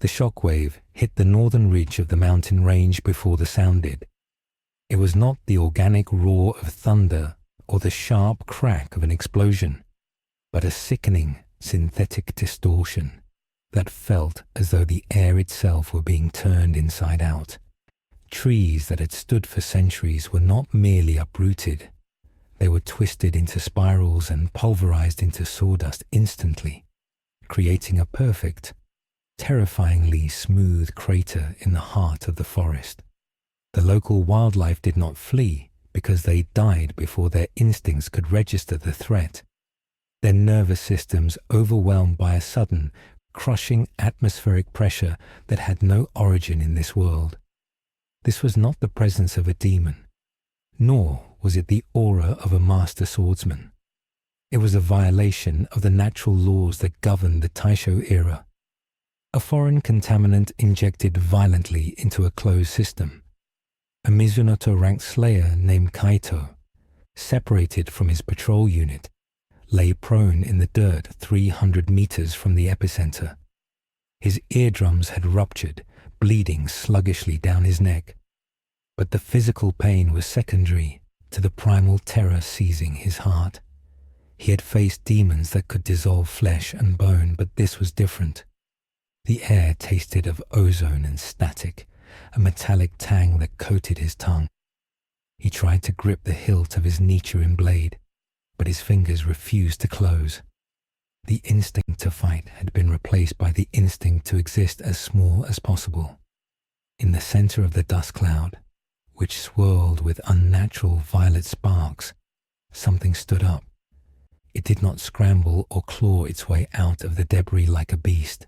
The shockwave hit the northern ridge of the mountain range before the sound did. It was not the organic roar of thunder or the sharp crack of an explosion, but a sickening synthetic distortion that felt as though the air itself were being turned inside out. Trees that had stood for centuries were not merely uprooted. They were twisted into spirals and pulverized into sawdust instantly, creating a perfect, terrifyingly smooth crater in the heart of the forest. The local wildlife did not flee because they died before their instincts could register the threat. Their nervous systems overwhelmed by a sudden, crushing atmospheric pressure that had no origin in this world. This was not the presence of a demon, nor was it the aura of a master swordsman. It was a violation of the natural laws that governed the Taisho era. A foreign contaminant injected violently into a closed system. A Mizunoto-ranked slayer named Kaito, separated from his patrol unit, lay prone in the dirt 300 meters from the epicenter. His eardrums had ruptured, bleeding sluggishly down his neck. But the physical pain was secondary to the primal terror seizing his heart. He had faced demons that could dissolve flesh and bone, but this was different. The air tasted of ozone and static, a metallic tang that coated his tongue. He tried to grip the hilt of his Nichiren blade, but his fingers refused to close. The instinct to fight had been replaced by the instinct to exist as small as possible. In the center of the dust cloud, which swirled with unnatural violet sparks, something stood up. It did not scramble or claw its way out of the debris like a beast.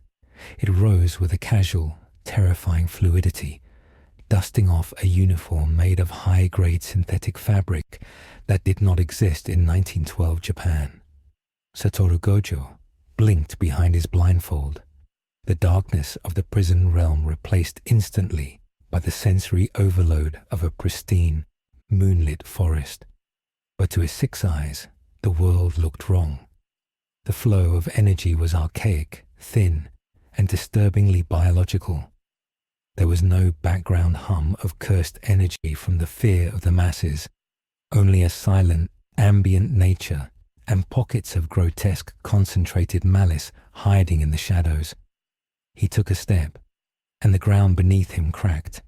It rose with a casual, terrifying fluidity, dusting off a uniform made of high-grade synthetic fabric that did not exist in 1912 Japan. Satoru Gojo blinked behind his blindfold, the darkness of the prison realm replaced instantly by the sensory overload of a pristine, moonlit forest. But to his 6 eyes, the world looked wrong. The flow of energy was archaic, thin, and disturbingly biological. There was no background hum of cursed energy from the fear of the masses, only a silent, ambient nature and pockets of grotesque, concentrated malice hiding in the shadows. He took a step, and the ground beneath him cracked.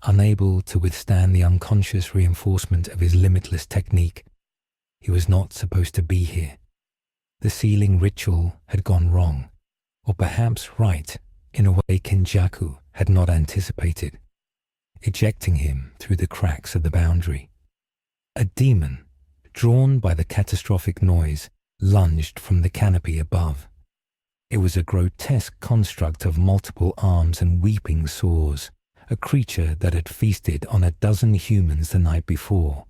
Unable to withstand the unconscious reinforcement of his limitless technique, he was not supposed to be here. The sealing ritual had gone wrong, or perhaps right in a way Kenjaku had not anticipated, ejecting him through the cracks of the boundary. A demon, drawn by the catastrophic noise, lunged from the canopy above. It was a grotesque construct of multiple arms and weeping sores, a creature that had feasted on a dozen humans the night before.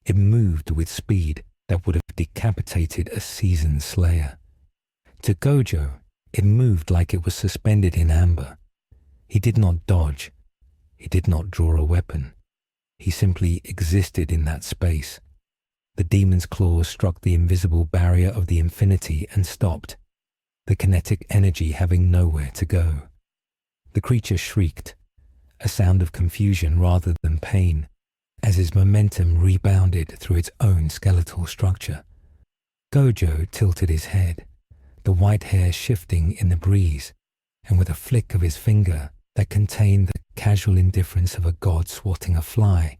It moved with speed that would have decapitated a seasoned slayer. To Gojo, it moved like it was suspended in amber. He did not dodge. He did not draw a weapon. He simply existed in that space. The demon's claws struck the invisible barrier of the infinity and stopped, the kinetic energy having nowhere to go. The creature shrieked, a sound of confusion rather than pain, as his momentum rebounded through its own skeletal structure. Gojo tilted his head, the white hair shifting in the breeze, and with a flick of his finger that contained the casual indifference of a god swatting a fly,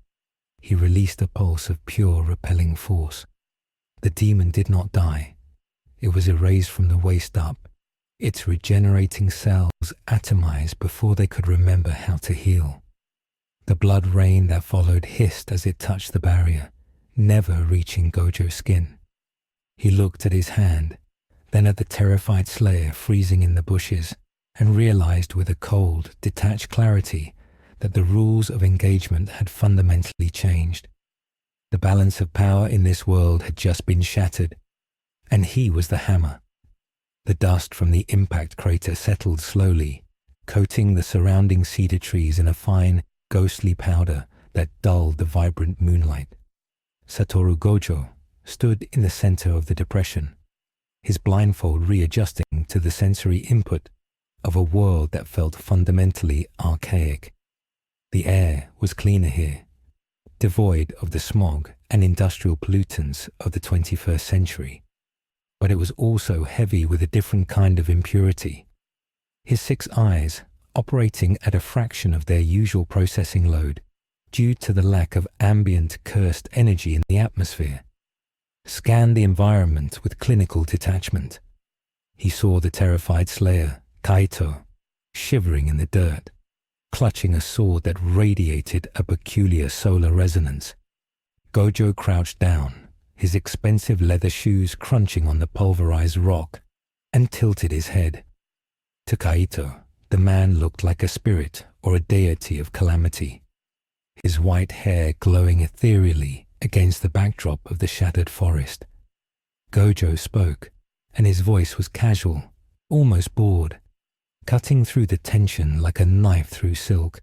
he released a pulse of pure repelling force. The demon did not die. It was erased from the waist up, its regenerating cells atomized before they could remember how to heal. The blood rain that followed hissed as it touched the barrier, never reaching Gojo's skin. He looked at his hand, then at the terrified slayer freezing in the bushes, and realized with a cold, detached clarity that the rules of engagement had fundamentally changed. The balance of power in this world had just been shattered, and he was the hammer. The dust from the impact crater settled slowly, coating the surrounding cedar trees in a fine, ghostly powder that dulled the vibrant moonlight. Satoru Gojo stood in the center of the depression, his blindfold readjusting to the sensory input of a world that felt fundamentally archaic. The air was cleaner here, devoid of the smog and industrial pollutants of the 21st century. But it was also heavy with a different kind of impurity. His 6 eyes, operating at a fraction of their usual processing load due to the lack of ambient cursed energy in the atmosphere, scanned the environment with clinical detachment. He saw the terrified slayer, Kaito, shivering in the dirt, clutching a sword that radiated a peculiar solar resonance. Gojo crouched down, his expensive leather shoes crunching on the pulverized rock, and tilted his head. To Kaito, the man looked like a spirit or a deity of calamity, his white hair glowing ethereally against the backdrop of the shattered forest. Gojo spoke, and his voice was casual, almost bored, cutting through the tension like a knife through silk.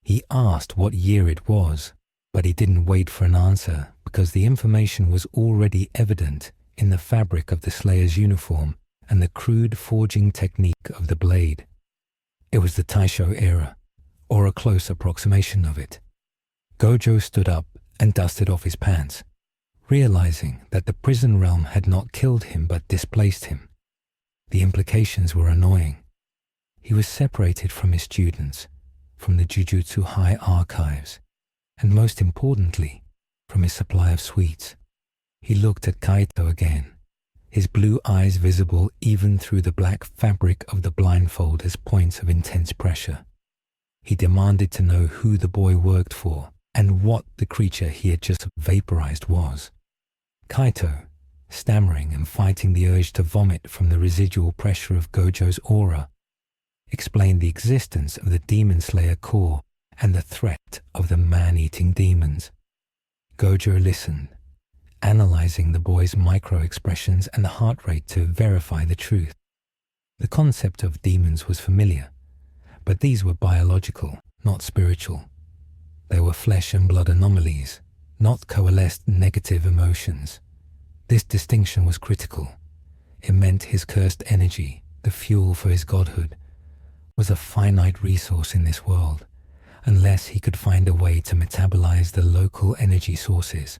He asked what year it was, but he didn't wait for an answer because the information was already evident in the fabric of the Slayer's uniform and the crude forging technique of the blade. It was the Taisho era, or a close approximation of it. Gojo stood up and dusted off his pants, realizing that the prison realm had not killed him but displaced him. The implications were annoying. He was separated from his students, from the Jujutsu High archives, and most importantly, from his supply of sweets. He looked at Kaito again, his blue eyes visible even through the black fabric of the blindfold as points of intense pressure. He demanded to know who the boy worked for and what the creature he had just vaporized was. Kaito, stammering and fighting the urge to vomit from the residual pressure of Gojo's aura, explained the existence of the Demon Slayer core and the threat of the man-eating demons. Gojo listened, analyzing the boy's micro-expressions and the heart rate to verify the truth. The concept of demons was familiar, but these were biological, not spiritual. They were flesh and blood anomalies, not coalesced negative emotions. This distinction was critical. It meant his cursed energy, the fuel for his godhood, was a finite resource in this world, unless he could find a way to metabolize the local energy sources.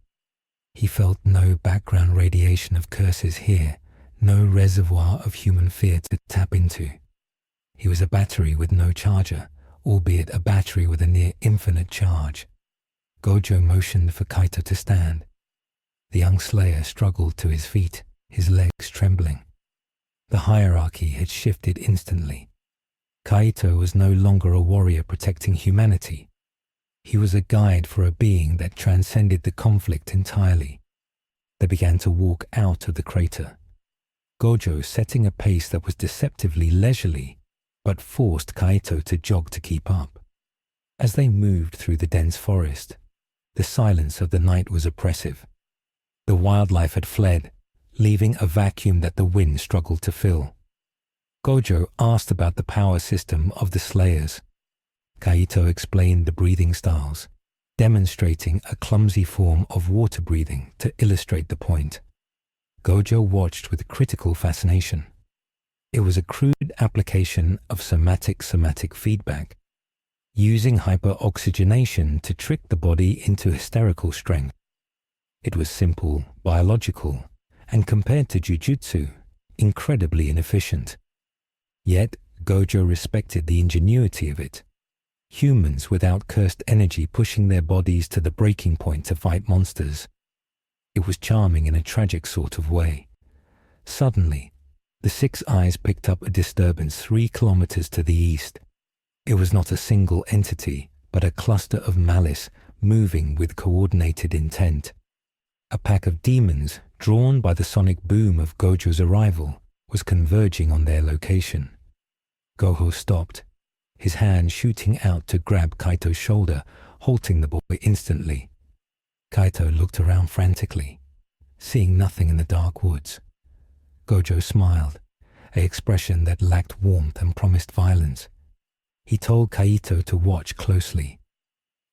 He felt no background radiation of curses here, no reservoir of human fear to tap into. He was a battery with no charger, albeit a battery with a near infinite charge. Gojo motioned for Kaito to stand. The young slayer struggled to his feet, his legs trembling. The hierarchy had shifted instantly. Kaito was no longer a warrior protecting humanity. He was a guide for a being that transcended the conflict entirely. They began to walk out of the crater, Gojo setting a pace that was deceptively leisurely, but forced Kaito to jog to keep up. As they moved through the dense forest, the silence of the night was oppressive. The wildlife had fled, leaving a vacuum that the wind struggled to fill. Gojo asked about the power system of the Slayers. Kaito explained the breathing styles, demonstrating a clumsy form of water breathing to illustrate the point. Gojo watched with critical fascination. It was a crude application of somatic feedback, using hyperoxygenation to trick the body into hysterical strength. It was simple, biological, and compared to jujutsu, incredibly inefficient. Yet Gojo respected the ingenuity of it. Humans without cursed energy pushing their bodies to the breaking point to fight monsters. It was charming in a tragic sort of way. Suddenly, the six eyes picked up a disturbance 3 kilometers to the east. It was not a single entity, but a cluster of malice moving with coordinated intent. A pack of demons, drawn by the sonic boom of Gojo's arrival, was converging on their location. Gojo stopped, his hand shooting out to grab Kaito's shoulder, halting the boy instantly. Kaito looked around frantically, seeing nothing in the dark woods. Gojo smiled, an expression that lacked warmth and promised violence. He told Kaito to watch closely.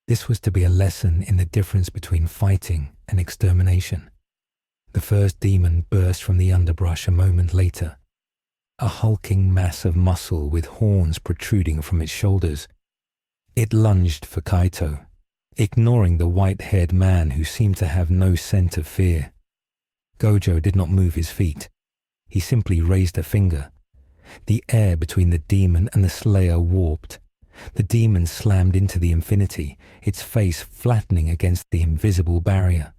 This was to be a lesson in the difference between fighting and extermination. The first demon burst from the underbrush a moment later. a hulking mass of muscle with horns protruding from its shoulders. It lunged for Kaito, ignoring the white-haired man who seemed to have no scent of fear. Gojo did not move his feet. He simply raised a finger. The air between the demon and the slayer warped. The demon slammed into the infinity, its face flattening against the invisible barrier.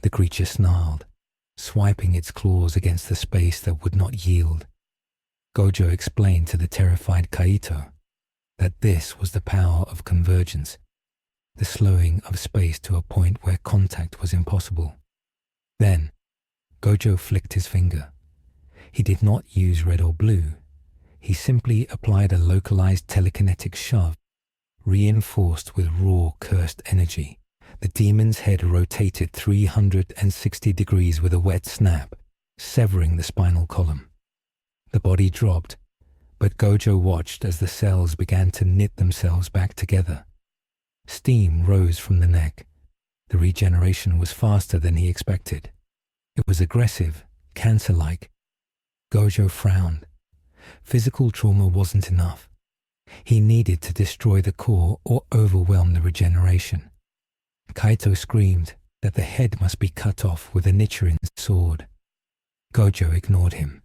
The creature snarled, swiping its claws against the space that would not yield. Gojo explained to the terrified Kaito that this was the power of convergence, the slowing of space to a point where contact was impossible. Then, Gojo flicked his finger. He did not use red or blue. He simply applied a localized telekinetic shove, reinforced with raw, cursed energy. The demon's head rotated 360 degrees with a wet snap, severing the spinal column. The body dropped, but Gojo watched as the cells began to knit themselves back together. Steam rose from the neck. The regeneration was faster than he expected. It was aggressive, cancer-like. Gojo frowned. Physical trauma wasn't enough. He needed to destroy the core or overwhelm the regeneration. Kaito screamed that the head must be cut off with a Nichiren's sword. Gojo ignored him.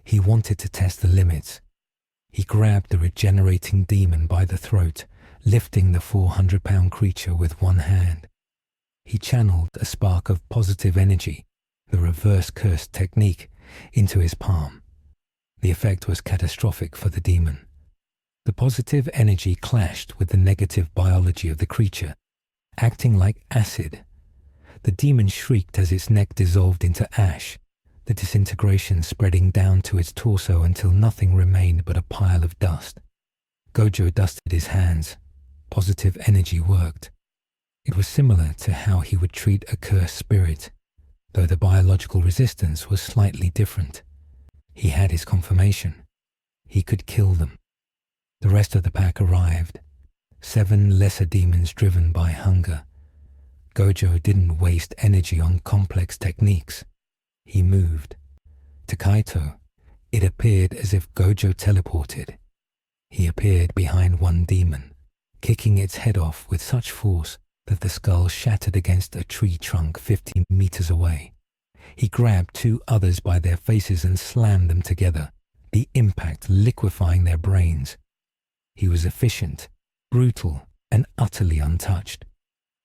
He wanted to test the limits. He grabbed the regenerating demon by the throat, lifting the 400-pound creature with one hand. He channeled a spark of positive energy, the reverse curse technique, into his palm. The effect was catastrophic for the demon. The positive energy clashed with the negative biology of the creature, acting like acid. The demon shrieked as its neck dissolved into ash, the disintegration spreading down to its torso until nothing remained but a pile of dust. Gojo dusted his hands. Positive energy worked. It was similar to how he would treat a cursed spirit, though the biological resistance was slightly different. He had his confirmation. He could kill them. The rest of the pack arrived. 7 lesser demons driven by hunger. Gojo didn't waste energy on complex techniques. He moved. To Kaito, it appeared as if Gojo teleported. He appeared behind one demon, kicking its head off with such force that the skull shattered against a tree trunk 50 meters away. He grabbed 2 others by their faces and slammed them together, the impact liquefying their brains. He was efficient, brutal, and utterly untouched.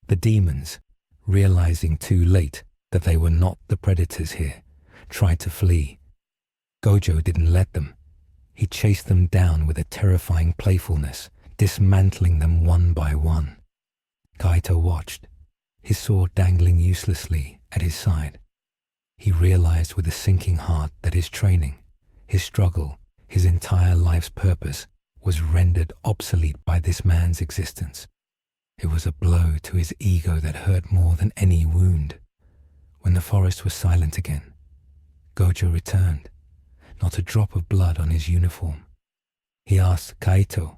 The demons, realizing too late that they were not the predators here, tried to flee. Gojo didn't let them. He chased them down with a terrifying playfulness, dismantling them one by one. Kaito watched, his sword dangling uselessly at his side. He realized with a sinking heart that his training, his struggle, his entire life's purpose was rendered obsolete by this man's existence. It was a blow to his ego that hurt more than any wound. When the forest was silent again, Gojo returned, not a drop of blood on his uniform. He asked Kaito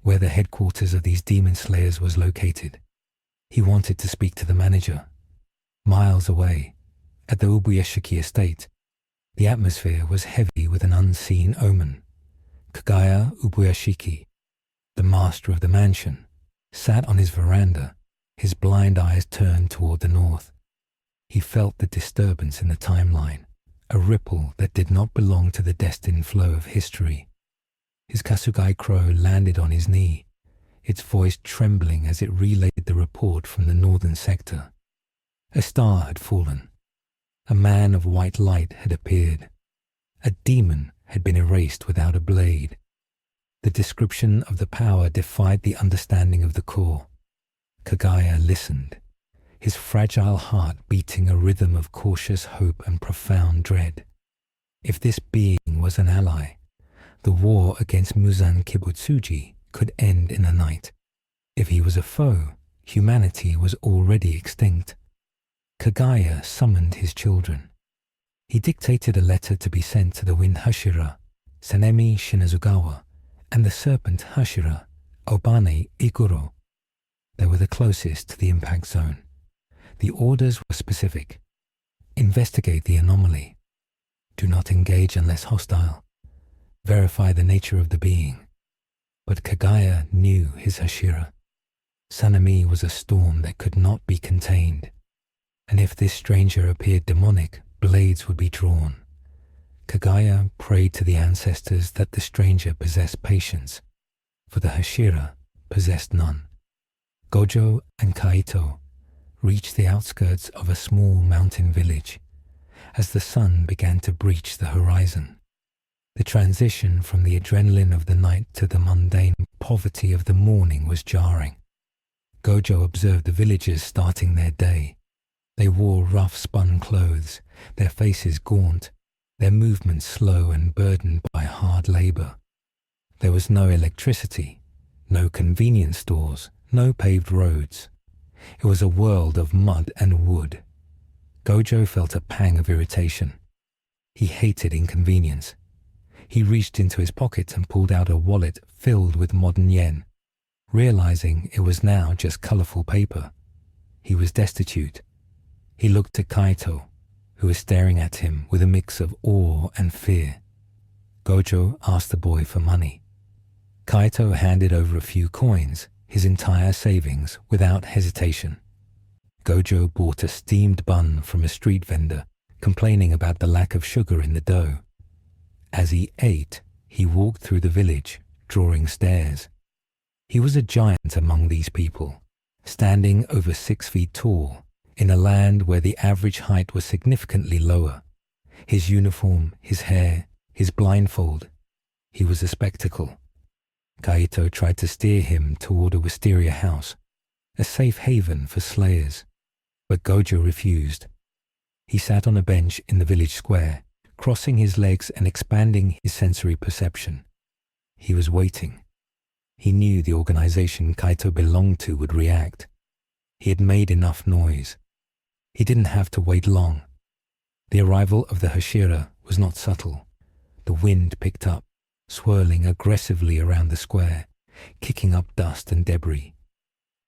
where the headquarters of these demon slayers was located. He wanted to speak to the manager. Miles away, at the Ubuyashiki estate, the atmosphere was heavy with an unseen omen. Kagaya Ubuyashiki, the master of the mansion, sat on his veranda, his blind eyes turned toward the north. He felt the disturbance in the timeline, a ripple that did not belong to the destined flow of history. His Kasugai crow landed on his knee, its voice trembling as it relayed the report from the northern sector. A star had fallen. A man of white light had appeared. A demon had been erased without a blade. The description of the power defied the understanding of the core. Kagaya listened, his fragile heart beating a rhythm of cautious hope and profound dread. If this being was an ally, the war against Muzan Kibutsuji could end in a night. If he was a foe, humanity was already extinct. Kagaya summoned his children. He dictated a letter to be sent to the wind Hashira, Sanemi Shinazugawa, and the serpent Hashira, Obane Iguro. They were the closest to the impact zone. The orders were specific. Investigate the anomaly. Do not engage unless hostile. verify the nature of the being. But Kagaya knew his Hashira. Sanemi was a storm that could not be contained, and if this stranger appeared demonic, blades would be drawn. Kagaya prayed to the ancestors that the stranger possessed patience, for the Hashira possessed none. Gojo and Kaito reached the outskirts of a small mountain village as the sun began to breach the horizon. The transition from the adrenaline of the night to the mundane poverty of the morning was jarring. Gojo observed the villagers starting their day. They wore rough spun clothes, their faces gaunt, their movements slow and burdened by hard labor. There was no electricity, no convenience stores, no paved roads. It was a world of mud and wood. Gojo felt a pang of irritation. He hated inconvenience. He reached into his pocket and pulled out a wallet filled with modern yen, realizing it was now just colorful paper. He was destitute. He looked at Kaito, who was staring at him with a mix of awe and fear. Gojo asked the boy for money. Kaito handed over a few coins, his entire savings, without hesitation. Gojo bought a steamed bun from a street vendor, complaining about the lack of sugar in the dough. As he ate, he walked through the village, drawing stares. He was a giant among these people, standing over 6 feet tall, in a land where the average height was significantly lower. His uniform, his hair, his blindfold. He was a spectacle. Kaito tried to steer him toward a wisteria house, a safe haven for slayers, but Gojo refused. He sat on a bench in the village square, crossing his legs and expanding his sensory perception. He was waiting. He knew the organization Kaito belonged to would react. He had made enough noise. He didn't have to wait long. The arrival of the Hashira was not subtle. The wind picked up, swirling aggressively around the square, kicking up dust and debris.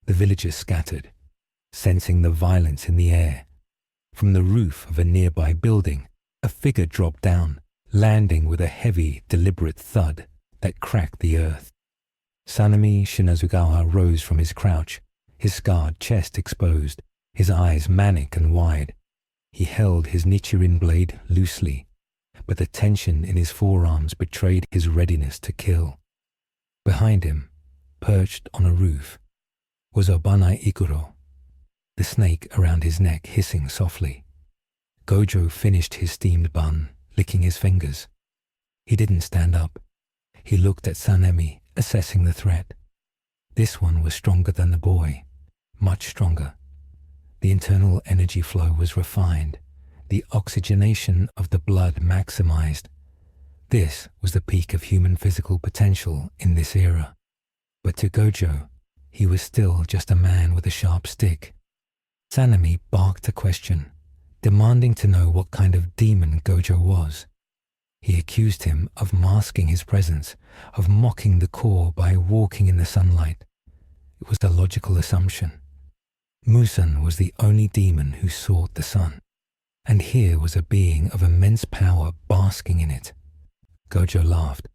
The villagers scattered, sensing the violence in the air. From the roof of a nearby building, a figure dropped down, landing with a heavy, deliberate thud that cracked the earth. Sanemi Shinazugawa rose from his crouch, his scarred chest exposed, his eyes manic and wide. He held his Nichirin blade loosely, but the tension in his forearms betrayed his readiness to kill. Behind him, perched on a roof, was Obanai Ikuro, the snake around his neck hissing softly. Gojo finished his steamed bun, licking his fingers. He didn't stand up. He looked at Sanemi, assessing the threat. This one was stronger than the boy, much stronger. The internal energy flow was refined, the oxygenation of the blood maximized. This was the peak of human physical potential in this era. But to Gojo, he was still just a man with a sharp stick. Sanemi barked a question, demanding to know what kind of demon Gojo was. He accused him of masking his presence, of mocking the core by walking in the sunlight. It was a logical assumption. Muzan was the only demon who sought the sun, and here was a being of immense power basking in it. Gojo laughed,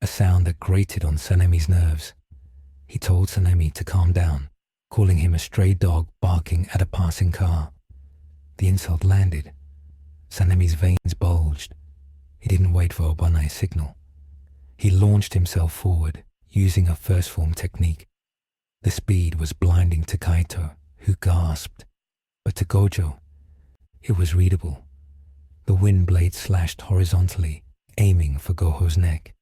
a sound that grated on Sanemi's nerves. He told Sanemi to calm down, calling him a stray dog barking at a passing car. The insult landed. Sanemi's veins bulged. He didn't wait for Obanai's signal. He launched himself forward, using a first form technique. The speed was blinding to Kaito, who gasped, but to Gojo, it was readable. The wind blade slashed horizontally, aiming for Gojo's neck.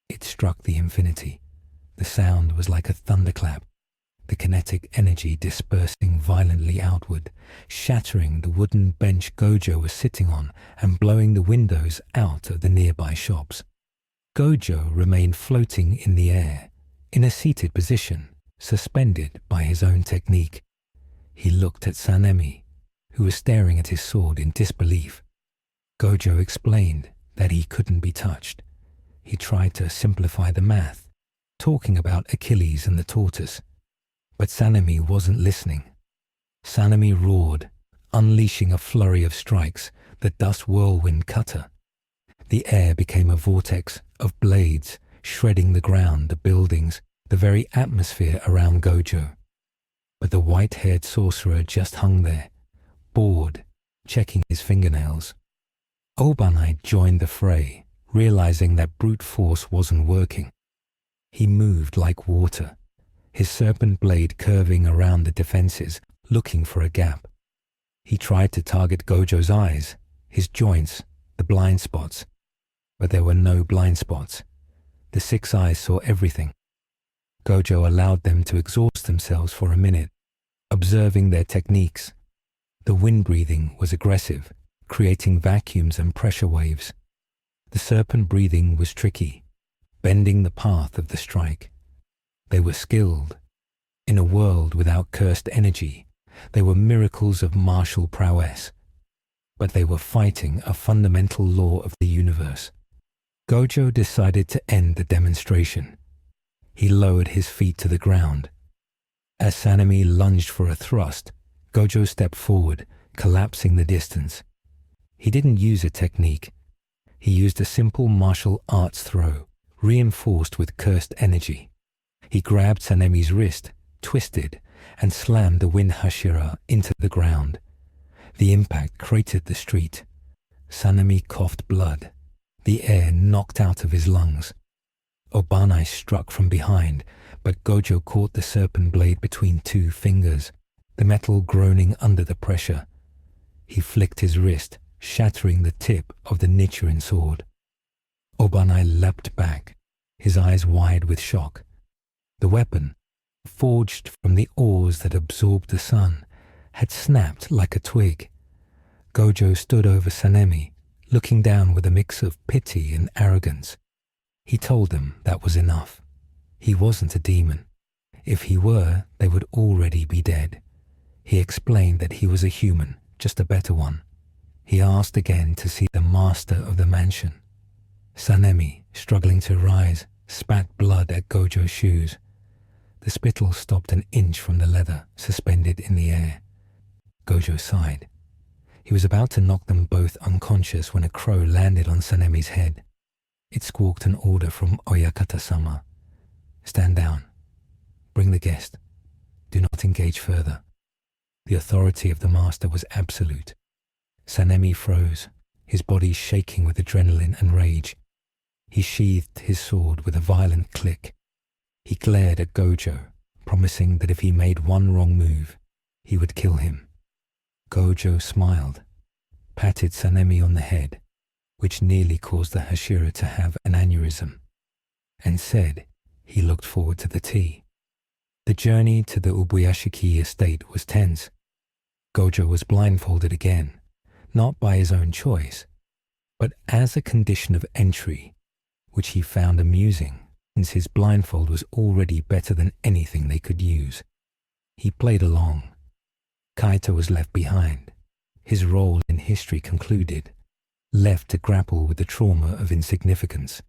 It struck the infinity. The sound was like a thunderclap, the kinetic energy dispersing violently outward, shattering the wooden bench Gojo was sitting on and blowing the windows out of the nearby shops. Gojo remained floating in the air, in a seated position, suspended by his own technique. He looked at Sanemi, who was staring at his sword in disbelief. Gojo explained that he couldn't be touched. He tried to simplify the math, talking about Achilles and the tortoise. But Sanemi wasn't listening. Sanemi roared, unleashing a flurry of strikes, the dust whirlwind cutter. The air became a vortex of blades, shredding the ground, the buildings, the very atmosphere around Gojo. But the white-haired sorcerer just hung there, bored, checking his fingernails. Obanai joined the fray, realizing that brute force wasn't working. He moved like water, his serpent blade curving around the defenses, looking for a gap. He tried to target Gojo's eyes, his joints, the blind spots. But there were no blind spots. The six eyes saw everything. Gojo allowed them to exhaust themselves for a minute, observing their techniques. The wind breathing was aggressive, creating vacuums and pressure waves. The serpent breathing was tricky, bending the path of the strike. They were skilled. In a world without cursed energy, they were miracles of martial prowess. But they were fighting a fundamental law of the universe. Gojo decided to end the demonstration. He lowered his feet to the ground. As Sanemi lunged for a thrust, Gojo stepped forward, collapsing the distance. He didn't use a technique. He used a simple martial arts throw, reinforced with cursed energy. He grabbed Sanemi's wrist, twisted, and slammed the wind Hashira into the ground. The impact cratered the street. Sanemi coughed blood. The air knocked out of his lungs. Obanai struck from behind, but Gojo caught the serpent blade between two fingers, the metal groaning under the pressure. He flicked his wrist, shattering the tip of the Nichiren sword. Obanai leapt back, his eyes wide with shock. The weapon, forged from the ores that absorbed the sun, had snapped like a twig. Gojo stood over Sanemi, looking down with a mix of pity and arrogance. He told them that was enough. He wasn't a demon. If he were, they would already be dead. He explained that he was a human, just a better one. He asked again to see the master of the mansion. Sanemi, struggling to rise, spat blood at Gojo's shoes. The spittle stopped an inch from the leather, suspended in the air. Gojo sighed. He was about to knock them both unconscious when a crow landed on Sanemi's head. It squawked an order from Oyakata-sama. Stand down. Bring the guest. Do not engage further. The authority of the master was absolute. Sanemi froze, his body shaking with adrenaline and rage. He sheathed his sword with a violent click. He glared at Gojo, promising that if he made one wrong move, he would kill him. Gojo smiled, patted Sanemi on the head, which nearly caused the Hashira to have an aneurysm, and said he looked forward to the tea. The journey to the Ubuyashiki estate was tense. Gojo was blindfolded again, not by his own choice, but as a condition of entry, which he found amusing, since his blindfold was already better than anything they could use. He played along. Kaito was left behind, his role in history concluded, left to grapple with the trauma of insignificance.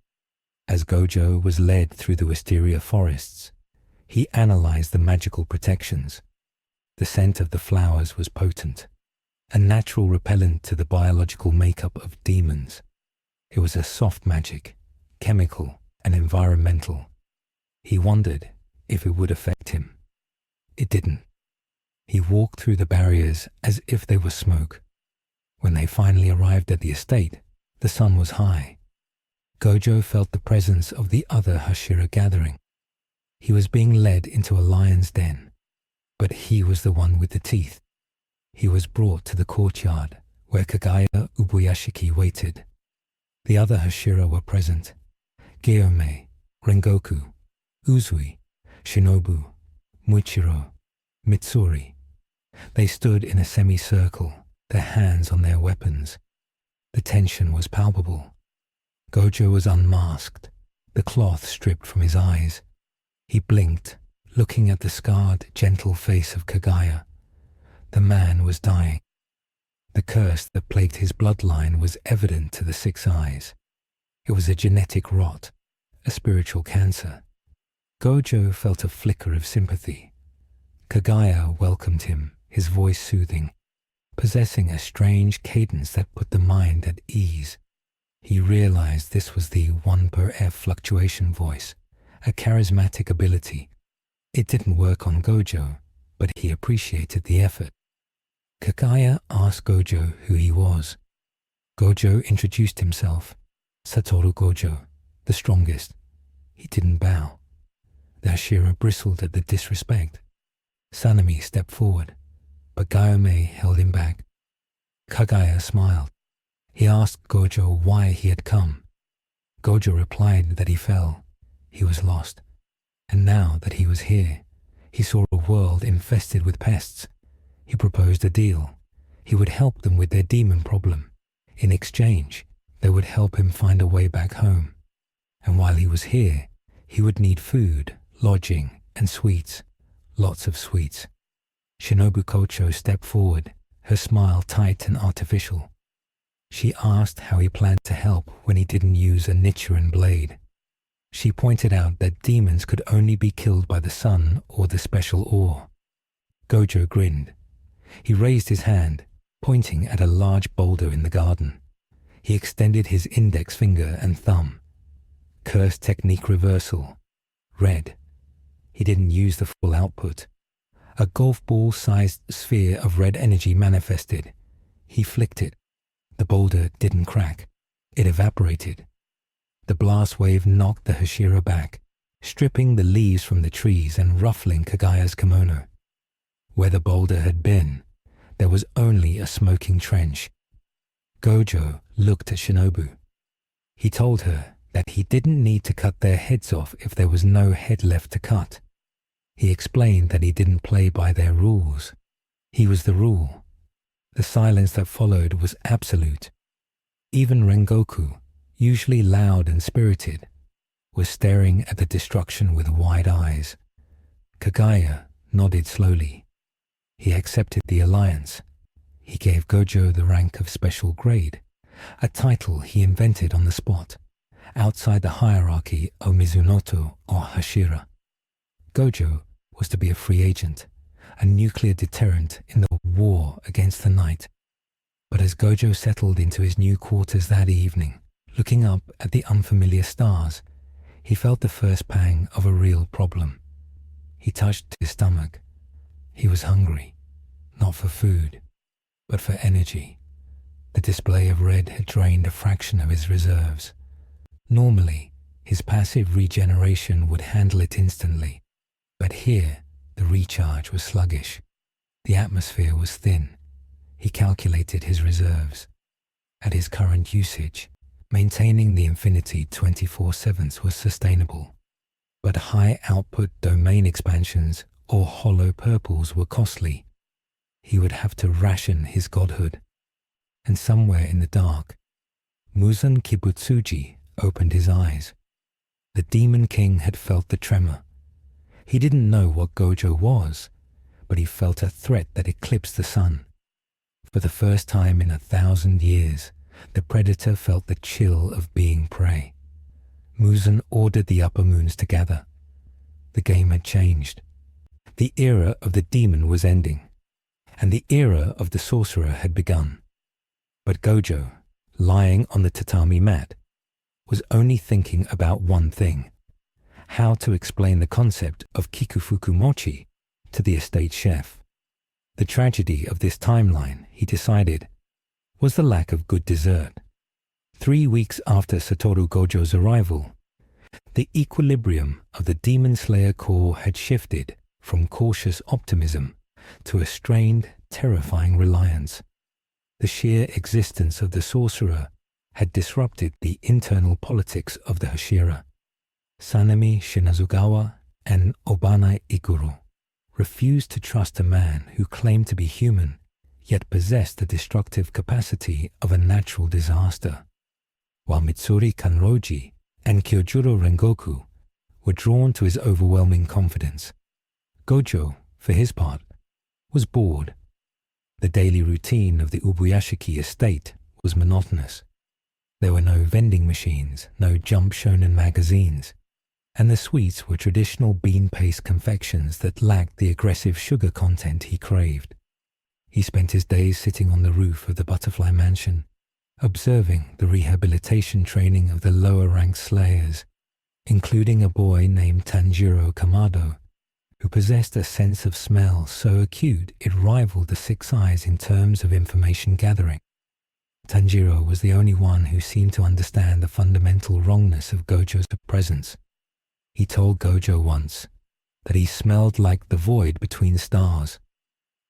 As Gojo was led through the wisteria forests, he analyzed the magical protections. The scent of the flowers was potent, a natural repellent to the biological makeup of demons. It was a soft magic, chemical and environmental. He wondered if it would affect him. It didn't. He walked through the barriers as if they were smoke. When they finally arrived at the estate, the sun was high. Gojo felt the presence of the other Hashira gathering. He was being led into a lion's den, but he was the one with the teeth. He was brought to the courtyard where Kagaya Ubuyashiki waited. The other Hashira were present: Gyome, Rengoku, Uzui, Shinobu, Muichiro, Mitsuri. They stood in a semicircle, their hands on their weapons. The tension was palpable. Gojo was unmasked, the cloth stripped from his eyes. He blinked, looking at the scarred, gentle face of Kagaya. The man was dying. The curse that plagued his bloodline was evident to the six eyes. It was a genetic rot, a spiritual cancer. Gojo felt a flicker of sympathy. Kagaya welcomed him, his voice soothing, possessing a strange cadence that put the mind at ease. He realized this was the 1 per F fluctuation voice, a charismatic ability. It didn't work on Gojo, but he appreciated the effort. Kagaya asked Gojo who he was. Gojo introduced himself. Satoru Gojo, the strongest. He didn't bow. The Hashira bristled at the disrespect. Sanemi stepped forward, but Gayome held him back. Kagaya smiled. He asked Gojo why he had come. Gojo replied that he fell. He was lost. And now that he was here, he saw a world infested with pests. He proposed a deal. He would help them with their demon problem. In exchange, they would help him find a way back home. And while he was here, he would need food, lodging, and sweets. Lots of sweets. Shinobu Kocho stepped forward, her smile tight and artificial. She asked how he planned to help when he didn't use a Nichiren blade. She pointed out that demons could only be killed by the sun or the special ore. Gojo grinned. He raised his hand, pointing at a large boulder in the garden. He extended his index finger and thumb. Curse technique reversal. Red. He didn't use the full output. A golf ball-sized sphere of red energy manifested. He flicked it. The boulder didn't crack. It evaporated. The blast wave knocked the Hashira back, stripping the leaves from the trees and ruffling Kagaya's kimono. Where the boulder had been, there was only a smoking trench. Gojo looked at Shinobu. He told her that he didn't need to cut their heads off if there was no head left to cut. He explained that he didn't play by their rules. He was the rule. The silence that followed was absolute. Even Rengoku, usually loud and spirited, was staring at the destruction with wide eyes. Kagaya nodded slowly. He accepted the alliance. He gave Gojo the rank of special grade, a title he invented on the spot, outside the hierarchy of Mizunoto or Hashira. Gojo was to be a free agent, a nuclear deterrent in the war against the night. But as Gojo settled into his new quarters that evening, looking up at the unfamiliar stars, he felt the first pang of a real problem. He touched his stomach. He was hungry, not for food, but for energy. The display of red had drained a fraction of his reserves. Normally, his passive regeneration would handle it instantly, but here the recharge was sluggish. The atmosphere was thin. He calculated his reserves. At his current usage, maintaining the infinity 24/7 was sustainable, but high-output domain expansions or hollow purples were costly. He would have to ration his godhood. And somewhere in the dark, Muzan Kibutsuji opened his eyes. The Demon King had felt the tremor. He didn't know what Gojo was, but he felt a threat that eclipsed the sun. For the first time in 1,000 years, the predator felt the chill of being prey. Muzan ordered the upper moons to gather. The game had changed. The era of the demon was ending, and the era of the sorcerer had begun. But Gojo, lying on the tatami mat, was only thinking about one thing: how to explain the concept of kikufuku mochi to the estate chef. The tragedy of this timeline, he decided, was the lack of good dessert. 3 weeks after Satoru Gojo's arrival, the equilibrium of the Demon Slayer Corps had shifted from cautious optimism to a strained, terrifying reliance. The sheer existence of the sorcerer had disrupted the internal politics of the Hashira. Sanemi Shinazugawa and Obana Iguro refused to trust a man who claimed to be human, yet possessed the destructive capacity of a natural disaster, while Mitsuri Kanroji and Kyojuro Rengoku were drawn to his overwhelming confidence. Gojo, for his part, was bored. The daily routine of the Ubuyashiki estate was monotonous. There were no vending machines, no Jump Shonen magazines, and the sweets were traditional bean paste confections that lacked the aggressive sugar content he craved. He spent his days sitting on the roof of the butterfly mansion, observing the rehabilitation training of the lower-ranked slayers, including a boy named Tanjiro Kamado, who possessed a sense of smell so acute it rivaled the Six Eyes in terms of information gathering. Tanjiro was the only one who seemed to understand the fundamental wrongness of Gojo's presence. He told Gojo once that he smelled like the void between stars,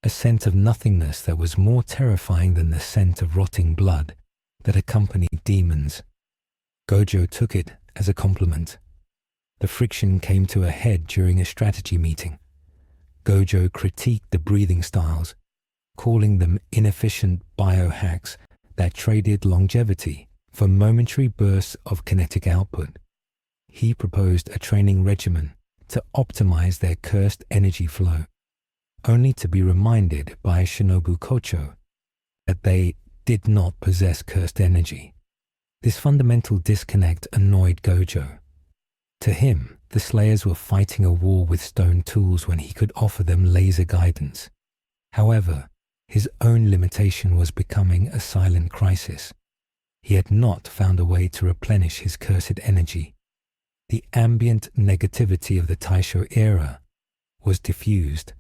a scent of nothingness that was more terrifying than the scent of rotting blood that accompanied demons. Gojo took it as a compliment. The friction came to a head during a strategy meeting. Gojo critiqued the breathing styles, calling them inefficient biohacks that traded longevity for momentary bursts of kinetic output. He proposed a training regimen to optimize their cursed energy flow, only to be reminded by Shinobu Kocho that they did not possess cursed energy. This fundamental disconnect annoyed Gojo. To him, the Slayers were fighting a war with stone tools when he could offer them laser guidance. However, his own limitation was becoming a silent crisis. He had not found a way to replenish his cursed energy. The ambient negativity of the Taisho era was diffused,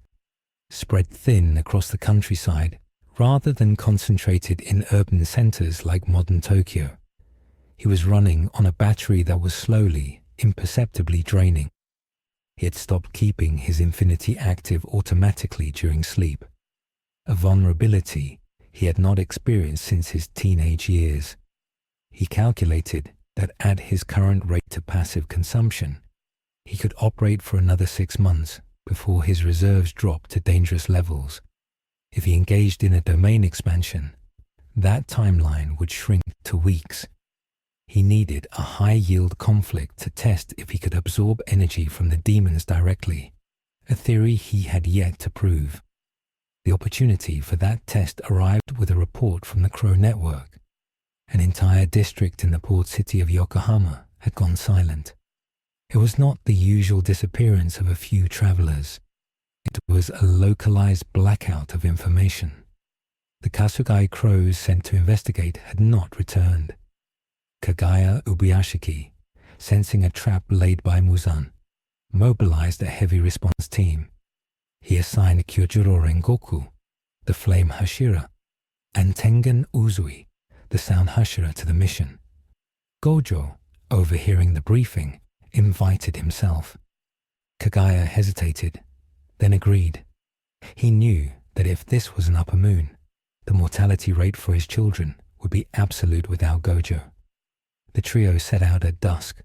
spread thin across the countryside rather than concentrated in urban centers like modern Tokyo. He was running on a battery that was slowly, imperceptibly draining. He had stopped keeping his infinity active automatically during sleep, a vulnerability he had not experienced since his teenage years. He calculated that at his current rate of passive consumption, he could operate for another 6 months before his reserves dropped to dangerous levels. If he engaged in a domain expansion, that timeline would shrink to weeks. He needed a high-yield conflict to test if he could absorb energy from the demons directly, a theory he had yet to prove. The opportunity for that test arrived with a report from the Crow Network. An entire district in the port city of Yokohama had gone silent. It was not the usual disappearance of a few travelers. It was a localized blackout of information. The Kasugai Crows sent to investigate had not returned. Kagaya Ubuyashiki, sensing a trap laid by Muzan, mobilized a heavy response team. He assigned Kyojuro Rengoku, the flame Hashira, and Tengen Uzui, the sound Hashira, to the mission. Gojo, overhearing the briefing, invited himself. Kagaya hesitated, then agreed. He knew that if this was an upper moon, the mortality rate for his children would be absolute without Gojo. The trio set out at dusk,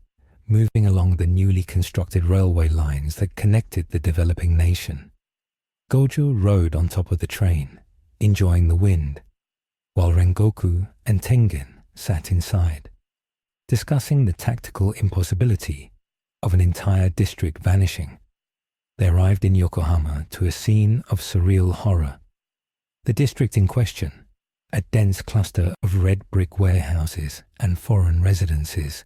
moving along the newly constructed railway lines that connected the developing nation. Gojo rode on top of the train, enjoying the wind, while Rengoku and Tengen sat inside, discussing the tactical impossibility of an entire district vanishing. They arrived in Yokohama to a scene of surreal horror. The district in question, a dense cluster of red brick warehouses and foreign residences,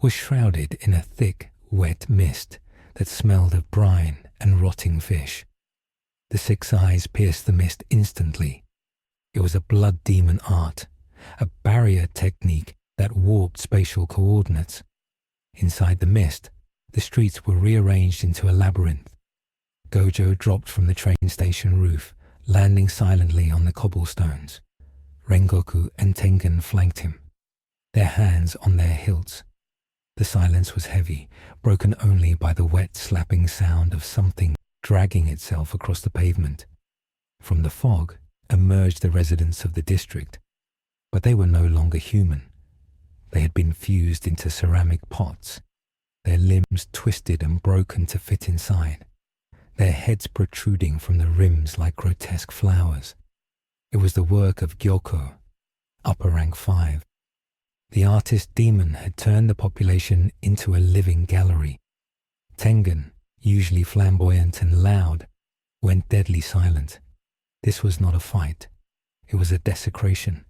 was shrouded in a thick, wet mist that smelled of brine and rotting fish. The Six Eyes pierced the mist instantly. It was a blood demon art, a barrier technique that warped spatial coordinates. Inside the mist, the streets were rearranged into a labyrinth. Gojo dropped from the train station roof, landing silently on the cobblestones. Rengoku and Tengen flanked him, their hands on their hilts. The silence was heavy, broken only by the wet slapping sound of something dragging itself across the pavement. From the fog emerged the residents of the district, but they were no longer human. They had been fused into ceramic pots, their limbs twisted and broken to fit inside, their heads protruding from the rims like grotesque flowers. It was the work of Gyoko, upper rank 5. The artist demon had turned the population into a living gallery. Tengen, usually flamboyant and loud, went deadly silent. This was not a fight. It was a desecration.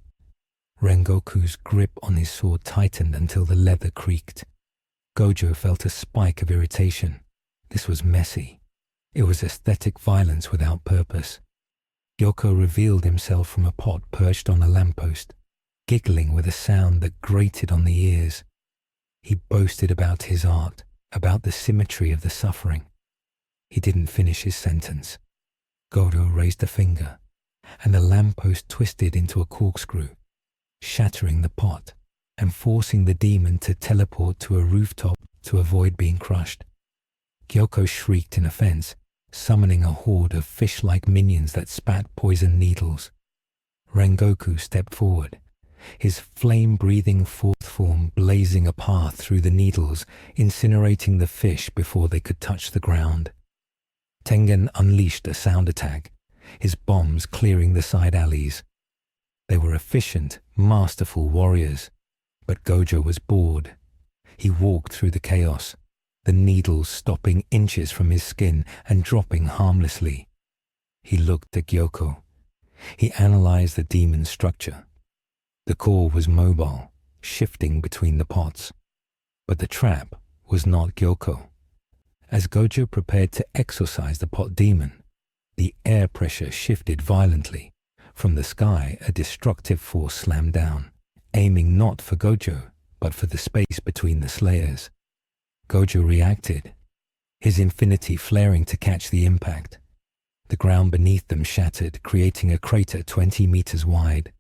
Rengoku's grip on his sword tightened until the leather creaked. Gojo felt a spike of irritation. This was messy. It was aesthetic violence without purpose. Yoko revealed himself from a pot perched on a lamppost. giggling with a sound that grated on the ears. He boasted about his art, about the symmetry of the suffering. He didn't finish his sentence. Gojo raised a finger, and the lamppost twisted into a corkscrew, shattering the pot and forcing the demon to teleport to a rooftop to avoid being crushed. Gyoko shrieked in offense, summoning a horde of fish-like minions that spat poison needles. Rengoku stepped forward, his flame-breathing fourth form blazing a path through the needles, incinerating the fish before they could touch the ground. Tengen unleashed a sound attack, his bombs clearing the side alleys. They were efficient, masterful warriors, but Gojo was bored. He walked through the chaos, the needles stopping inches from his skin and dropping harmlessly. He looked at Gyoko. He analyzed the demon's structure. The core was mobile, shifting between the pots. But the trap was not Gyoko. As Gojo prepared to exorcise the pot demon, the air pressure shifted violently. From the sky, a destructive force slammed down, aiming not for Gojo, but for the space between the slayers. Gojo reacted, his infinity flaring to catch the impact. The ground beneath them shattered, creating a crater 20 meters wide.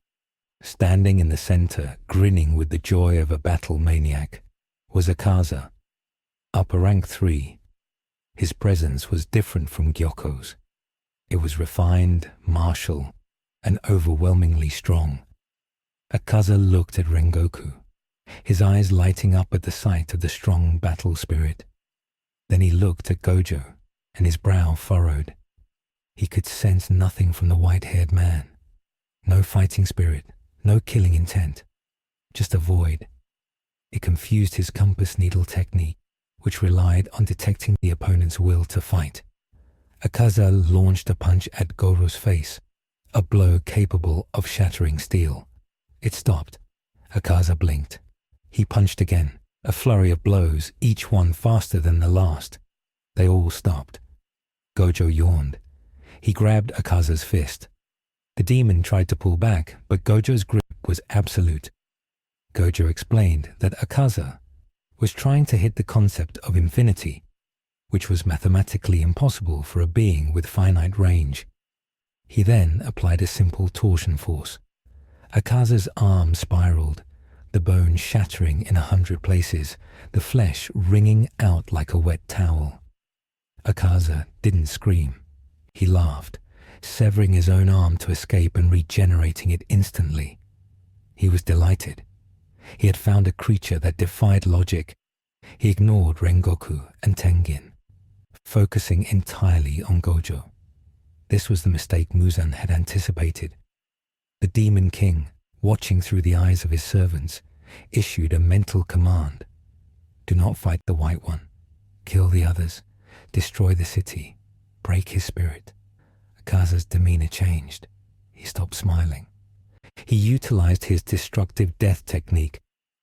Standing in the center, grinning with the joy of a battle maniac, was Akaza, upper rank 3. His presence was different from Gyoko's. It was refined, martial, and overwhelmingly strong. Akaza looked at Rengoku, his eyes lighting up at the sight of the strong battle spirit. Then he looked at Gojo, and his brow furrowed. He could sense nothing from the white-haired man. No fighting spirit, no killing intent, just a void. It confused his compass needle technique, which relied on detecting the opponent's will to fight. Akaza launched a punch at Goro's face, a blow capable of shattering steel. It stopped. Akaza blinked. He punched again, a flurry of blows, each one faster than the last. They all stopped. Gojo yawned. He grabbed Akaza's fist. The demon tried to pull back, but Gojo's grip was absolute. Gojo explained that Akaza was trying to hit the concept of infinity, which was mathematically impossible for a being with finite range. He then applied a simple torsion force. Akaza's arm spiraled, the bone shattering in 100 places, the flesh wringing out like a wet towel. Akaza didn't scream. He laughed, severing his own arm to escape and regenerating it instantly. He was delighted. He had found a creature that defied logic. He ignored Rengoku and Tengen, focusing entirely on Gojo. This was the mistake Muzan had anticipated. The Demon King, watching through the eyes of his servants, issued a mental command. Do not fight the White One. Kill the others. Destroy the city. Break his spirit. Akaza's demeanor changed. He stopped smiling. He utilized his destructive death technique,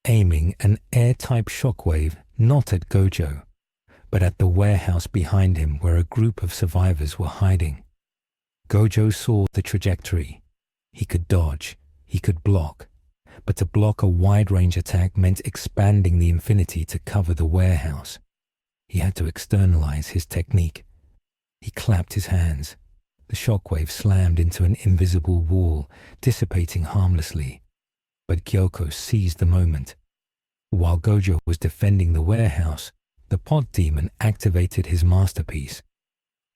aiming an air-type shockwave not at Gojo, but at the warehouse behind him where a group of survivors were hiding. Gojo saw the trajectory. He could dodge, he could block, but to block a wide-range attack meant expanding the infinity to cover the warehouse. He had to externalize his technique. He clapped his hands. The shockwave slammed into an invisible wall, dissipating harmlessly. But Gyoko seized the moment. While Gojo was defending the warehouse, the pot demon activated his masterpiece,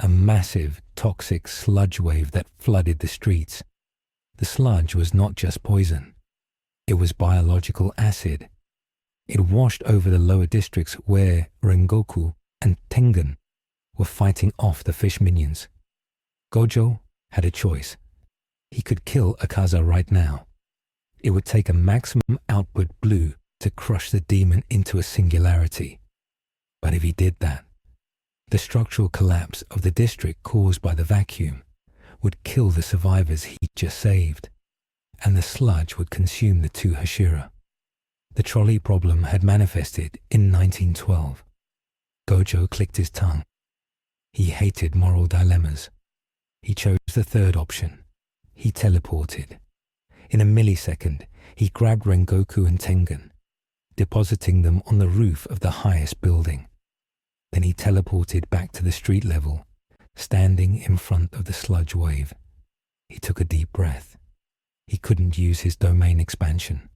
a massive, toxic sludge wave that flooded the streets. The sludge was not just poison. It was biological acid. It washed over the lower districts where Rengoku and Tengen were fighting off the fish minions. Gojo had a choice. He could kill Akaza right now. It would take a maximum output blue to crush the demon into a singularity. But if he did that, the structural collapse of the district caused by the vacuum would kill the survivors he just saved, and the sludge would consume the two Hashira. The trolley problem had manifested in 1912. Gojo clicked his tongue. He hated moral dilemmas. He chose the third option. He teleported. In a millisecond, he grabbed Rengoku and Tengen, depositing them on the roof of the highest building. Then he teleported back to the street level, standing in front of the sludge wave. He took a deep breath. He couldn't use his domain expansion.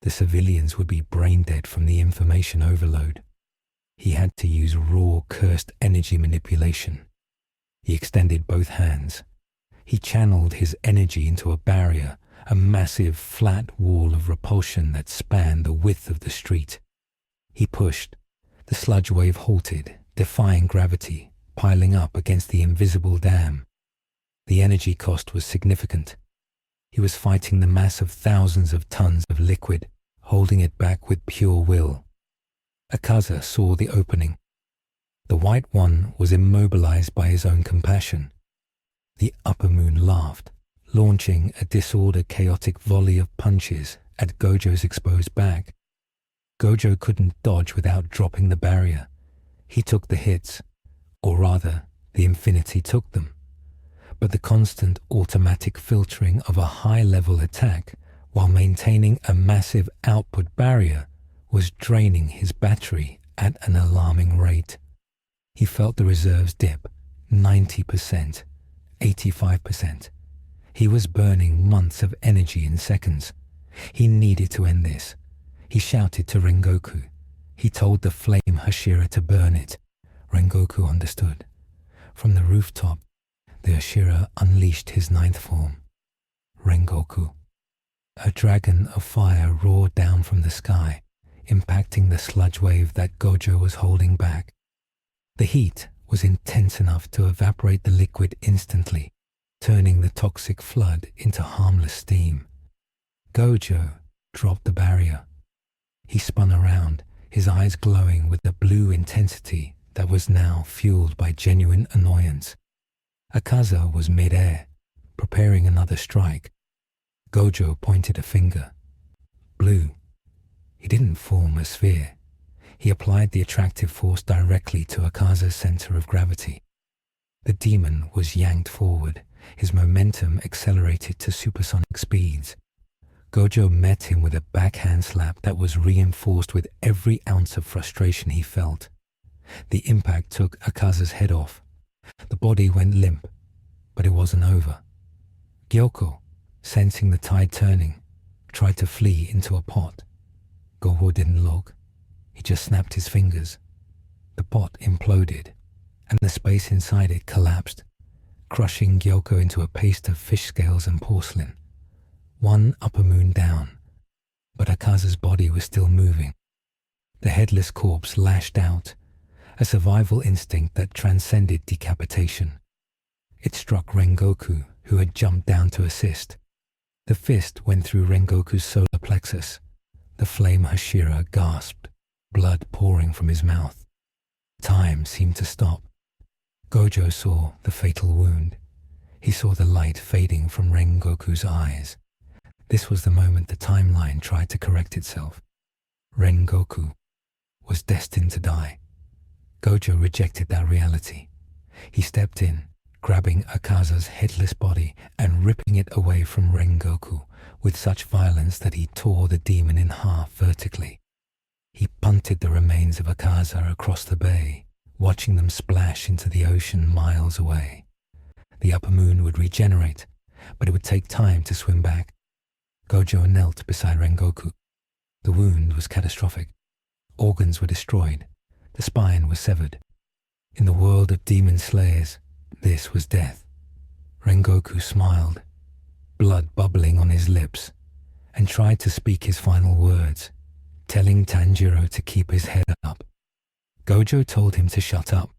The civilians would be brain dead from the information overload. He had to use raw, cursed energy manipulation. He extended both hands. He channeled his energy into a barrier, a massive, flat wall of repulsion that spanned the width of the street. He pushed. The sludge wave halted, defying gravity, piling up against the invisible dam. The energy cost was significant. He was fighting the mass of thousands of tons of liquid, holding it back with pure will. Akaza saw the opening. The White One was immobilized by his own compassion. The Upper Moon laughed, launching a disordered, chaotic volley of punches at Gojo's exposed back. Gojo couldn't dodge without dropping the barrier. He took the hits, or rather, the infinity took them. But the constant automatic filtering of a high-level attack while maintaining a massive output barrier was draining his battery at an alarming rate. He felt the reserves dip 90%, 85%. He was burning months of energy in seconds. He needed to end this. He shouted to Rengoku. He told the flame Hashira to burn it. Rengoku understood. From the rooftop, the Hashira unleashed his ninth form, Rengoku. A dragon of fire roared down from the sky, impacting the sludge wave that Gojo was holding back. The heat was intense enough to evaporate the liquid instantly, turning the toxic flood into harmless steam. Gojo dropped the barrier. He spun around, his eyes glowing with the blue intensity that was now fueled by genuine annoyance. Akaza was mid-air, preparing another strike. Gojo pointed a finger. Blue. He didn't form a sphere. He applied the attractive force directly to Akaza's center of gravity. The demon was yanked forward, his momentum accelerated to supersonic speeds. Gojo met him with a backhand slap that was reinforced with every ounce of frustration he felt. The impact took Akaza's head off. The body went limp, but it wasn't over. Gyoko, sensing the tide turning, tried to flee into a pot. Gojo didn't look. He just snapped his fingers. The pot imploded, and the space inside it collapsed, crushing Gyoko into a paste of fish scales and porcelain. One upper moon down, but Akaza's body was still moving. The headless corpse lashed out, a survival instinct that transcended decapitation. It struck Rengoku, who had jumped down to assist. The fist went through Rengoku's solar plexus. The flame Hashira gasped, blood pouring from his mouth. Time seemed to stop. Gojo saw the fatal wound. He saw the light fading from Rengoku's eyes. This was the moment the timeline tried to correct itself. Rengoku was destined to die. Gojo rejected that reality. He stepped in, grabbing Akaza's headless body and ripping it away from Rengoku with such violence that he tore the demon in half vertically. He punted the remains of Akaza across the bay, watching them splash into the ocean miles away. The upper moon would regenerate, but it would take time to swim back. Gojo knelt beside Rengoku. The wound was catastrophic. Organs were destroyed. The spine was severed. In the world of demon slayers, this was death. Rengoku smiled, blood bubbling on his lips, and tried to speak his final words, telling Tanjiro to keep his head up. Gojo told him to shut up.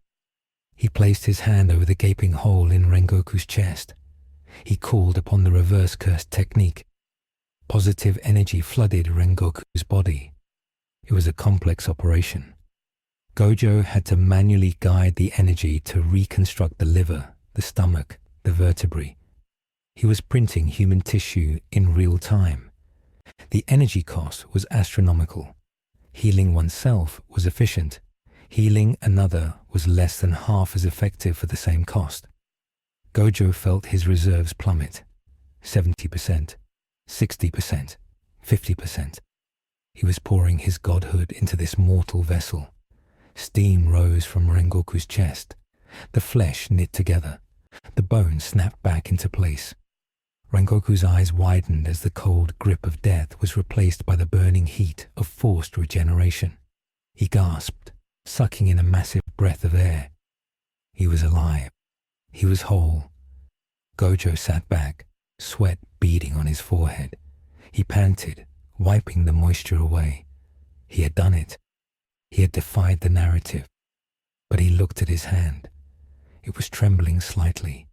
He placed his hand over the gaping hole in Rengoku's chest. He called upon the reverse curse technique. Positive energy flooded Rengoku's body. It was a complex operation. Gojo had to manually guide the energy to reconstruct the liver, the stomach, the vertebrae. He was printing human tissue in real time. The energy cost was astronomical. Healing oneself was efficient. Healing another was less than half as effective for the same cost. Gojo felt his reserves plummet. 70%, 60%, 50%. He was pouring his godhood into this mortal vessel. Steam rose from Rengoku's chest. The flesh knit together. The bone snapped back into place. Rengoku's eyes widened as the cold grip of death was replaced by the burning heat of forced regeneration. He gasped, sucking in a massive breath of air. He was alive. He was whole. Gojo sat back, sweat beading on his forehead. He panted, wiping the moisture away. He had done it. He had defied the narrative. But he looked at his hand. It was trembling slightly.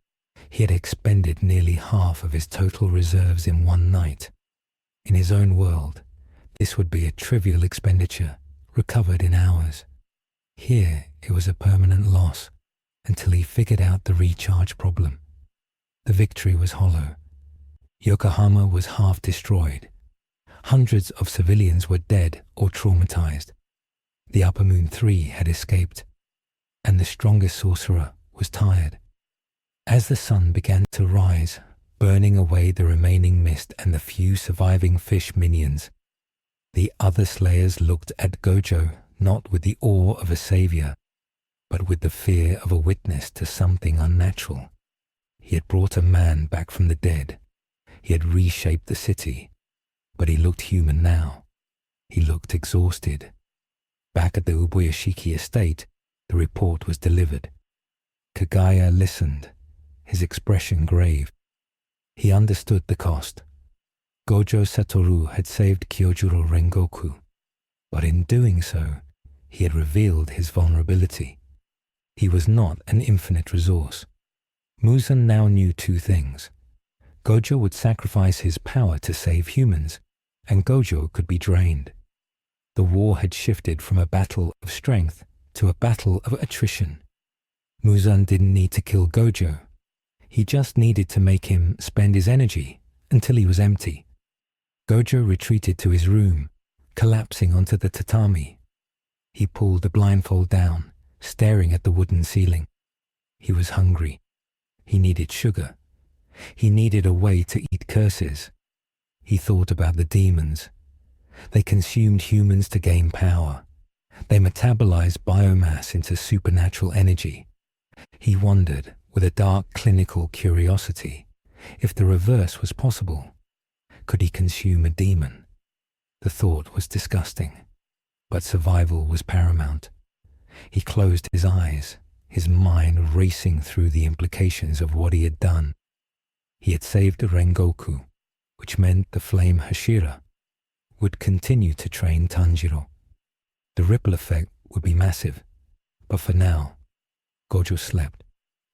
He had expended nearly half of his total reserves in one night. In his own world, this would be a trivial expenditure, recovered in hours. Here, it was a permanent loss, until he figured out the recharge problem. The victory was hollow. Yokohama was half destroyed. Hundreds of civilians were dead or traumatized. The Upper Moon 3 had escaped, and the strongest sorcerer was tired. As the sun began to rise, burning away the remaining mist and the few surviving fish minions, the other slayers looked at Gojo not with the awe of a savior, but with the fear of a witness to something unnatural. He had brought a man back from the dead. He had reshaped the city, but he looked human now. He looked exhausted. Back at the Ubuyashiki estate, the report was delivered. Kagaya listened, his expression grave. He understood the cost. Gojo Satoru had saved Kyojuro Rengoku, but in doing so, he had revealed his vulnerability. He was not an infinite resource. Muzan now knew two things. Gojo would sacrifice his power to save humans, and Gojo could be drained. The war had shifted from a battle of strength to a battle of attrition. Muzan didn't need to kill Gojo. He just needed to make him spend his energy until he was empty. Gojo retreated to his room, collapsing onto the tatami. He pulled the blindfold down, staring at the wooden ceiling. He was hungry. He needed sugar. He needed a way to eat curses. He thought about the demons. They consumed humans to gain power. They metabolized biomass into supernatural energy. He wondered, with a dark clinical curiosity, if the reverse was possible. Could he consume a demon? The thought was disgusting, but survival was paramount. He closed his eyes, his mind racing through the implications of what he had done. He had saved Rengoku, which meant the flame Hashira would continue to train Tanjiro. The ripple effect would be massive, but for now, Gojo slept,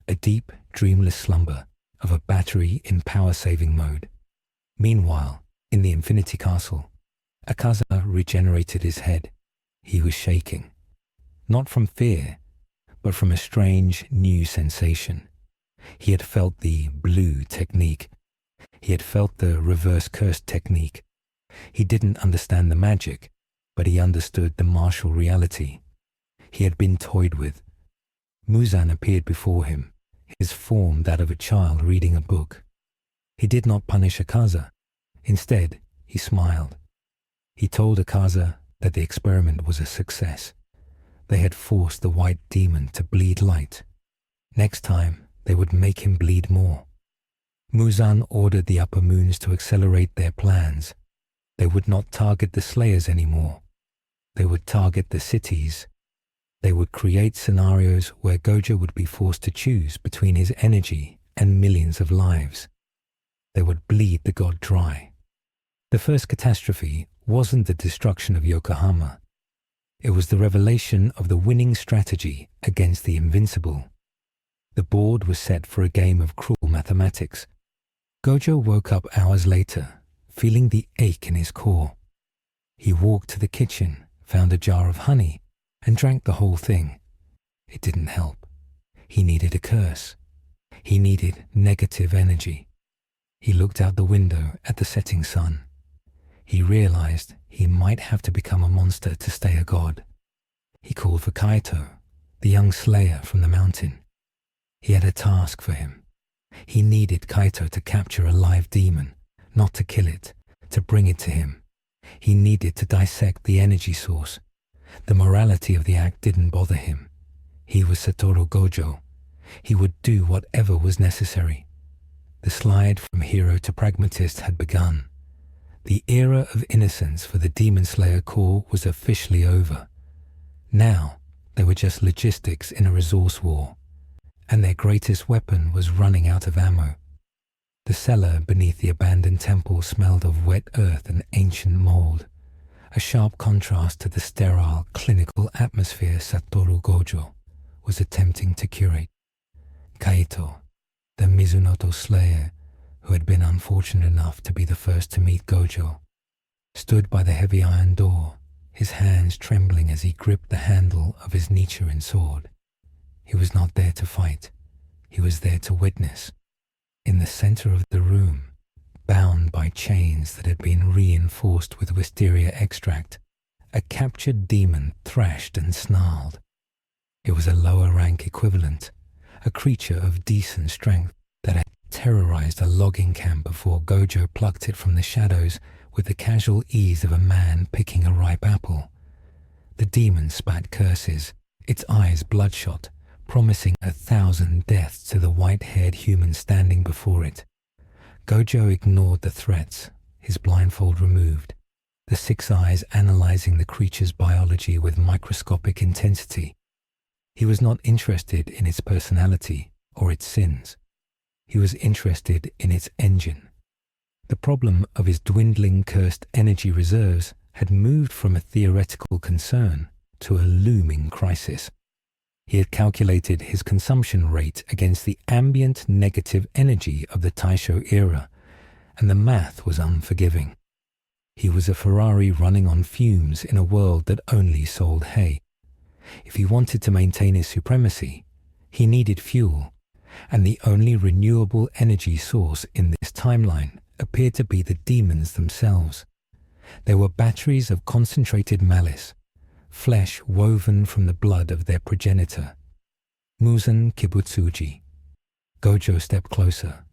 a deep, dreamless slumber of a battery in power-saving mode. Meanwhile, in the Infinity Castle, Akaza regenerated his head. He was shaking, not from fear, but from a strange, new sensation. He had felt the blue technique. He had felt the reverse curse technique. He didn't understand the magic, but he understood the martial reality. He had been toyed with. Muzan appeared before him, his form that of a child reading a book. He did not punish Akaza. Instead, he smiled. He told Akaza that the experiment was a success. They had forced the white demon to bleed light. Next time, they would make him bleed more. Muzan ordered the Upper Moons to accelerate their plans. They would not target the Slayers anymore. They would target the cities. They would create scenarios where Gojo would be forced to choose between his energy and millions of lives. They would bleed the god dry. The first catastrophe wasn't the destruction of Yokohama. It was the revelation of the winning strategy against the invincible. The board was set for a game of cruel mathematics. Gojo woke up hours later, feeling the ache in his core. He walked to the kitchen, found a jar of honey, and drank the whole thing. It didn't help. He needed a curse. He needed negative energy. He looked out the window at the setting sun. He realized he might have to become a monster to stay a god. He called for Kaito, the young slayer from the mountain. He had a task for him. He needed Kaito to capture a live demon, not to kill it, to bring it to him. He needed to dissect the energy source. The morality of the act didn't bother him. He was Satoru Gojo. He would do whatever was necessary. The slide from hero to pragmatist had begun. The era of innocence for the Demon Slayer Corps was officially over. Now, they were just logistics in a resource war, and their greatest weapon was running out of ammo. The cellar beneath the abandoned temple smelled of wet earth and ancient mold, a sharp contrast to the sterile, clinical atmosphere Satoru Gojo was attempting to curate. Kaito, the Mizunoto Slayer, who had been unfortunate enough to be the first to meet Gojo, stood by the heavy iron door, his hands trembling as he gripped the handle of his Nichiren sword. He was not there to fight. He was there to witness. In the center of the room, bound by chains that had been reinforced with wisteria extract, a captured demon thrashed and snarled. It was a lower rank equivalent, a creature of decent strength that had terrorized a logging camp before Gojo plucked it from the shadows with the casual ease of a man picking a ripe apple. The demon spat curses, its eyes bloodshot, promising 1,000 deaths to the white-haired human standing before it. Gojo ignored the threats, his blindfold removed, the 6 eyes analyzing the creature's biology with microscopic intensity. He was not interested in its personality or its sins. He was interested in its engine. The problem of his dwindling cursed energy reserves had moved from a theoretical concern to a looming crisis. He had calculated his consumption rate against the ambient negative energy of the Taisho era, and the math was unforgiving. He was a Ferrari running on fumes in a world that only sold hay. If he wanted to maintain his supremacy, he needed fuel, and the only renewable energy source in this timeline appeared to be the demons themselves. They were batteries of concentrated malice, flesh woven from the blood of their progenitor. Muzan Kibutsuji. Gojo stepped closer,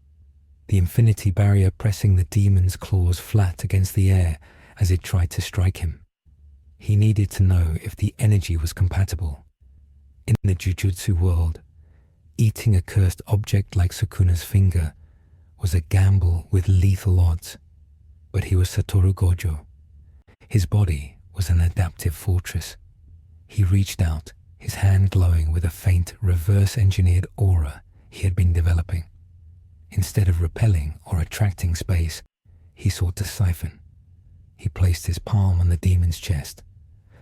the infinity barrier pressing the demon's claws flat against the air as it tried to strike him. He needed to know if the energy was compatible. In the Jujutsu world, eating a cursed object like Sukuna's finger was a gamble with lethal odds. But he was Satoru Gojo. His body was an adaptive fortress. He reached out, his hand glowing with a faint, reverse-engineered aura he had been developing. Instead of repelling or attracting space, he sought to siphon. He placed his palm on the demon's chest.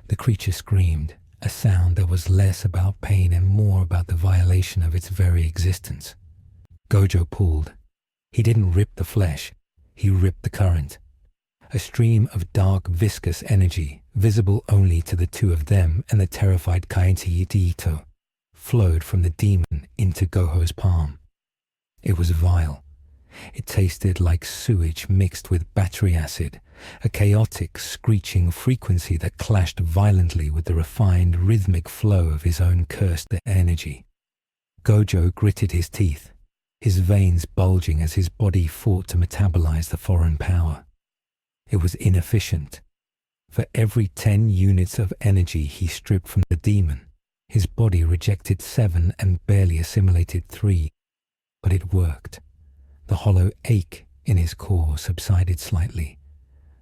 The creature screamed, a sound that was less about pain and more about the violation of its very existence. Gojo pulled. He didn't rip the flesh, he ripped the current. A stream of dark, viscous energy, visible only to the two of them and the terrified Kaiti Ito, flowed from the demon into Gojo's palm. It was vile. It tasted like sewage mixed with battery acid, a chaotic, screeching frequency that clashed violently with the refined, rhythmic flow of his own cursed energy. Gojo gritted his teeth, his veins bulging as his body fought to metabolize the foreign power. It was inefficient. For every 10 units of energy he stripped from the demon, his body rejected 7 and barely assimilated 3. But it worked. The hollow ache in his core subsided slightly.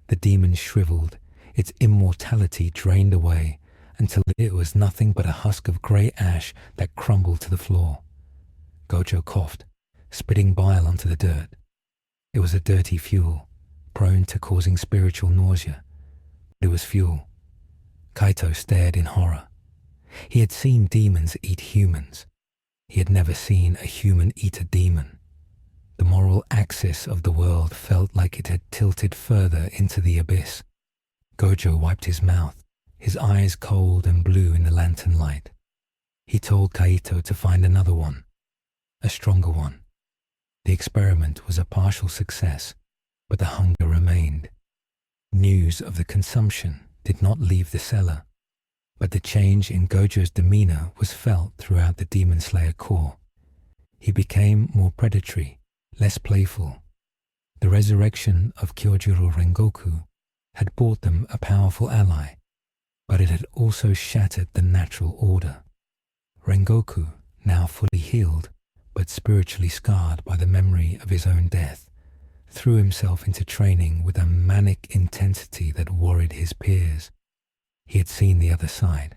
The demon shriveled, its immortality drained away until it was nothing but a husk of grey ash that crumbled to the floor. Gojo coughed, spitting bile onto the dirt. It was a dirty fuel, prone to causing spiritual nausea. It was fuel. Kaito stared in horror. He had seen demons eat humans. He had never seen a human eat a demon. The moral axis of the world felt like it had tilted further into the abyss. Gojo wiped his mouth, his eyes cold and blue in the lantern light. He told Kaito to find another one, a stronger one. The experiment was a partial success, but the hunger remained. News of the consumption did not leave the cellar, but the change in Gojo's demeanor was felt throughout the Demon Slayer Corps. He became more predatory, less playful. The resurrection of Kyojuro Rengoku had brought them a powerful ally, but it had also shattered the natural order. Rengoku, now fully healed, but spiritually scarred by the memory of his own death, threw himself into training with a manic intensity that worried his peers. He had seen the other side.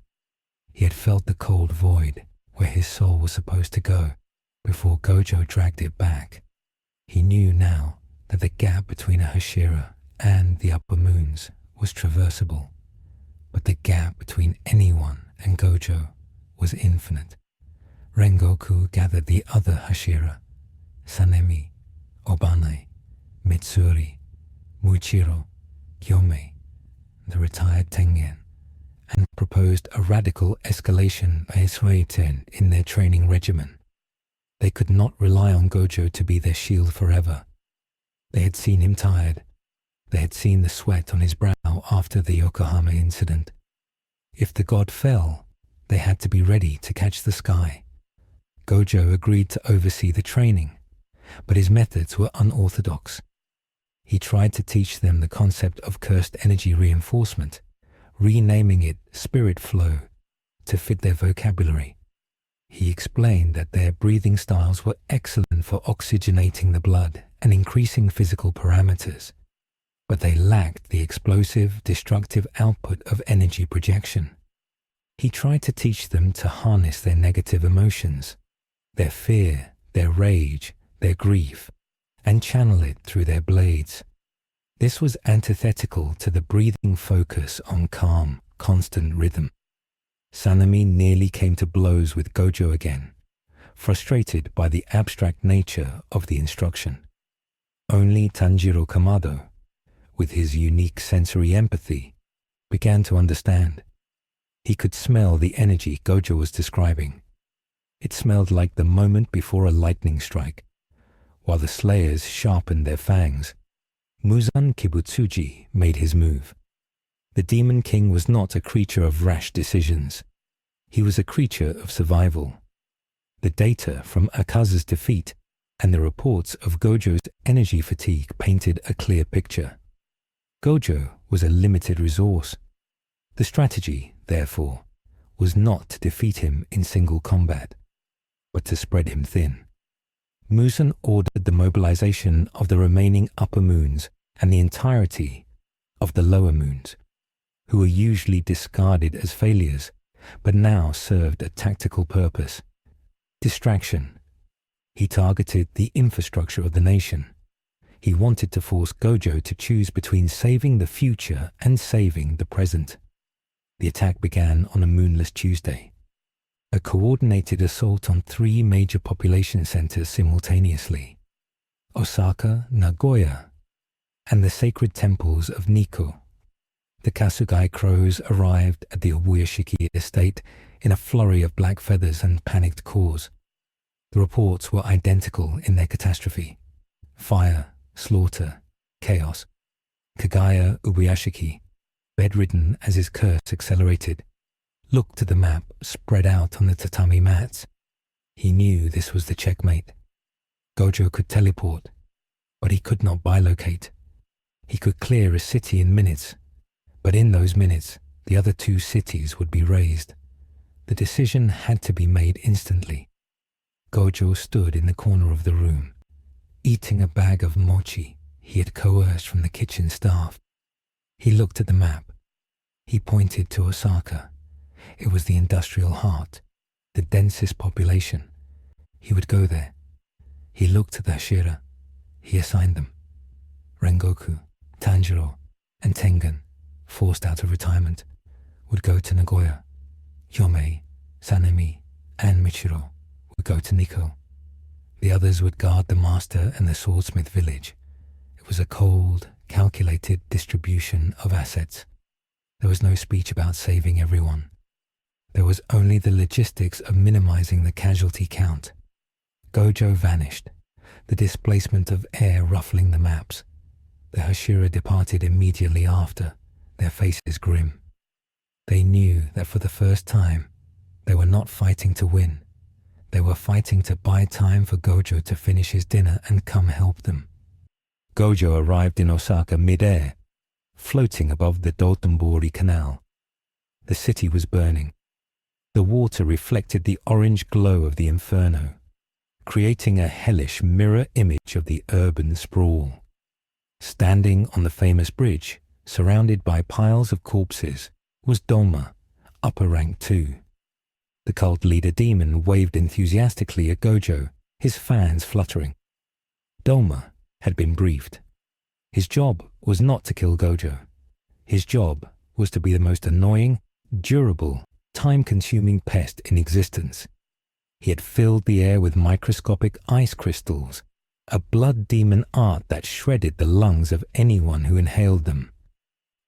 He had felt the cold void where his soul was supposed to go before Gojo dragged it back. He knew now that the gap between a Hashira and the upper moons was traversable, but the gap between anyone and Gojo was infinite. Rengoku gathered the other Hashira, Sanemi, Obanai, Mitsuri, Muichiro, Gyomei, the retired Tengen, and proposed a radical escalation by Suiten in their training regimen. They could not rely on Gojo to be their shield forever. They had seen him tired. They had seen the sweat on his brow after the Yokohama incident. If the god fell, they had to be ready to catch the sky. Gojo agreed to oversee the training, but his methods were unorthodox. He tried to teach them the concept of cursed energy reinforcement, renaming it spirit flow to fit their vocabulary. He explained that their breathing styles were excellent for oxygenating the blood and increasing physical parameters, but they lacked the explosive, destructive output of energy projection. He tried to teach them to harness their negative emotions, their fear, their rage, their grief, and channel it through their blades. This was antithetical to the breathing focus on calm, constant rhythm. Sanemi nearly came to blows with Gojo again, frustrated by the abstract nature of the instruction. Only Tanjiro Kamado, with his unique sensory empathy, began to understand. He could smell the energy Gojo was describing. It smelled like the moment before a lightning strike. While the slayers sharpened their fangs, Muzan Kibutsuji made his move. The Demon King was not a creature of rash decisions. He was a creature of survival. The data from Akaza's defeat and the reports of Gojo's energy fatigue painted a clear picture. Gojo was a limited resource. The strategy, therefore, was not to defeat him in single combat, but to spread him thin. Muzan ordered the mobilization of the remaining upper moons and the entirety of the lower moons, who were usually discarded as failures, but now served a tactical purpose: distraction. He targeted the infrastructure of the nation. He wanted to force Gojo to choose between saving the future and saving the present. The attack began on a moonless Tuesday. A coordinated assault on 3 major population centers simultaneously: Osaka, Nagoya, and the sacred temples of Nikko. The Kasugai crows arrived at the Ubuyashiki estate in a flurry of black feathers and panicked caws. The reports were identical in their catastrophe: fire, slaughter, chaos. Kagaya Ubuyashiki, bedridden as his curse accelerated, looked at the map spread out on the tatami mats. He knew this was the checkmate. Gojo could teleport, but he could not bilocate. He could clear a city in minutes, but in those minutes, the other 2 cities would be razed. The decision had to be made instantly. Gojo stood in the corner of the room, eating a bag of mochi he had coerced from the kitchen staff. He looked at the map. He pointed to Osaka. It was the industrial heart, the densest population. He would go there. He looked at the Hashira. He assigned them. Rengoku, Tanjiro, and Tengen, forced out of retirement, would go to Nagoya. Yomei, Sanemi, and Michiro would go to Nikko. The others would guard the master and the swordsmith village. It was a cold, calculated distribution of assets. There was no speech about saving everyone. There was only the logistics of minimizing the casualty count. Gojo vanished, the displacement of air ruffling the maps. The Hashira departed immediately after, their faces grim. They knew that for the first time, they were not fighting to win. They were fighting to buy time for Gojo to finish his dinner and come help them. Gojo arrived in Osaka mid-air, floating above the Dotonbori Canal. The city was burning. The water reflected the orange glow of the inferno, creating a hellish mirror image of the urban sprawl. Standing on the famous bridge, surrounded by piles of corpses, was Doma, upper rank 2. The cult leader demon waved enthusiastically at Gojo, his fans fluttering. Doma had been briefed. His job was not to kill Gojo. His job was to be the most annoying, durable, time-consuming pest in existence. He had filled the air with microscopic ice crystals, a blood demon art that shredded the lungs of anyone who inhaled them.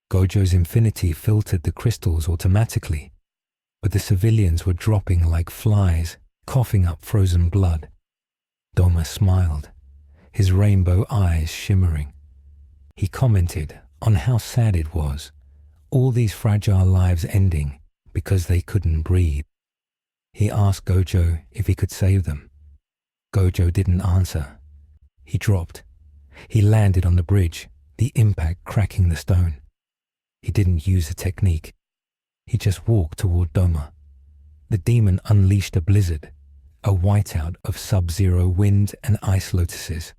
Gojo's infinity filtered the crystals automatically, but the civilians were dropping like flies, coughing up frozen blood. Doma smiled, his rainbow eyes shimmering. He commented on how sad it was, all these fragile lives ending because they couldn't breathe. He asked Gojo if he could save them. Gojo didn't answer. He dropped. He landed on the bridge, the impact cracking the stone. He didn't use a technique. He just walked toward Doma. The demon unleashed a blizzard, a whiteout of sub-zero wind and ice lotuses.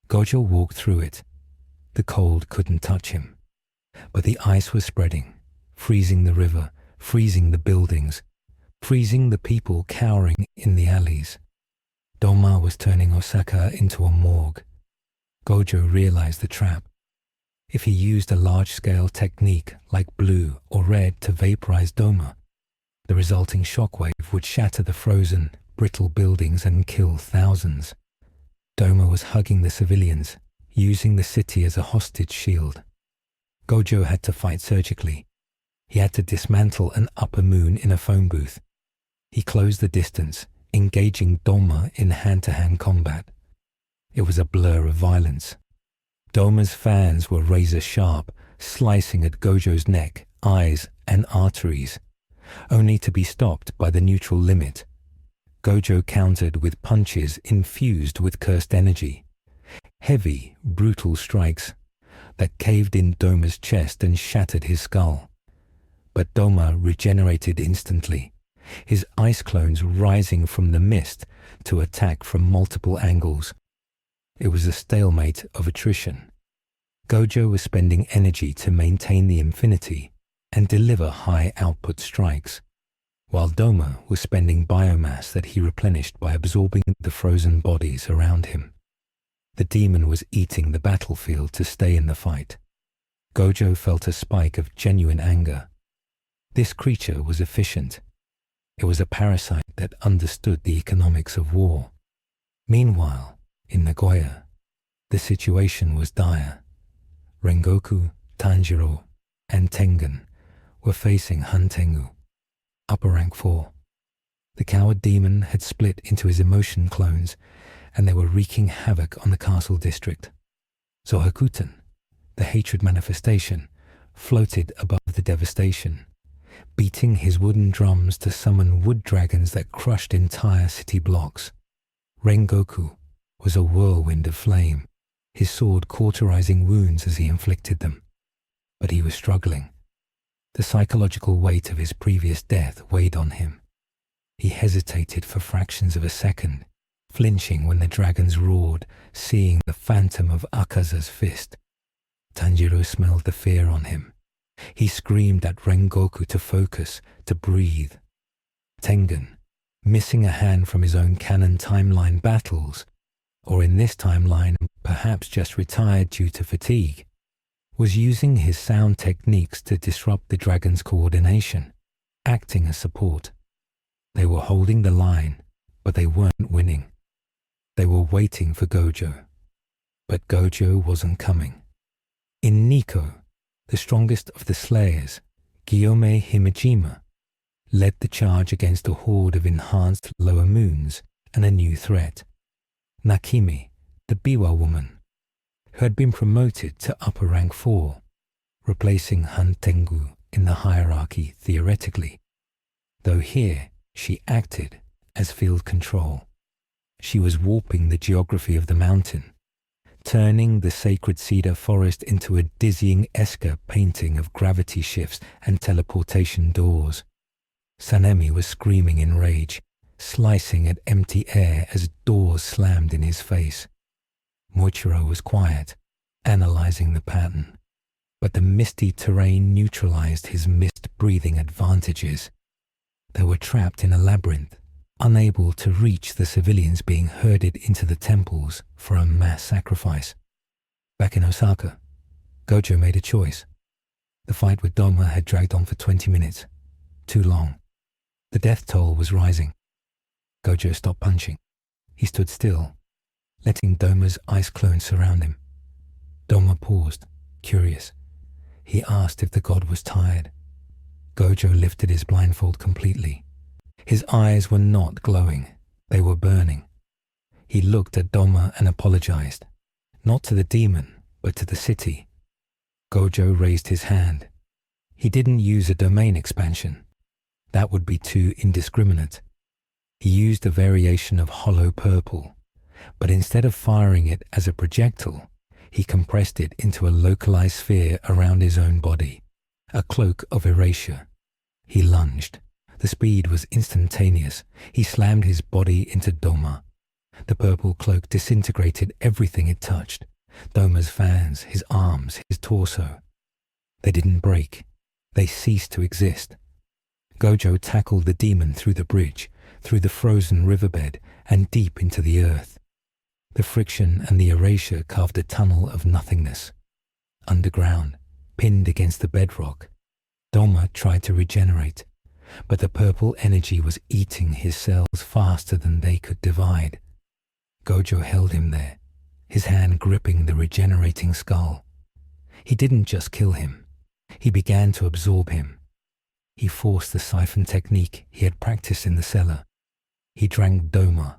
Gojo walked through it. The cold couldn't touch him. But the ice was spreading, freezing the river, freezing the buildings, freezing the people cowering in the alleys. Doma was turning Osaka into a morgue. Gojo realized the trap. If he used a large-scale technique like blue or red to vaporize Doma, the resulting shockwave would shatter the frozen, brittle buildings and kill thousands. Doma was hugging the civilians, using the city as a hostage shield. Gojo had to fight surgically. He had to dismantle an upper moon in a phone booth. He closed the distance, engaging Doma in hand-to-hand combat. It was a blur of violence. Doma's fans were razor-sharp, slicing at Gojo's neck, eyes, and arteries, only to be stopped by the neutral limit. Gojo countered with punches infused with cursed energy. Heavy, brutal strikes that caved in Doma's chest and shattered his skull. But Doma regenerated instantly, his ice clones rising from the mist to attack from multiple angles. It was a stalemate of attrition. Gojo was spending energy to maintain the infinity and deliver high-output strikes, while Doma was spending biomass that he replenished by absorbing the frozen bodies around him. The demon was eating the battlefield to stay in the fight. Gojo felt a spike of genuine anger. This creature was efficient. It was a parasite that understood the economics of war. Meanwhile, in Nagoya, the situation was dire. Rengoku, Tanjiro, and Tengen were facing Hantengu, upper rank 4. The coward demon had split into his emotion clones, and they were wreaking havoc on the castle district. Zohakuten, the hatred manifestation, floated above the devastation, beating his wooden drums to summon wood dragons that crushed entire city blocks. Rengoku was a whirlwind of flame, his sword cauterizing wounds as he inflicted them. But he was struggling. The psychological weight of his previous death weighed on him. He hesitated for fractions of a second, flinching when the dragons roared, seeing the phantom of Akaza's fist. Tanjiro smelled the fear on him. He screamed at Rengoku to focus, to breathe. Tengen, missing a hand from his own canon timeline battles, or in this timeline perhaps just retired due to fatigue, was using his sound techniques to disrupt the dragon's coordination, acting as support. They were holding the line, but they weren't winning. They were waiting for Gojo, but Gojo wasn't coming. In Nikko, the strongest of the slayers, Gyome Himejima, led the charge against a horde of enhanced lower moons and a new threat. Nakimi, the Biwa woman, who had been promoted to upper rank 4, replacing Hantengu in the hierarchy theoretically, though here she acted as field control. She was warping the geography of the mountain, turning the sacred cedar forest into a dizzying Escher painting of gravity shifts and teleportation doors. Sanemi was screaming in rage, slicing at empty air as doors slammed in his face. Moichiro was quiet, analyzing the pattern, but the misty terrain neutralized his mist-breathing advantages. They were trapped in a labyrinth, unable to reach the civilians being herded into the temples for a mass sacrifice. Back in Osaka, Gojo made a choice. The fight with Doma had dragged on for 20 minutes. Too long. The death toll was rising. Gojo stopped punching. He stood still, letting Doma's ice clone surround him. Doma paused, curious. He asked if the god was tired. Gojo lifted his blindfold completely. His eyes were not glowing. They were burning. He looked at Doma and apologized, not to the demon, but to the city. Gojo raised his hand. He didn't use a domain expansion. That would be too indiscriminate. He used a variation of hollow purple, but instead of firing it as a projectile, he compressed it into a localized sphere around his own body, a cloak of erasure. He lunged. The speed was instantaneous. He slammed his body into Doma. The purple cloak disintegrated everything it touched. Doma's fans, his arms, his torso. They didn't break. They ceased to exist. Gojo tackled the demon through the bridge, through the frozen riverbed, and deep into the earth. The friction and the erasure carved a tunnel of nothingness. Underground, pinned against the bedrock, Doma tried to regenerate, but the purple energy was eating his cells faster than they could divide. Gojo held him there, his hand gripping the regenerating skull. He didn't just kill him. He began to absorb him. He forced the siphon technique he had practiced in the cellar. He drank Doma.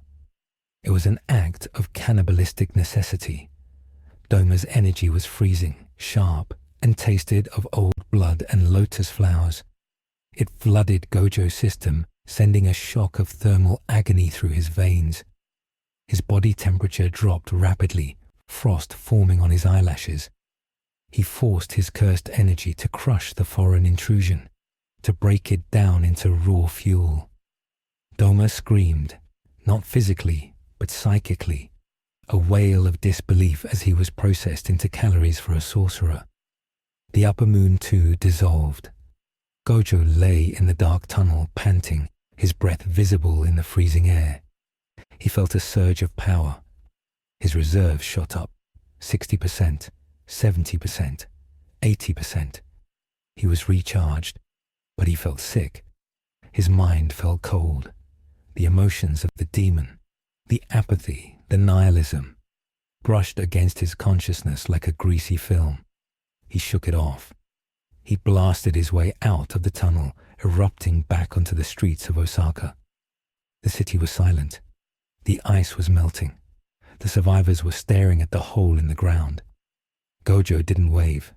It was an act of cannibalistic necessity. Doma's energy was freezing, sharp, and tasted of old blood and lotus flowers. It flooded Gojo's system, sending a shock of thermal agony through his veins. His body temperature dropped rapidly, frost forming on his eyelashes. He forced his cursed energy to crush the foreign intrusion, to break it down into raw fuel. Doma screamed, not physically, but psychically, a wail of disbelief as he was processed into calories for a sorcerer. The upper moon too dissolved. Gojo lay in the dark tunnel, panting, his breath visible in the freezing air. He felt a surge of power. His reserves shot up, 60%, 70%, 80%. He was recharged, but he felt sick. His mind felt cold. The emotions of the demon, the apathy, the nihilism, brushed against his consciousness like a greasy film. He shook it off. He blasted his way out of the tunnel, erupting back onto the streets of Osaka. The city was silent. The ice was melting. The survivors were staring at the hole in the ground. Gojo didn't wave.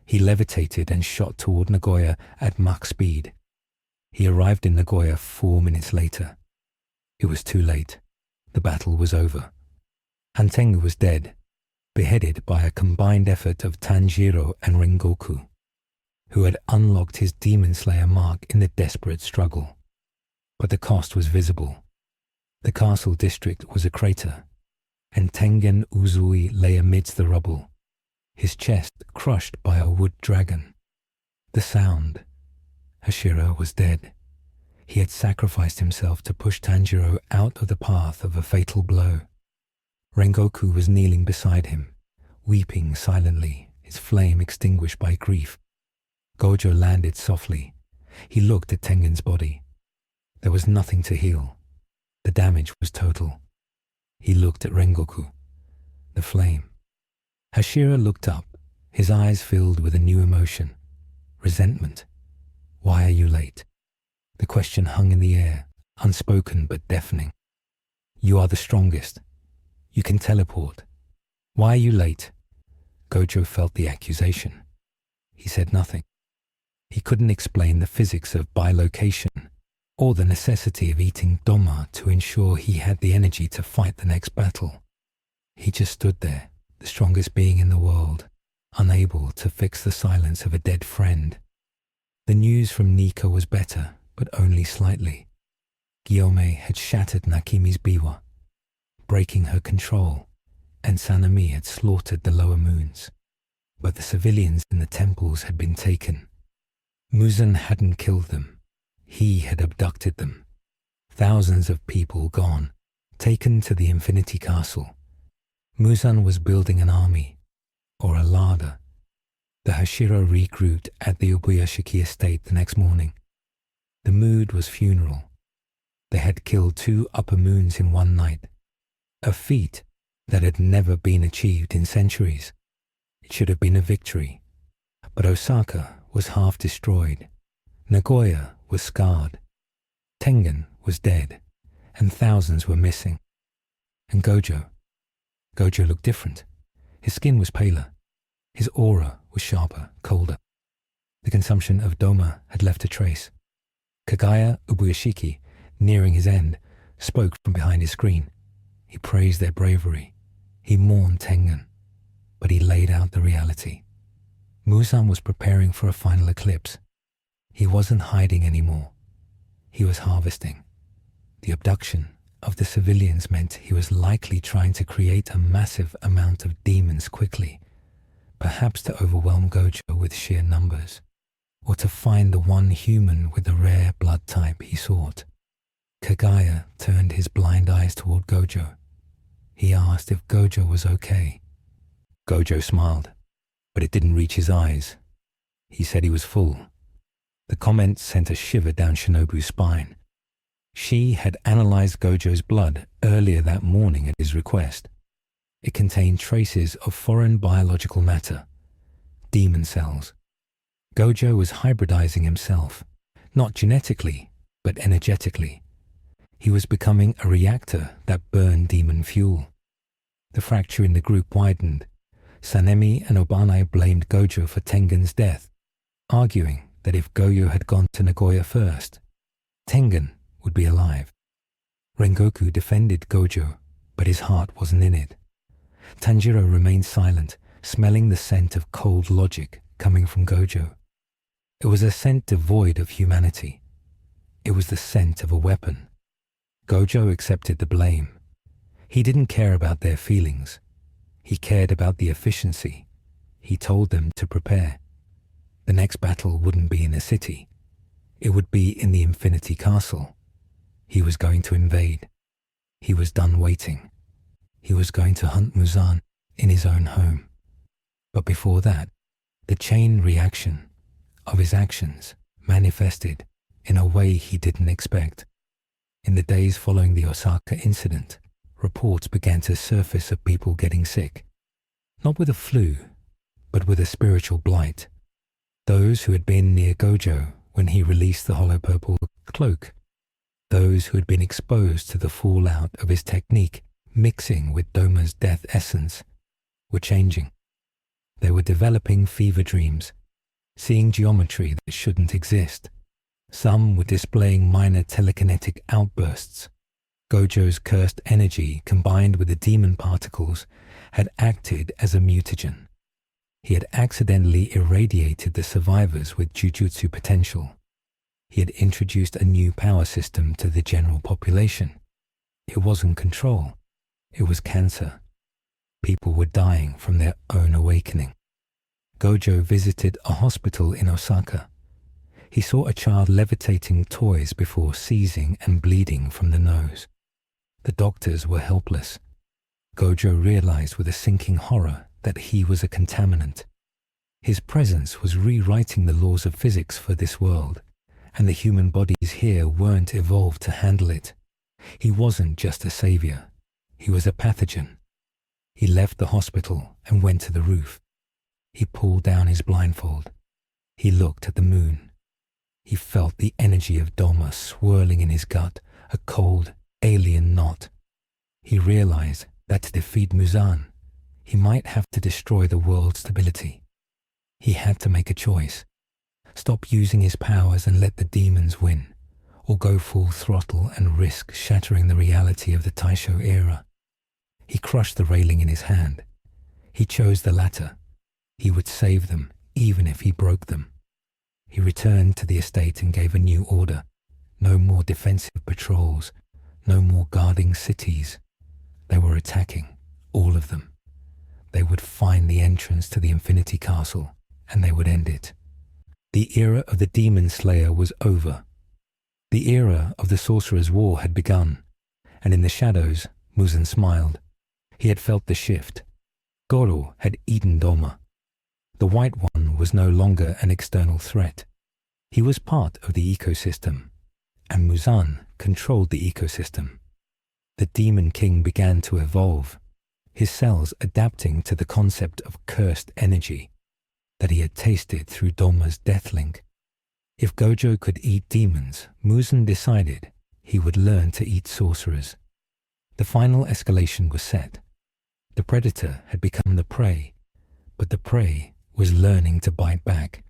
He levitated and shot toward Nagoya at Mach speed. He arrived in Nagoya 4 minutes later. It was too late. The battle was over. Antengu was dead, beheaded by a combined effort of Tanjiro and Rengoku, who had unlocked his Demon Slayer mark in the desperate struggle. But the cost was visible. The castle district was a crater, and Tengen Uzui lay amidst the rubble, his chest crushed by a wood dragon. The sound. Hashira was dead. He had sacrificed himself to push Tanjiro out of the path of a fatal blow. Rengoku was kneeling beside him, weeping silently, his flame extinguished by grief. Gojo landed softly. He looked at Tengen's body. There was nothing to heal. The damage was total. He looked at Rengoku. The flame. Hashira looked up, his eyes filled with a new emotion. Resentment. Why are you late? The question hung in the air, unspoken but deafening. You are the strongest. You can teleport. Why are you late? Gojo felt the accusation. He said nothing. He couldn't explain the physics of bilocation or the necessity of eating Doma to ensure he had the energy to fight the next battle. He just stood there, the strongest being in the world, unable to fix the silence of a dead friend. The news from Nika was better, but only slightly. Gyome had shattered Nakimi's biwa, breaking her control, and Sanemi had slaughtered the lower moons. But the civilians in the temples had been taken. Muzan hadn't killed them. He had abducted them. Thousands of people gone, taken to the Infinity Castle. Muzan was building an army, or a larder. The Hashira regrouped at the Ubuyashiki estate the next morning. The mood was funeral. They had killed 2 upper moons in one night, a feat that had never been achieved in centuries. It should have been a victory. But Osaka was half destroyed. Nagoya was scarred. Tengen was dead, and thousands were missing. And Gojo looked different. His skin was paler. His aura was sharper, colder. The consumption of Doma had left a trace. Kagaya Ubuyashiki, nearing his end, spoke from behind his screen. He praised their bravery. He mourned Tengen. But he laid out the reality. Muzan was preparing for a final eclipse. He wasn't hiding anymore. He was harvesting. The abduction of the civilians meant he was likely trying to create a massive amount of demons quickly, perhaps to overwhelm Gojo with sheer numbers, or to find the one human with the rare blood type he sought. Kagaya turned his blind eyes toward Gojo. He asked if Gojo was okay. Gojo smiled, but it didn't reach his eyes. He said he was full. The comment sent a shiver down Shinobu's spine. She had analyzed Gojo's blood earlier that morning at his request. It contained traces of foreign biological matter, demon cells. Gojo was hybridizing himself, not genetically, but energetically. He was becoming a reactor that burned demon fuel. The fracture in the group widened. Sanemi and Obanai blamed Gojo for Tengen's death, arguing that if Gojo had gone to Nagoya first, Tengen would be alive. Rengoku defended Gojo, but his heart wasn't in it. Tanjiro remained silent, smelling the scent of cold logic coming from Gojo. It was a scent devoid of humanity. It was the scent of a weapon. Gojo accepted the blame. He didn't care about their feelings. He cared about the efficiency. He told them to prepare. The next battle wouldn't be in a city. It would be in the Infinity Castle. He was going to invade. He was done waiting. He was going to hunt Muzan in his own home. But before that, the chain reaction of his actions manifested in a way he didn't expect. In the days following the Osaka incident, reports began to surface of people getting sick, not with a flu, but with a spiritual blight. Those who had been near Gojo when he released the hollow purple cloak, those who had been exposed to the fallout of his technique mixing with Doma's death essence, were changing. They were developing fever dreams, seeing geometry that shouldn't exist. Some were displaying minor telekinetic outbursts. Gojo's cursed energy combined with the demon particles had acted as a mutagen. He had accidentally irradiated the survivors with jujutsu potential. He had introduced a new power system to the general population. It wasn't control. It was cancer. People were dying from their own awakening. Gojo visited a hospital in Osaka. He saw a child levitating toys before seizing and bleeding from the nose. The doctors were helpless. Gojo realized with a sinking horror that he was a contaminant. His presence was rewriting the laws of physics for this world, and the human bodies here weren't evolved to handle it. He wasn't just a savior. He was a pathogen. He left the hospital and went to the roof. He pulled down his blindfold. He looked at the moon. He felt the energy of Doma swirling in his gut, a cold, alien knot. He realized that to defeat Muzan, he might have to destroy the world's stability. He had to make a choice. Stop using his powers and let the demons win, or go full throttle and risk shattering the reality of the Taisho era. He crushed the railing in his hand. He chose the latter. He would save them, even if he broke them. He returned to the estate and gave a new order. No more defensive patrols, no more guarding cities. They were attacking, all of them. They would find the entrance to the Infinity Castle, and they would end it. The era of the Demon Slayer was over. The era of the Sorcerer's War had begun, and in the shadows, Muzan smiled. He had felt the shift. Goro had eaten Doma. The White One was no longer an external threat. He was part of the ecosystem, and Muzan controlled the ecosystem. The Demon King began to evolve, his cells adapting to the concept of cursed energy that he had tasted through Doma's deathlink. If Gojo could eat demons, Muzan decided he would learn to eat sorcerers. The final escalation was set. The predator had become the prey, but the prey was learning to bite back.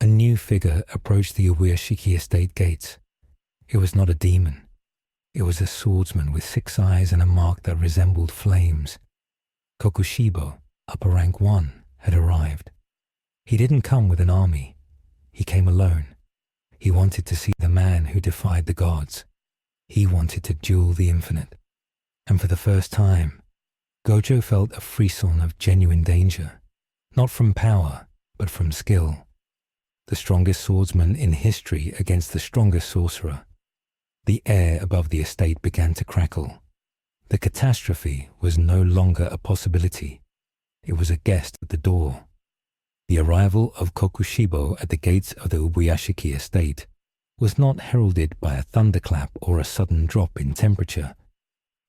A new figure approached the Ubuyashiki estate gates. It was not a demon. It was a swordsman with 6 eyes and a mark that resembled flames. Kokushibo, upper rank 1, had arrived. He didn't come with an army. He came alone. He wanted to see the man who defied the gods. He wanted to duel the infinite. And for the first time, Gojo felt a frisson of genuine danger, not from power, but from skill. The strongest swordsman in history against the strongest sorcerer. The air above the estate began to crackle. The catastrophe was no longer a possibility. It was a guest at the door. The arrival of Kokushibo at the gates of the Ubuyashiki estate was not heralded by a thunderclap or a sudden drop in temperature,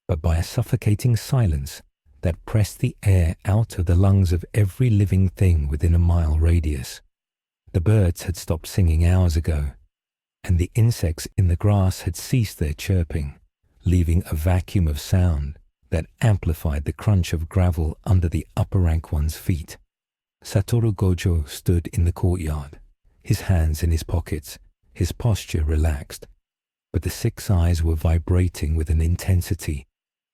but by a suffocating silence that pressed the air out of the lungs of every living thing within a mile radius. The birds had stopped singing hours ago, and the insects in the grass had ceased their chirping, leaving a vacuum of sound that amplified the crunch of gravel under the upper rank one's feet. Satoru Gojo stood in the courtyard, his hands in his pockets, his posture relaxed, but the 6 eyes were vibrating with an intensity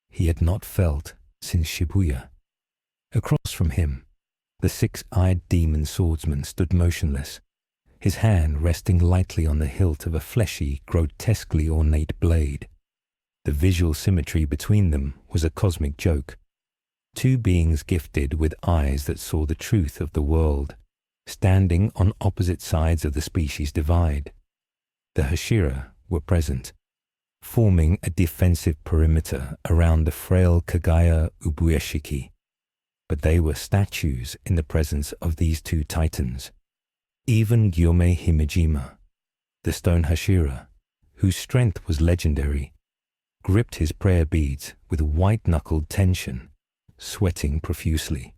he had not felt since Shibuya. Across from him, the 6-eyed demon swordsman stood motionless, his hand resting lightly on the hilt of a fleshy, grotesquely ornate blade. The visual symmetry between them was a cosmic joke. 2 beings gifted with eyes that saw the truth of the world, standing on opposite sides of the species divide. The Hashira were present, forming a defensive perimeter around the frail Kagaya Ubuyashiki. But they were statues in the presence of these 2 titans. Even Gyome Himejima, the stone Hashira, whose strength was legendary, gripped his prayer beads with white-knuckled tension, sweating profusely.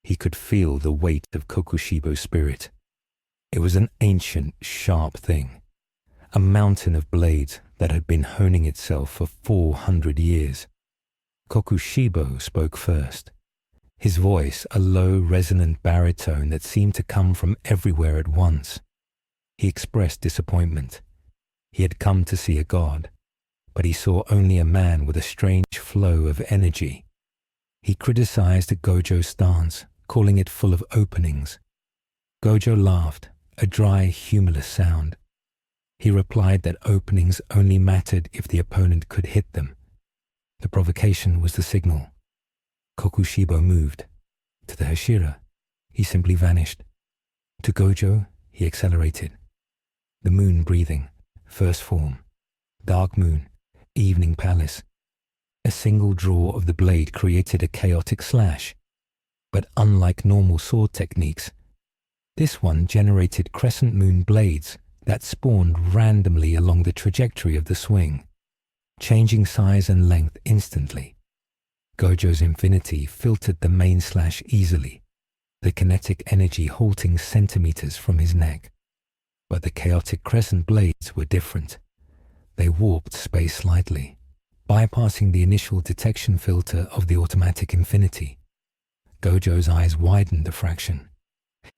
He could feel the weight of Kokushibo's spirit. It was an ancient, sharp thing, a mountain of blades that had been honing itself for 400 years. Kokushibo spoke first, his voice a low, resonant baritone that seemed to come from everywhere at once. He expressed disappointment. He had come to see a god, but he saw only a man with a strange flow of energy. He criticized Gojo's stance, calling it full of openings. Gojo laughed, a dry, humorless sound. He replied that openings only mattered if the opponent could hit them. The provocation was the signal. Kokushibo moved. To the Hashira, he simply vanished. To Gojo, he accelerated. The moon breathing, first form, dark moon, evening palace. A single draw of the blade created a chaotic slash. But unlike normal sword techniques, this one generated crescent moon blades that spawned randomly along the trajectory of the swing, changing size and length instantly. Gojo's infinity filtered the main slash easily, the kinetic energy halting centimeters from his neck. But the chaotic crescent blades were different. They warped space slightly, bypassing the initial detection filter of the automatic infinity. Gojo's eyes widened a fraction.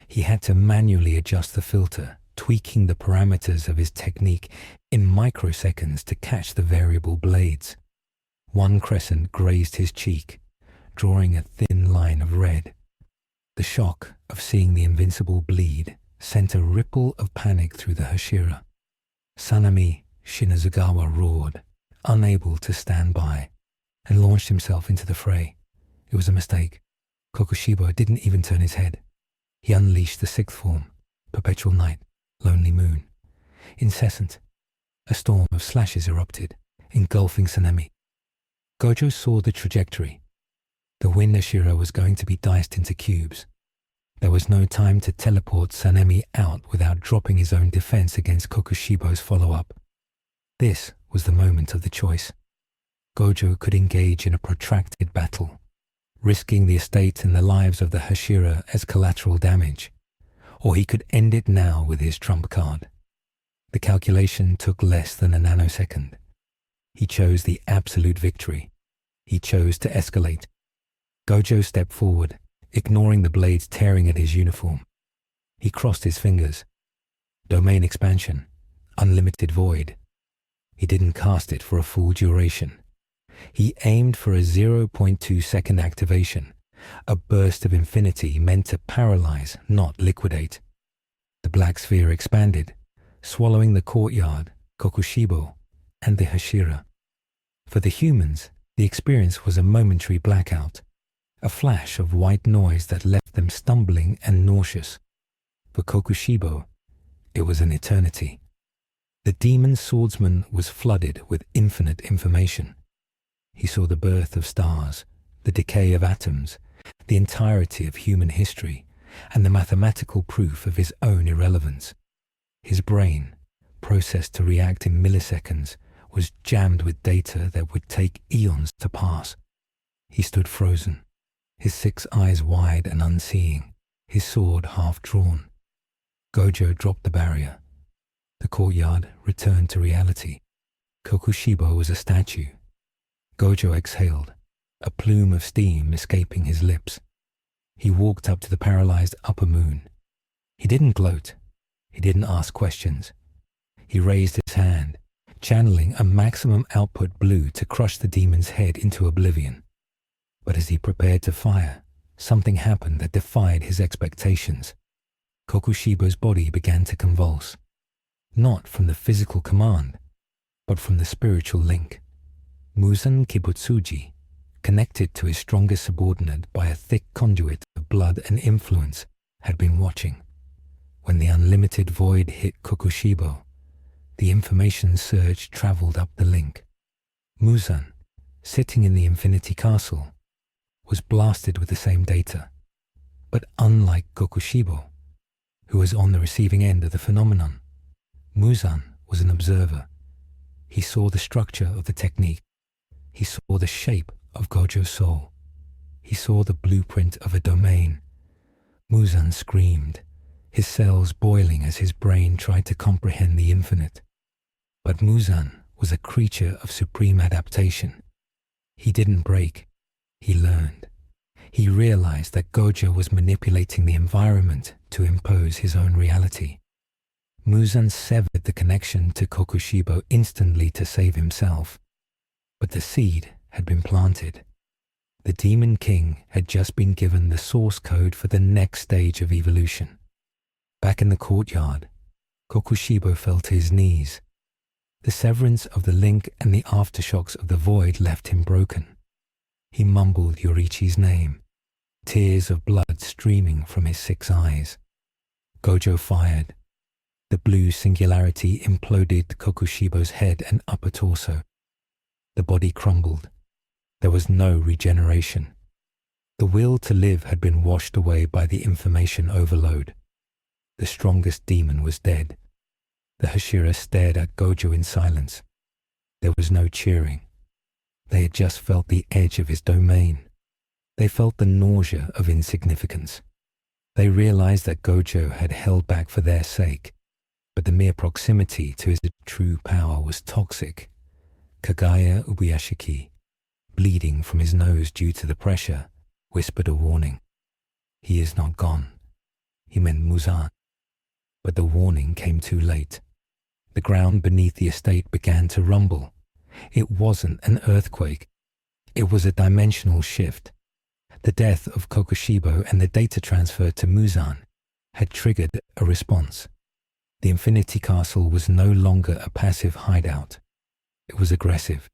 He had to manually adjust the filter, tweaking the parameters of his technique in microseconds to catch the variable blades. One crescent grazed his cheek, drawing a thin line of red. The shock of seeing the invincible bleed sent a ripple of panic through the Hashira. Sanami Shinazugawa roared, unable to stand by, and launched himself into the fray. It was a mistake. Kokushibo didn't even turn his head. He unleashed the sixth form, perpetual night, lonely moon. Incessant, a storm of slashes erupted, engulfing Sanemi. Gojo saw the trajectory. The wind Hashira was going to be diced into cubes. There was no time to teleport Sanemi out without dropping his own defense against Kokushibo's follow-up. This was the moment of the choice. Gojo could engage in a protracted battle, risking the estate and the lives of the Hashira as collateral damage, or he could end it now with his trump card. The calculation took less than a nanosecond. He chose the absolute victory. He chose to escalate. Gojo stepped forward, ignoring the blades tearing at his uniform. He crossed his fingers. Domain expansion, unlimited void. He didn't cast it for a full duration. He aimed for a 0.2-second activation, a burst of infinity meant to paralyze, not liquidate. The black sphere expanded, swallowing the courtyard, Kokushibo, and the Hashira. For the humans, the experience was a momentary blackout, a flash of white noise that left them stumbling and nauseous. For Kokushibo, it was an eternity. The demon swordsman was flooded with infinite information. He saw the birth of stars, the decay of atoms, the entirety of human history, and the mathematical proof of his own irrelevance. His brain, processed to react in milliseconds, was jammed with data that would take eons to pass. He stood frozen, his 6 eyes wide and unseeing, his sword half drawn. Gojo dropped the barrier. The courtyard returned to reality. Kokushibo was a statue. Gojo exhaled, a plume of steam escaping his lips. He walked up to the paralyzed upper moon. He didn't gloat. He didn't ask questions. He raised his hand, channeling a maximum output blue to crush the demon's head into oblivion. But as he prepared to fire, something happened that defied his expectations. Kokushibo's body began to convulse, not from the physical command, but from the spiritual link. Muzan Kibutsuji, connected to his strongest subordinate by a thick conduit of blood and influence, had been watching. When the unlimited void hit Kokushibo, the information surge traveled up the link. Muzan, sitting in the Infinity Castle, was blasted with the same data. But unlike Kokushibo, who was on the receiving end of the phenomenon, Muzan was an observer. He saw the structure of the technique. He saw the shape of Gojo's soul. He saw the blueprint of a domain. Muzan screamed, his cells boiling as his brain tried to comprehend the infinite. But Muzan was a creature of supreme adaptation. He didn't break. He learned. He realized that Gojo was manipulating the environment to impose his own reality. Muzan severed the connection to Kokushibo instantly to save himself. But the seed had been planted. The Demon King had just been given the source code for the next stage of evolution. Back in the courtyard, Kokushibo fell to his knees. The severance of the link and the aftershocks of the void left him broken. He mumbled Yorichi's name, tears of blood streaming from his 6 eyes. Gojo fired. The blue singularity imploded Kokushibo's head and upper torso. The body crumbled. There was no regeneration. The will to live had been washed away by the information overload. The strongest demon was dead. The Hashira stared at Gojo in silence. There was no cheering. They had just felt the edge of his domain. They felt the nausea of insignificance. They realized that Gojo had held back for their sake, but the mere proximity to his true power was toxic. Kagaya Ubuyashiki, bleeding from his nose due to the pressure, whispered a warning. He is not gone. He meant Muzan. But the warning came too late. The ground beneath the estate began to rumble. It wasn't an earthquake. It was a dimensional shift. The death of Kokushibo and the data transfer to Muzan had triggered a response. The Infinity Castle was no longer a passive hideout. It was aggressive.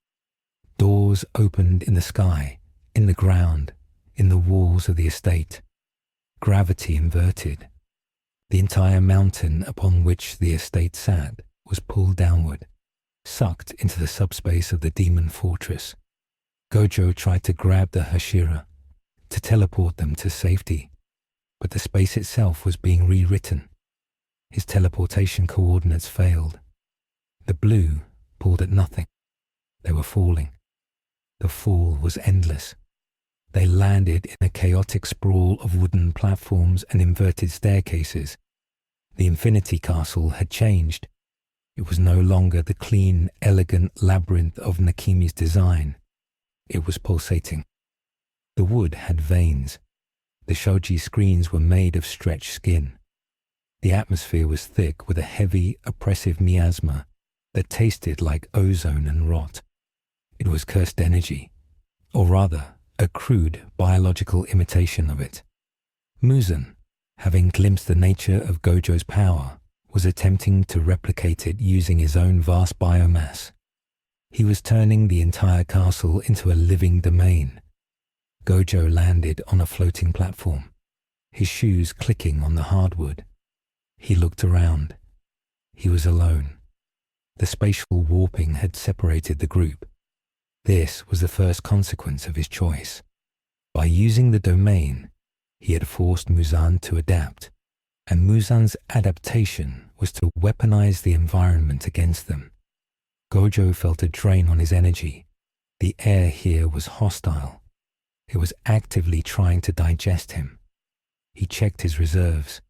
Doors opened in the sky, in the ground, in the walls of the estate. Gravity inverted. The entire mountain upon which the estate sat was pulled downward, sucked into the subspace of the demon fortress. Gojo tried to grab the Hashira, to teleport them to safety, but the space itself was being rewritten. His teleportation coordinates failed. The blue pulled at nothing. They were falling. The fall was endless. They landed in a chaotic sprawl of wooden platforms and inverted staircases. The Infinity Castle had changed. It was no longer the clean, elegant labyrinth of Nakimi's design. It was pulsating. The wood had veins. The shoji screens were made of stretched skin. The atmosphere was thick with a heavy, oppressive miasma that tasted like ozone and rot. It was cursed energy, or rather, a crude biological imitation of it. Muzan, having glimpsed the nature of Gojo's power, was attempting to replicate it using his own vast biomass. He was turning the entire castle into a living domain. Gojo landed on a floating platform, his shoes clicking on the hardwood. He looked around. He was alone. The spatial warping had separated the group. This was the first consequence of his choice. By using the domain, he had forced Muzan to adapt, and Muzan's adaptation was to weaponize the environment against them. Gojo felt a drain on his energy. The air here was hostile. It was actively trying to digest him. He checked his reserves.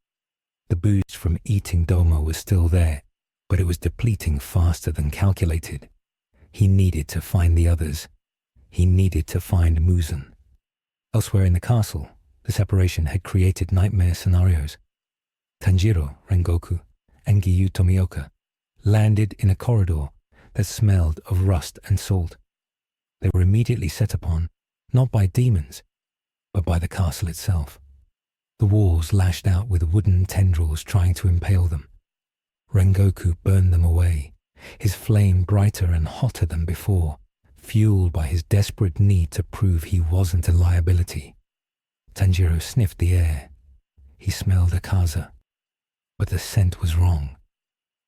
The boost from eating Domo was still there, but it was depleting faster than calculated. He needed to find the others. He needed to find Muzan. Elsewhere in the castle, the separation had created nightmare scenarios. Tanjiro, Rengoku, and Giyu Tomioka landed in a corridor that smelled of rust and salt. They were immediately set upon, not by demons, but by the castle itself. The walls lashed out with wooden tendrils trying to impale them. Rengoku burned them away, his flame brighter and hotter than before, fueled by his desperate need to prove he wasn't a liability. Tanjiro sniffed the air. He smelled Akaza. But the scent was wrong.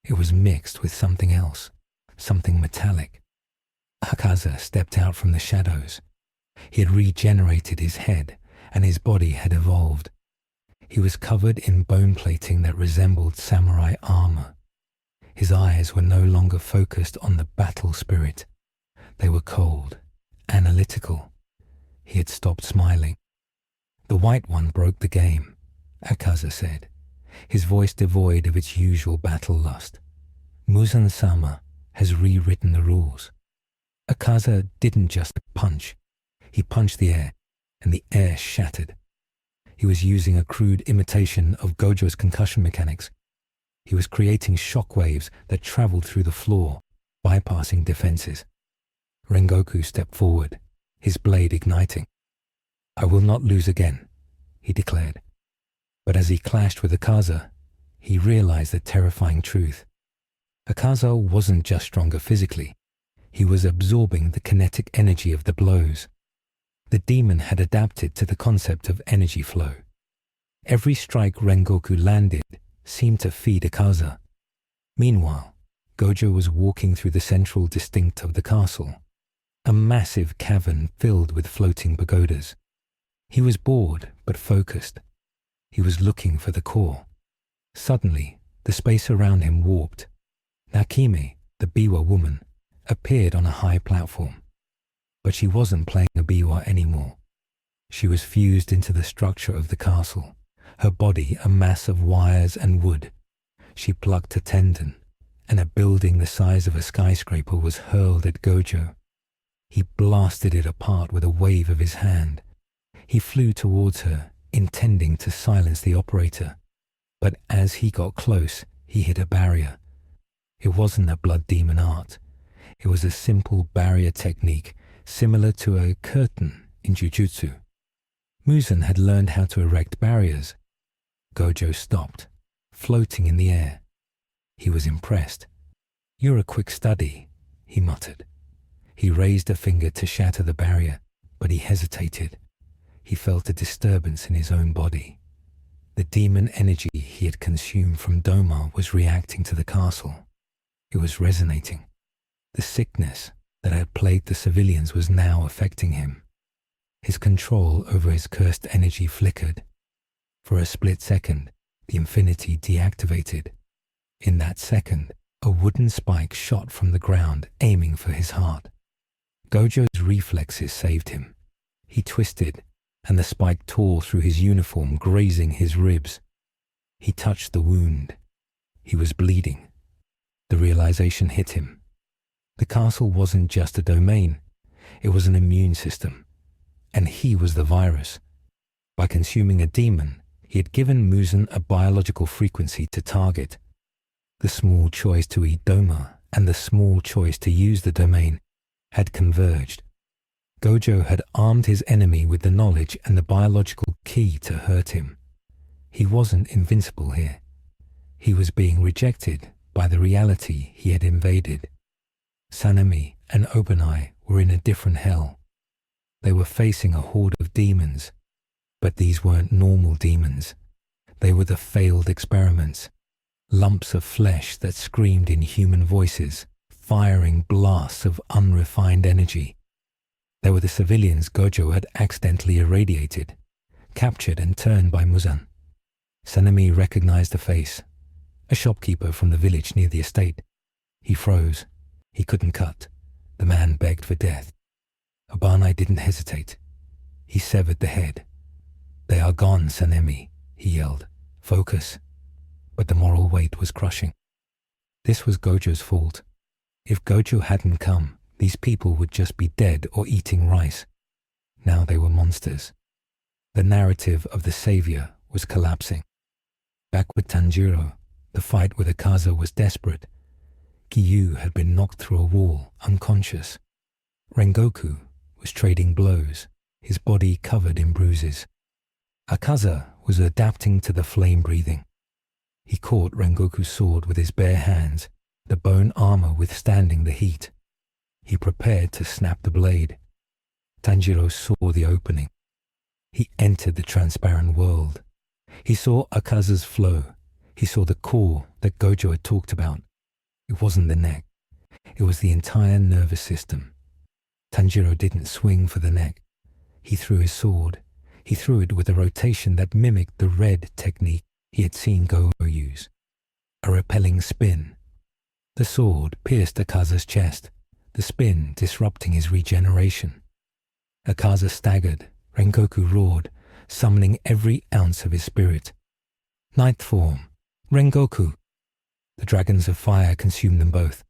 It was mixed with something else, something metallic. Akaza stepped out from the shadows. He had regenerated his head, and his body had evolved. He was covered in bone plating that resembled samurai armor. His eyes were no longer focused on the battle spirit. They were cold, analytical. He had stopped smiling. "The White One broke the game," Akaza said, his voice devoid of its usual battle lust. "Muzan-sama has rewritten the rules." Akaza didn't just punch. He punched the air, and the air shattered. He was using a crude imitation of Gojo's concussion mechanics. He was creating shockwaves that traveled through the floor, bypassing defenses. Rengoku stepped forward, his blade igniting. "I will not lose again," he declared. But as he clashed with Akaza, he realized the terrifying truth. Akaza wasn't just stronger physically. He was absorbing the kinetic energy of the blows. The demon had adapted to the concept of energy flow. Every strike Rengoku landed seemed to feed Akaza. Meanwhile, Gojo was walking through the central distinct of the castle, a massive cavern filled with floating pagodas. He was bored but focused. He was looking for the core. Suddenly, the space around him warped. Nakime, the Biwa woman, appeared on a high platform. But she wasn't playing a biwa anymore. She was fused into the structure of the castle, her body a mass of wires and wood. She plucked a tendon, and a building the size of a skyscraper was hurled at Gojo. He blasted it apart with a wave of his hand. He flew towards her, intending to silence the operator. But as he got close, he hit a barrier. It wasn't a blood demon art. It was a simple barrier technique similar to a curtain in jujutsu. Muzan had learned how to erect barriers. Gojo stopped, floating in the air. He was impressed. "You're a quick study," he muttered. He raised a finger to shatter the barrier, but he hesitated. He felt a disturbance in his own body. The demon energy he had consumed from Doma was reacting to the castle. It was resonating. The sickness that had plagued the civilians was now affecting him. His control over his cursed energy flickered. For a split second, the infinity deactivated. In that second, a wooden spike shot from the ground, aiming for his heart. Gojo's reflexes saved him. He twisted, and the spike tore through his uniform, grazing his ribs. He touched the wound. He was bleeding. The realization hit him. The castle wasn't just a domain. It was an immune system. And he was the virus. By consuming a demon, he had given Muzan a biological frequency to target. The small choice to eat Doma and the small choice to use the domain had converged. Gojo had armed his enemy with the knowledge and the biological key to hurt him. He wasn't invincible here. He was being rejected by the reality he had invaded. Sanemi and Obanai were in a different hell. They were facing a horde of demons, but these weren't normal demons. They were the failed experiments, lumps of flesh that screamed in human voices, firing blasts of unrefined energy. They were the civilians Gojo had accidentally irradiated, captured and turned by Muzan. Sanemi recognized the face, a shopkeeper from the village near the estate. He froze. He couldn't cut. The man begged for death. Obanai didn't hesitate. He severed the head. "They are gone, Sanemi," he yelled. "Focus." But the moral weight was crushing. This was Gojo's fault. If Gojo hadn't come, these people would just be dead or eating rice. Now they were monsters. The narrative of the savior was collapsing. Back with Tanjiro, the fight with Akaza was desperate. Giyu had been knocked through a wall, unconscious. Rengoku was trading blows, his body covered in bruises. Akaza was adapting to the flame breathing. He caught Rengoku's sword with his bare hands, the bone armor withstanding the heat. He prepared to snap the blade. Tanjiro saw the opening. He entered the transparent world. He saw Akaza's flow. He saw the core that Gojo had talked about. It wasn't the neck. It was the entire nervous system. Tanjiro didn't swing for the neck. He threw his sword. He threw it with a rotation that mimicked the red technique he had seen Gojo use. A repelling spin. The sword pierced Akaza's chest, the spin disrupting his regeneration. Akaza staggered. Rengoku roared, summoning every ounce of his spirit. Ninth form, Rengoku. The dragons of fire consumed them both.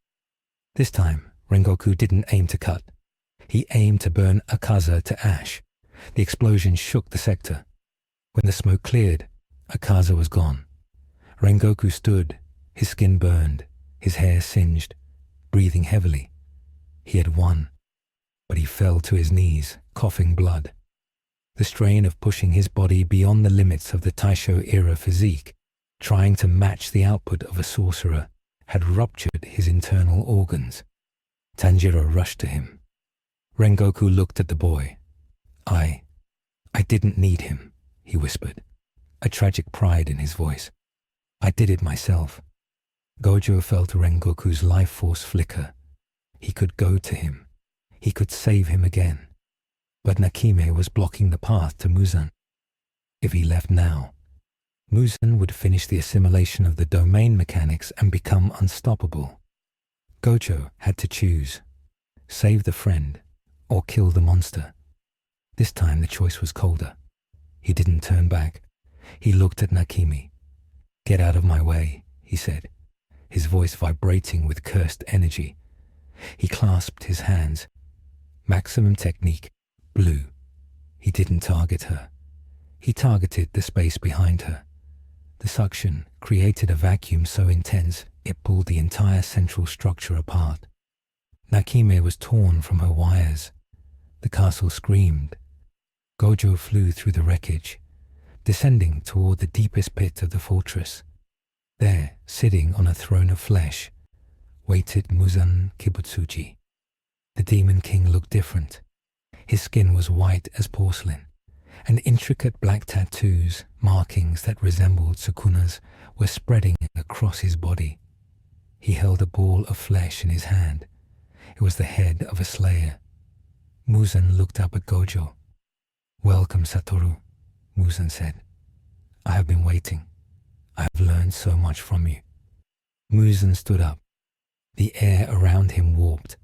This time, Rengoku didn't aim to cut. He aimed to burn Akaza to ash. The explosion shook the sector. When the smoke cleared, Akaza was gone. Rengoku stood, his skin burned, his hair singed, breathing heavily. He had won, but he fell to his knees, coughing blood. The strain of pushing his body beyond the limits of the Taisho-era physique, trying to match the output of a sorcerer, had ruptured his internal organs. Tanjiro rushed to him. Rengoku looked at the boy. I didn't need him," he whispered, a tragic pride in his voice. "I did it myself." Gojo felt Rengoku's life force flicker. He could go to him. He could save him again. But Nakime was blocking the path to Muzan. If he left now, Muzan would finish the assimilation of the domain mechanics and become unstoppable. Gojo had to choose: save the friend or kill the monster. This time the choice was colder. He didn't turn back. He looked at Nakime. "Get out of my way," he said, his voice vibrating with cursed energy. He clasped his hands. Maximum technique, blue. He didn't target her. He targeted the space behind her. The suction created a vacuum so intense it pulled the entire central structure apart. Nakime was torn from her wires. The castle screamed. Gojo flew through the wreckage, descending toward the deepest pit of the fortress. There, sitting on a throne of flesh, waited Muzan Kibutsuji. The Demon King looked different. His skin was white as porcelain, and intricate black tattoos, markings that resembled Sukuna's, were spreading across his body. He held a ball of flesh in his hand. It was the head of a slayer. Muzan looked up at Gojo. "Welcome, Satoru," Muzan said. "I have been waiting. I have learned so much from you." Muzan stood up. The air around him warped.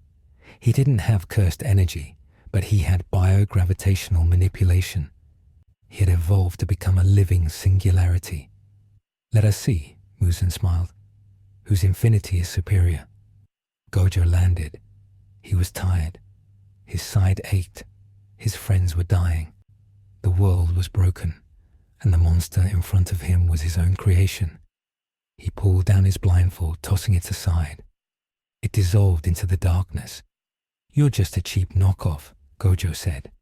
He didn't have cursed energy, but he had biogravitational manipulation. He had evolved to become a living singularity. "Let us see," Muzan smiled, "whose infinity is superior." Gojo landed. He was tired. His side ached. His friends were dying. The world was broken, and the monster in front of him was his own creation. He pulled down his blindfold, tossing it aside. It dissolved into the darkness. "You're just a cheap knockoff," Gojo said,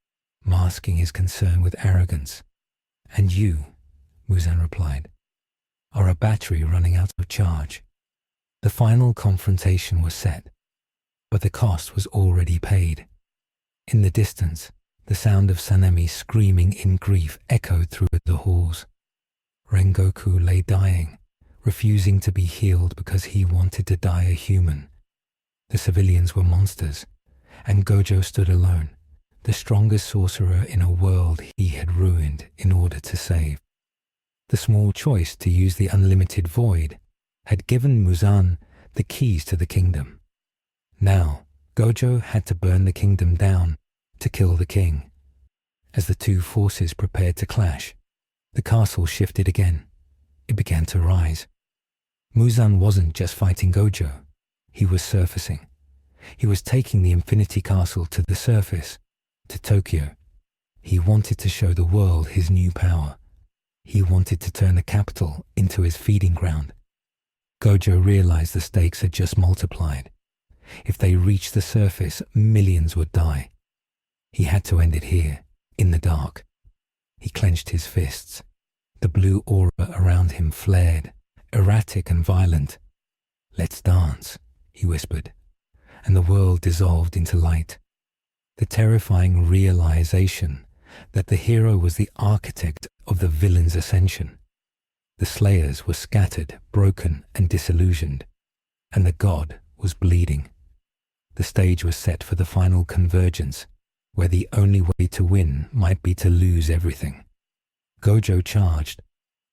masking his concern with arrogance. "And you," Muzan replied, "are a battery running out of charge." The final confrontation was set, but the cost was already paid. In the distance, the sound of Sanemi screaming in grief echoed through the halls. Rengoku lay dying, refusing to be healed because he wanted to die a human. The civilians were monsters, and Gojo stood alone, the strongest sorcerer in a world he had ruined in order to save. The small choice to use the unlimited void had given Muzan the keys to the kingdom. Now, Gojo had to burn the kingdom down to kill the king. As the two forces prepared to clash, the castle shifted again. It began to rise. Muzan wasn't just fighting Gojo. He was surfacing. He was taking the Infinity Castle to the surface, to Tokyo. He wanted to show the world his new power. He wanted to turn the capital into his feeding ground. Gojo realized the stakes had just multiplied. If they reached the surface, millions would die. He had to end it here, in the dark. He clenched his fists. The blue aura around him flared, erratic and violent. "Let's dance," he whispered, and the world dissolved into light. The terrifying realization that the hero was the architect of the villain's ascension. The slayers were scattered, broken, and disillusioned, and the god was bleeding. The stage was set for the final convergence, where the only way to win might be to lose everything. Gojo charged,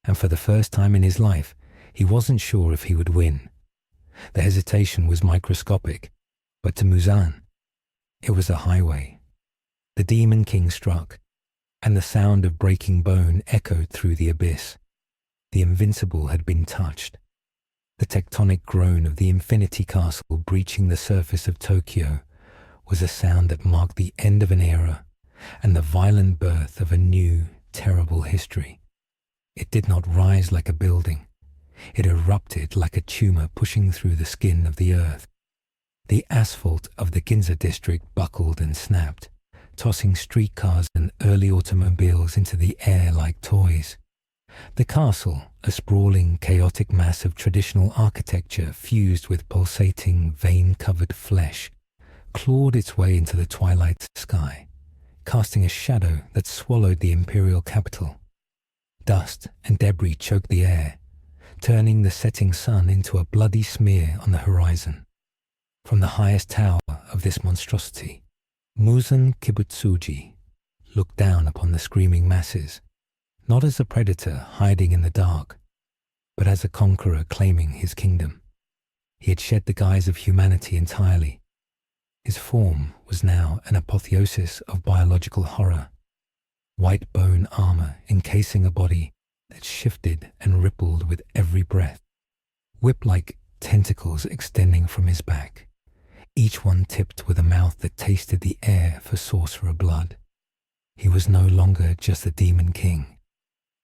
and for the first time in his life, he wasn't sure if he would win. The hesitation was microscopic, but to Muzan, it was a highway. The Demon King struck, and the sound of breaking bone echoed through the abyss. The invincible had been touched. The tectonic groan of the Infinity Castle breaching the surface of Tokyo was a sound that marked the end of an era and the violent birth of a new, terrible history. It did not rise like a building. It erupted like a tumor pushing through the skin of the earth. The asphalt of the Ginza district buckled and snapped, tossing streetcars and early automobiles into the air like toys. The castle, a sprawling, chaotic mass of traditional architecture fused with pulsating, vein-covered flesh, clawed its way into the twilight sky, casting a shadow that swallowed the imperial capital. Dust and debris choked the air, turning the setting sun into a bloody smear on the horizon. From the highest tower of this monstrosity, Muzan Kibutsuji looked down upon the screaming masses, not as a predator hiding in the dark, but as a conqueror claiming his kingdom. He had shed the guise of humanity entirely. His form was now an apotheosis of biological horror, white bone armor encasing a body that shifted and rippled with every breath, whip-like tentacles extending from his back, each one tipped with a mouth that tasted the air for sorcerer blood. He was no longer just the Demon King.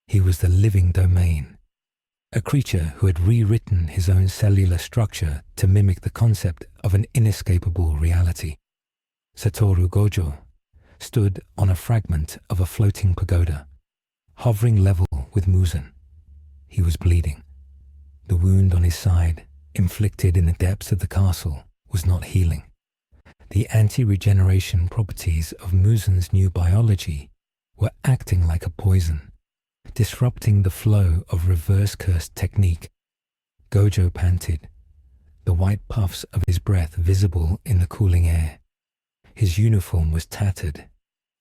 He was the living domain, a creature who had rewritten his own cellular structure to mimic the concept of an inescapable reality. Satoru Gojo, stood on a fragment of a floating pagoda, hovering level with Muzan. He was bleeding. The wound on his side, inflicted in the depths of the castle, was not healing. The anti-regeneration properties of Muzan's new biology were acting like a poison, disrupting the flow of reverse curse technique. Gojo panted, the white puffs of his breath visible in the cooling air. His uniform was tattered,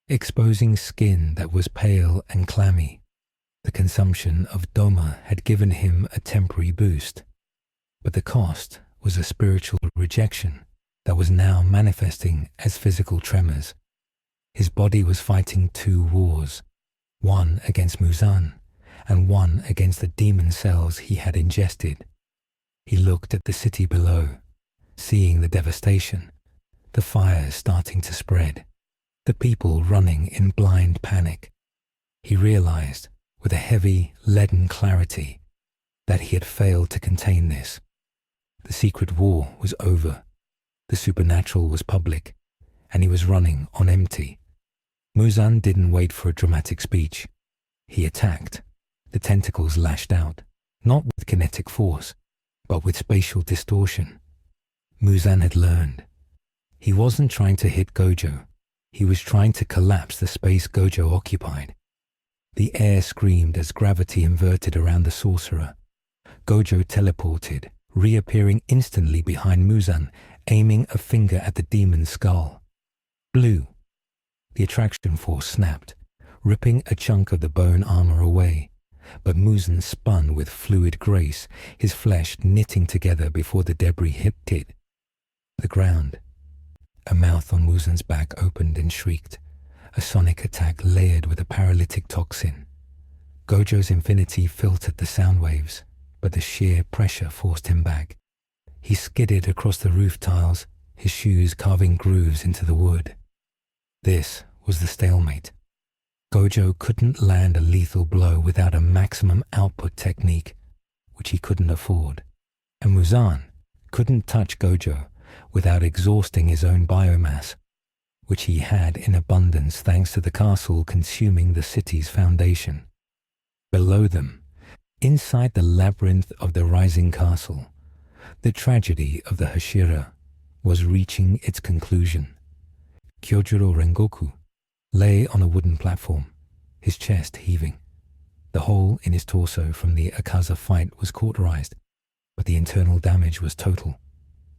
exposing skin that was pale and clammy. The consumption of Doma had given him a temporary boost, but the cost was a spiritual rejection that was now manifesting as physical tremors. His body was fighting two wars, one against Muzan and one against the demon cells he had ingested. He looked at the city below, seeing the devastation, the fires starting to spread, the people running in blind panic. He realized, with a heavy, leaden clarity, that he had failed to contain this. The secret war was over. The supernatural was public, and he was running on empty. Muzan didn't wait for a dramatic speech. He attacked. The tentacles lashed out, not with kinetic force, but with spatial distortion. Muzan had learned. He wasn't trying to hit Gojo. He was trying to collapse the space Gojo occupied. The air screamed as gravity inverted around the sorcerer. Gojo teleported, reappearing instantly behind Muzan, aiming a finger at the demon's skull. Blue. The attraction force snapped, ripping a chunk of the bone armor away, but Muzan spun with fluid grace, his flesh knitting together before the debris hit it. The ground. A mouth on Muzan's back opened and shrieked, a sonic attack layered with a paralytic toxin. Gojo's infinity filtered the sound waves, but the sheer pressure forced him back. He skidded across the roof tiles, his shoes carving grooves into the wood. This was the stalemate. Gojo couldn't land a lethal blow without a maximum output technique, which he couldn't afford. And Muzan couldn't touch Gojo without exhausting his own biomass, which he had in abundance thanks to the castle consuming the city's foundation. Below them, inside the labyrinth of the rising castle, the tragedy of the Hashira was reaching its conclusion. Kyojuro Rengoku lay on a wooden platform, his chest heaving. The hole in his torso from the Akaza fight was cauterized, but the internal damage was total.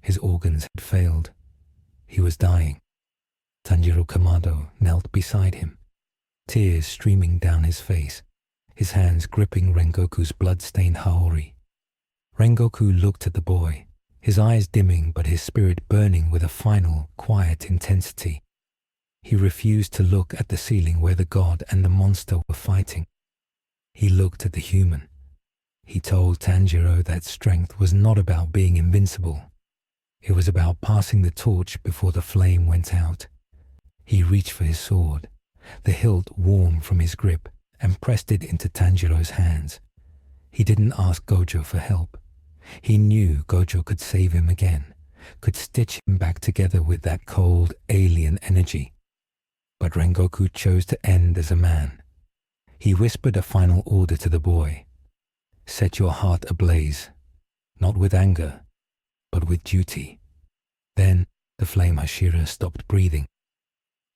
His organs had failed. He was dying. Tanjiro Kamado knelt beside him, tears streaming down his face, his hands gripping Rengoku's blood-stained haori. Rengoku looked at the boy, his eyes dimming but his spirit burning with a final, quiet intensity. He refused to look at the ceiling where the god and the monster were fighting. He looked at the human. He told Tanjiro that strength was not about being invincible. It was about passing the torch before the flame went out. He reached for his sword, the hilt warm from his grip, and pressed it into Tanjiro's hands. He didn't ask Gojo for help. He knew Gojo could save him again, could stitch him back together with that cold, alien energy. But Rengoku chose to end as a man. He whispered a final order to the boy. Set your heart ablaze, not with anger, but with duty. Then the flame Hashira stopped breathing.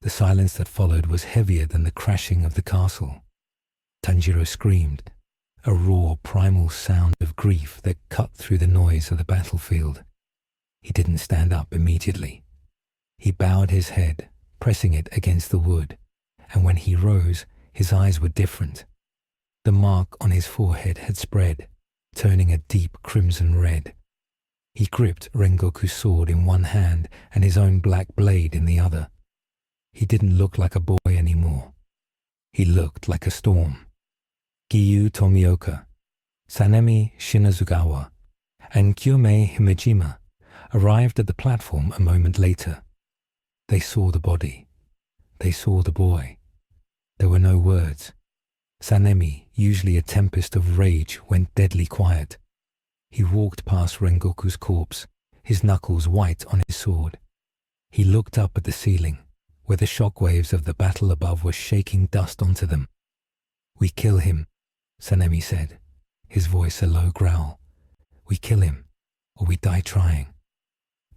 The silence that followed was heavier than the crashing of the castle. Tanjiro screamed, a raw primal sound of grief that cut through the noise of the battlefield. He didn't stand up immediately. He bowed his head, pressing it against the wood, and when he rose, his eyes were different. The mark on his forehead had spread, turning a deep crimson red. He gripped Rengoku's sword in one hand and his own black blade in the other. He didn't look like a boy anymore. He looked like a storm. Giyu Tomioka, Sanemi Shinazugawa, and Kyomei Himejima arrived at the platform a moment later. They saw the body. They saw the boy. There were no words. Sanemi, usually a tempest of rage, went deadly quiet. He walked past Rengoku's corpse, his knuckles white on his sword. He looked up at the ceiling, where the shockwaves of the battle above were shaking dust onto them. "We kill him," Sanemi said, his voice a low growl. "We kill him, or we die trying."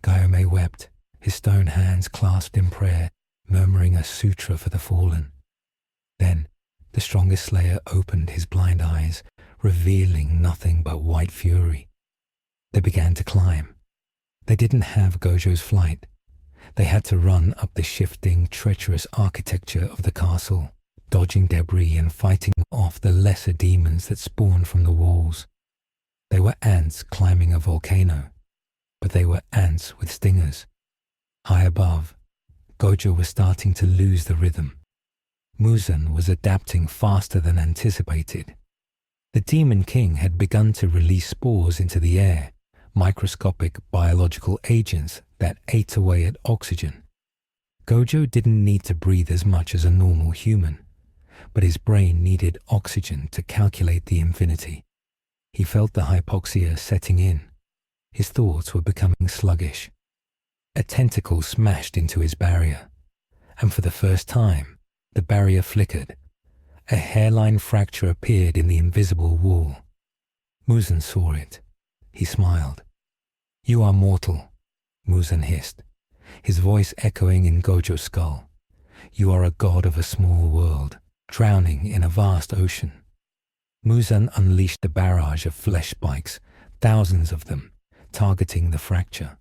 Gayome wept, his stone hands clasped in prayer, murmuring a sutra for the fallen. Then the strongest slayer opened his blind eyes, revealing nothing but white fury. They began to climb. They didn't have Gojo's flight. They had to run up the shifting, treacherous architecture of the castle, dodging debris and fighting off the lesser demons that spawned from the walls. They were ants climbing a volcano, but they were ants with stingers. High above, Gojo was starting to lose the rhythm. Muzan was adapting faster than anticipated. The Demon King had begun to release spores into the air, microscopic biological agents that ate away at oxygen. Gojo didn't need to breathe as much as a normal human, but his brain needed oxygen to calculate the infinity. He felt the hypoxia setting in. His thoughts were becoming sluggish. A tentacle smashed into his barrier, and for the first time, the barrier flickered. A hairline fracture appeared in the invisible wall. Muzan saw it. He smiled. "You are mortal," Muzan hissed, his voice echoing in Gojo's skull. "You are a god of a small world, drowning in a vast ocean." Muzan unleashed a barrage of flesh spikes, thousands of them, targeting the fracture.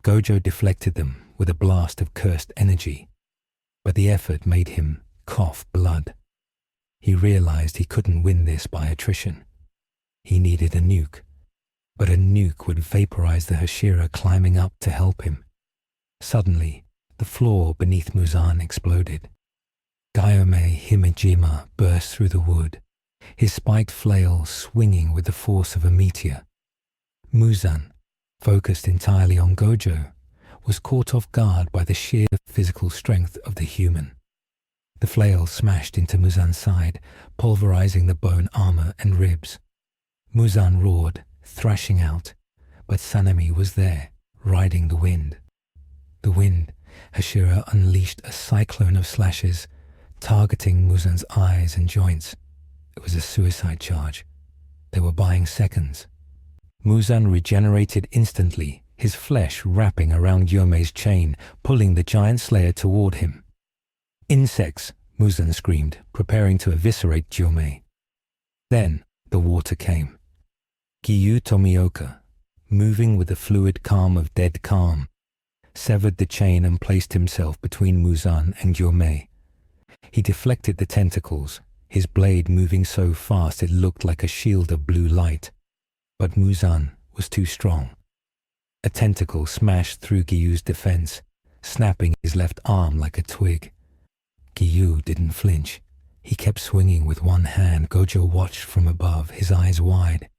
Gojo deflected them with a blast of cursed energy, but the effort made him cough blood. He realized he couldn't win this by attrition. He needed a nuke, but a nuke would vaporize the Hashira climbing up to help him. Suddenly, the floor beneath Muzan exploded. Gayome Himejima burst through the wood, his spiked flail swinging with the force of a meteor. Muzan, focused entirely on Gojo, was caught off guard by the sheer physical strength of the human. The flail smashed into Muzan's side, pulverizing the bone armor and ribs. Muzan roared, thrashing out, but Sanemi was there, riding the wind. The wind, Hashira unleashed a cyclone of slashes, targeting Muzan's eyes and joints. It was a suicide charge. They were buying seconds. Muzan regenerated instantly, his flesh wrapping around Yome's chain, pulling the giant slayer toward him. "Insects!" Muzan screamed, preparing to eviscerate Yome. Then the water came. Giyu Tomioka, moving with the fluid calm of dead calm, severed the chain and placed himself between Muzan and Yome. He deflected the tentacles, his blade moving so fast it looked like a shield of blue light. But Muzan was too strong. A tentacle smashed through Giyu's defense, snapping his left arm like a twig. Giyu didn't flinch. He kept swinging with one hand. Gojo watched from above, his eyes wide.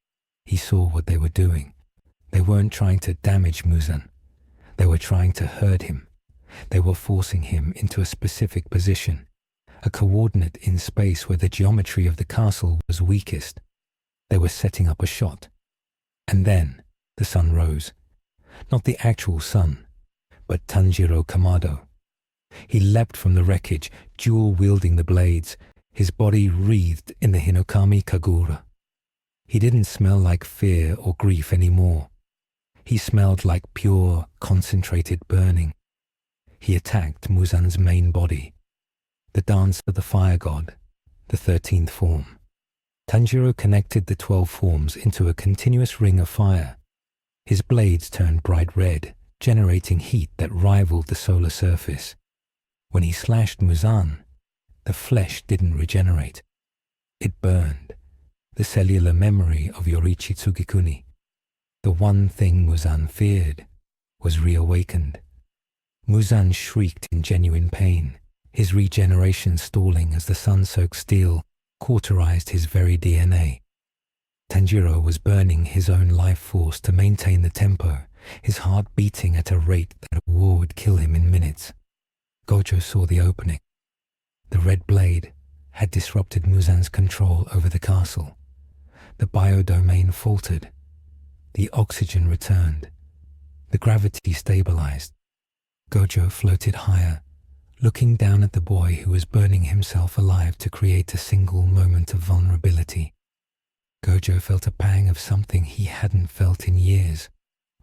He saw what they were doing. They weren't trying to damage Muzan. They were trying to hurt him. They were forcing him into a specific position, a coordinate in space where the geometry of the castle was weakest. They were setting up a shot. And then the sun rose. Not the actual sun, but Tanjiro Kamado. He leapt from the wreckage, dual-wielding the blades, his body wreathed in the Hinokami Kagura. He didn't smell like fear or grief anymore. He smelled like pure, concentrated burning. He attacked Muzan's main body, the dance of the fire god, the 13th form. Tanjiro connected the 12 forms into a continuous ring of fire. His blades turned bright red, generating heat that rivaled the solar surface. When he slashed Muzan, the flesh didn't regenerate. It burned, the cellular memory of Yorichi Tsugikuni. The one thing Muzan feared was reawakened. Muzan shrieked in genuine pain, his regeneration stalling as the sun-soaked steel cauterized his very DNA. Tanjiro was burning his own life force to maintain the tempo, his heart beating at a rate that a war would kill him in minutes. Gojo saw the opening. The red blade had disrupted Muzan's control over the castle. The biodomain faltered. The oxygen returned. The gravity stabilized. Gojo floated higher, looking down at the boy who was burning himself alive to create a single moment of vulnerability. Gojo felt a pang of something he hadn't felt in years.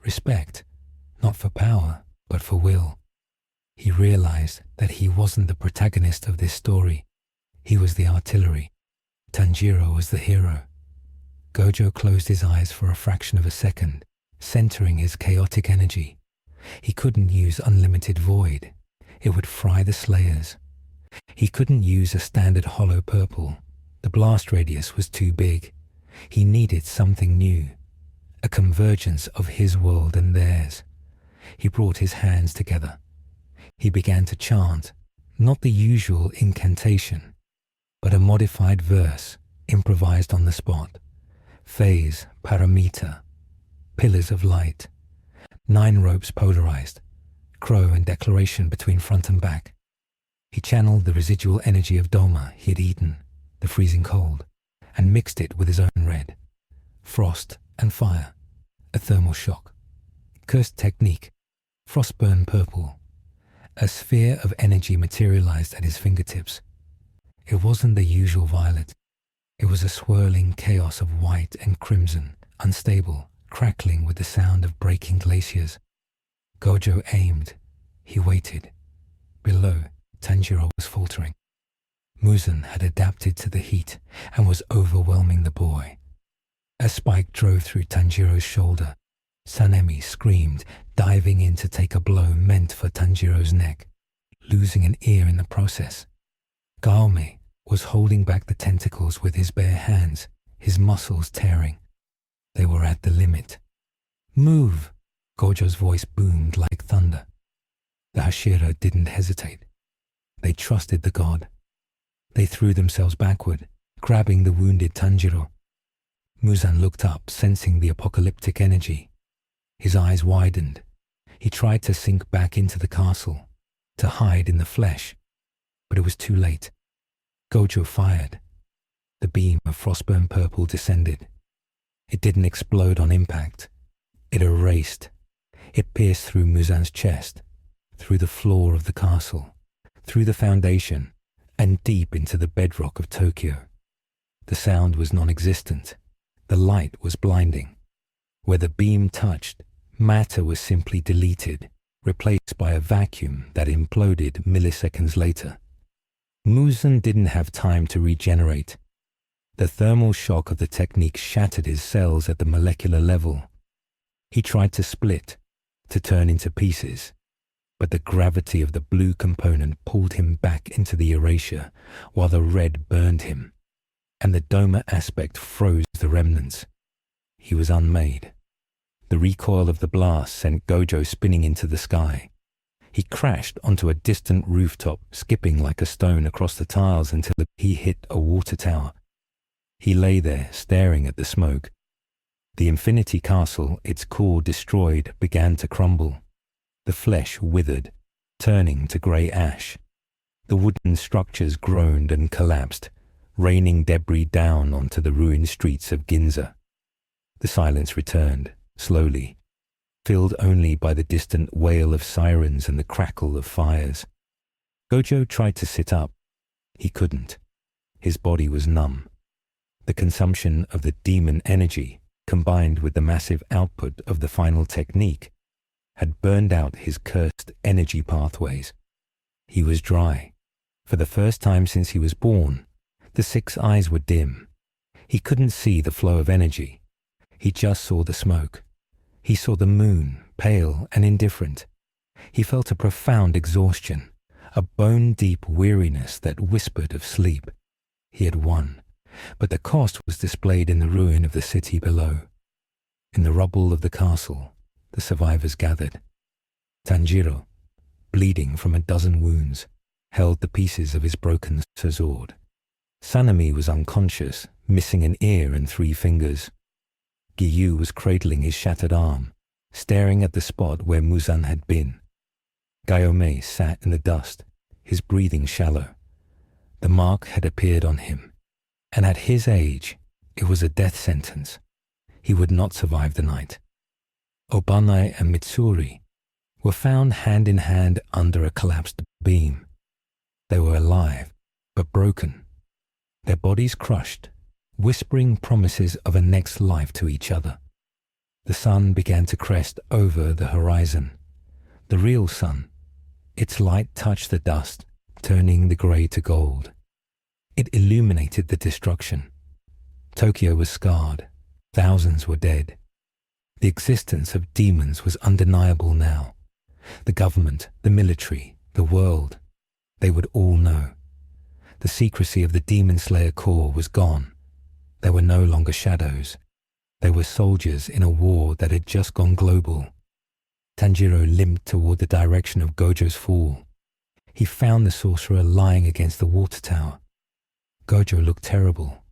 Respect, not for power, but for will. He realized that he wasn't the protagonist of this story. He was the artillery. Tanjiro was the hero. Gojo closed his eyes for a fraction of a second, centering his chaotic energy. He couldn't use unlimited void. It would fry the Slayers. He couldn't use a standard hollow purple. The blast radius was too big. He needed something new, a convergence of his world and theirs. He brought his hands together. He began to chant, not the usual incantation, but a modified verse improvised on the spot. Phase, paramita, pillars of light, 9 ropes polarized, crow and declaration between front and back. He channeled the residual energy of Doma he had eaten, the freezing cold, and mixed it with his own red. Frost and fire, a thermal shock. Cursed technique, frostburn purple. A sphere of energy materialized at his fingertips. It wasn't the usual violet. It was a swirling chaos of white and crimson, unstable, crackling with the sound of breaking glaciers. Gojo aimed. He waited. Below, Tanjiro was faltering. Muzan had adapted to the heat and was overwhelming the boy. A spike drove through Tanjiro's shoulder. Sanemi screamed, diving in to take a blow meant for Tanjiro's neck, losing an ear in the process. Gaome was holding back the tentacles with his bare hands, his muscles tearing. They were at the limit. "Move!" Gojo's voice boomed like thunder. The Hashira didn't hesitate. They trusted the god. They threw themselves backward, grabbing the wounded Tanjiro. Muzan looked up, sensing the apocalyptic energy. His eyes widened. He tried to sink back into the castle, to hide in the flesh, but it was too late. Gojo fired. The beam of frostburn purple descended. It didn't explode on impact. It erased. It pierced through Muzan's chest, through the floor of the castle, through the foundation, and deep into the bedrock of Tokyo. The sound was non-existent. The light was blinding. Where the beam touched, matter was simply deleted, replaced by a vacuum that imploded milliseconds later. Muzan didn't have time to regenerate. The thermal shock of the technique shattered his cells at the molecular level. He tried to split, to turn into pieces, but the gravity of the blue component pulled him back into the erasure, while the red burned him, and the Doma aspect froze the remnants. He was unmade. The recoil of the blast sent Gojo spinning into the sky. He crashed onto a distant rooftop, skipping like a stone across the tiles until he hit a water tower. He lay there, staring at the smoke. The infinity castle, its core destroyed, began to crumble. The flesh withered, turning to grey ash. The wooden structures groaned and collapsed, raining debris down onto the ruined streets of Ginza. The silence returned, slowly, filled only by the distant wail of sirens and the crackle of fires. Gojo tried to sit up. He couldn't. His body was numb. The consumption of the demon energy, combined with the massive output of the final technique, had burned out his cursed energy pathways. He was dry. For the first time since he was born, the 6 eyes were dim. He couldn't see the flow of energy. He just saw the smoke. He saw the moon, pale and indifferent. He felt a profound exhaustion, a bone-deep weariness that whispered of sleep. He had won, but the cost was displayed in the ruin of the city below. In the rubble of the castle, the survivors gathered. Tanjiro, bleeding from a dozen wounds, held the pieces of his broken sword. Sanemi was unconscious, missing an ear and 3 fingers. Giyu was cradling his shattered arm, staring at the spot where Muzan had been. Gaome sat in the dust, his breathing shallow. The mark had appeared on him, and at his age, it was a death sentence. He would not survive the night. Obanai and Mitsuri were found hand in hand under a collapsed beam. They were alive, but broken. Their bodies crushed, whispering promises of a next life to each other. The sun began to crest over the horizon. The real sun. Its light touched the dust, turning the grey to gold. It illuminated the destruction. Tokyo was scarred. Thousands were dead. The existence of demons was undeniable now. The government, the military, the world, they would all know. The secrecy of the Demon Slayer Corps was gone. There were no longer shadows. They were soldiers in a war that had just gone global. Tanjiro limped toward the direction of Gojo's fall. He found the sorcerer lying against the water tower. Gojo looked terrible.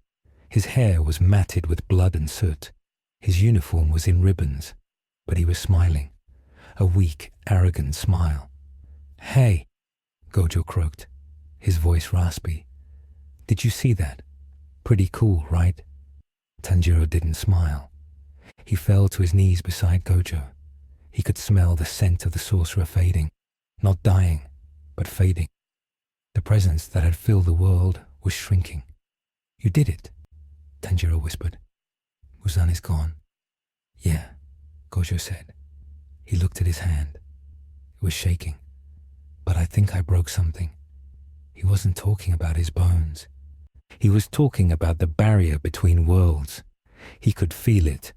His hair was matted with blood and soot. His uniform was in ribbons, but he was smiling. A weak, arrogant smile. "Hey," Gojo croaked, his voice raspy. "Did you see that? Pretty cool, right?" Tanjiro didn't smile. He fell to his knees beside Gojo. He could smell the scent of the sorcerer fading, not dying, but fading. The presence that had filled the world was shrinking. "You did it," Tanjiro whispered. "Muzan is gone." "Yeah," Gojo said. He looked at his hand. It was shaking. "But I think I broke something." He wasn't talking about his bones. He was talking about the barrier between worlds. He could feel it.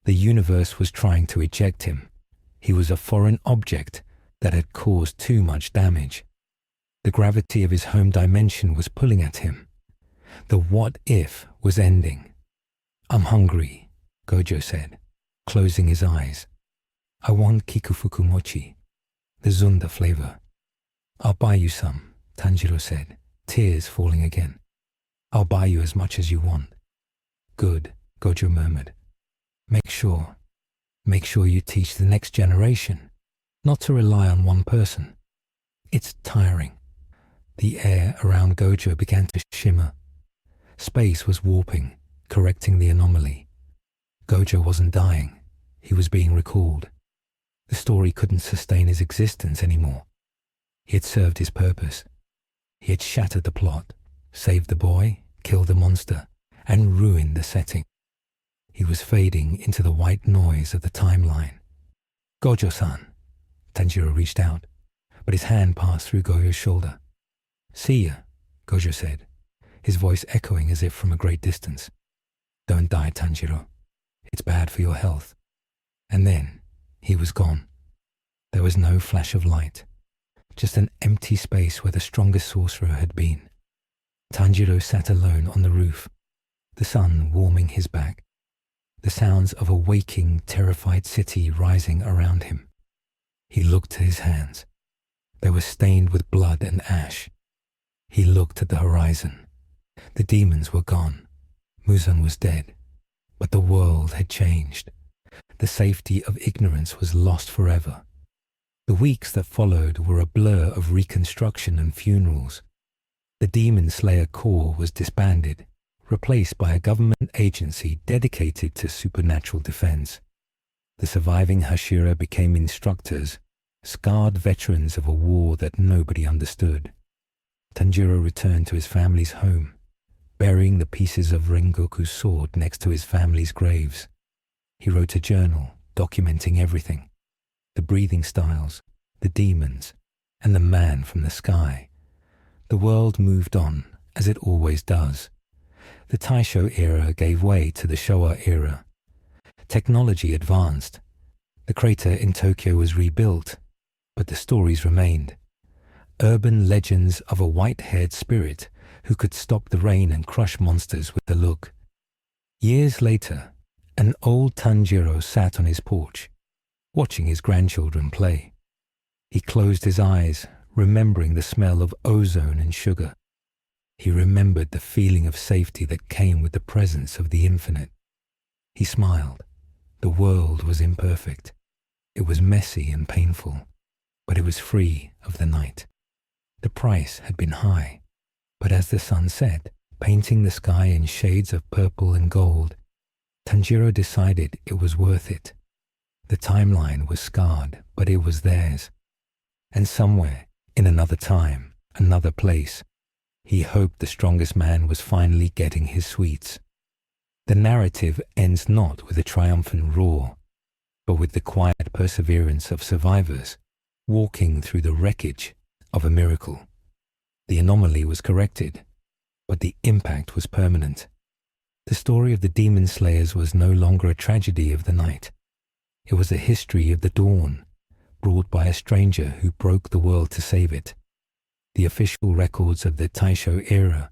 The universe was trying to eject him. He was a foreign object that had caused too much damage. The gravity of his home dimension was pulling at him. The what-if was ending. "I'm hungry," Gojo said, closing his eyes. "I want kikufuku mochi, the zunda flavor." "I'll buy you some," Tanjiro said, tears falling again. "I'll buy you as much as you want." "Good," Gojo murmured. Make sure you teach the next generation not to rely on one person. It's tiring." The air around Gojo began to shimmer. Space was warping, correcting the anomaly. Gojo wasn't dying. He was being recalled. The story couldn't sustain his existence anymore. He had served his purpose. He had shattered the plot, saved the boy, killed the monster, and ruined the setting. He was fading into the white noise of the timeline. "Gojo-san." Tanjiro reached out, but his hand passed through Gojo's shoulder. "See ya," Gojo said, his voice echoing as if from a great distance. "Don't die, Tanjiro. It's bad for your health." And then he was gone. There was no flash of light, just an empty space where the strongest sorcerer had been. Tanjiro sat alone on the roof, the sun warming his back, the sounds of a waking, terrified city rising around him. He looked at his hands. They were stained with blood and ash. He looked at the horizon. The demons were gone. Muzan was dead. But the world had changed. The safety of ignorance was lost forever. The weeks that followed were a blur of reconstruction and funerals. The Demon Slayer Corps was disbanded, replaced by a government agency dedicated to supernatural defense. The surviving Hashira became instructors, scarred veterans of a war that nobody understood. Tanjiro returned to his family's home, burying the pieces of Rengoku's sword next to his family's graves. He wrote a journal documenting everything: the breathing styles, the demons, and the man from the sky. The world moved on, as it always does. The Taisho era gave way to the Showa era. Technology advanced. The crater in Tokyo was rebuilt, but the stories remained. Urban legends of a white-haired spirit who could stop the rain and crush monsters with a look. Years later, an old Tanjiro sat on his porch, watching his grandchildren play. He closed his eyes, remembering the smell of ozone and sugar. He remembered the feeling of safety that came with the presence of the infinite. He smiled. The world was imperfect. It was messy and painful, but it was free of the night. The price had been high, but as the sun set, painting the sky in shades of purple and gold, Tanjiro decided it was worth it. The timeline was scarred, but it was theirs. And somewhere, in another time, another place. He hoped the strongest man was finally getting his sweets. The narrative ends not with a triumphant roar, but with the quiet perseverance of survivors walking through the wreckage of a miracle. The anomaly was corrected, but the impact was permanent. The story of the demon slayers was no longer a tragedy of the night. It was a history of the dawn, brought by a stranger who broke the world to save it. The official records of the Taisho era,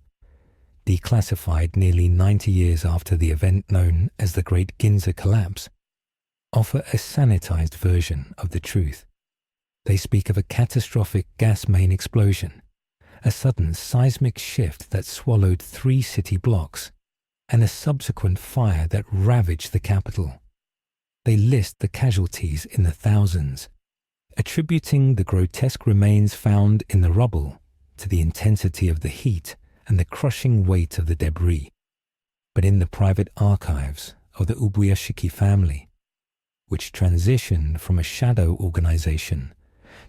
declassified nearly 90 years after the event known as the Great Ginza Collapse, offer a sanitized version of the truth. They speak of a catastrophic gas main explosion, a sudden seismic shift that swallowed 3 city blocks, and a subsequent fire that ravaged the capital. They list the casualties in the thousands, attributing the grotesque remains found in the rubble to the intensity of the heat and the crushing weight of the debris. But in the private archives of the Ubuyashiki family, which transitioned from a shadow organization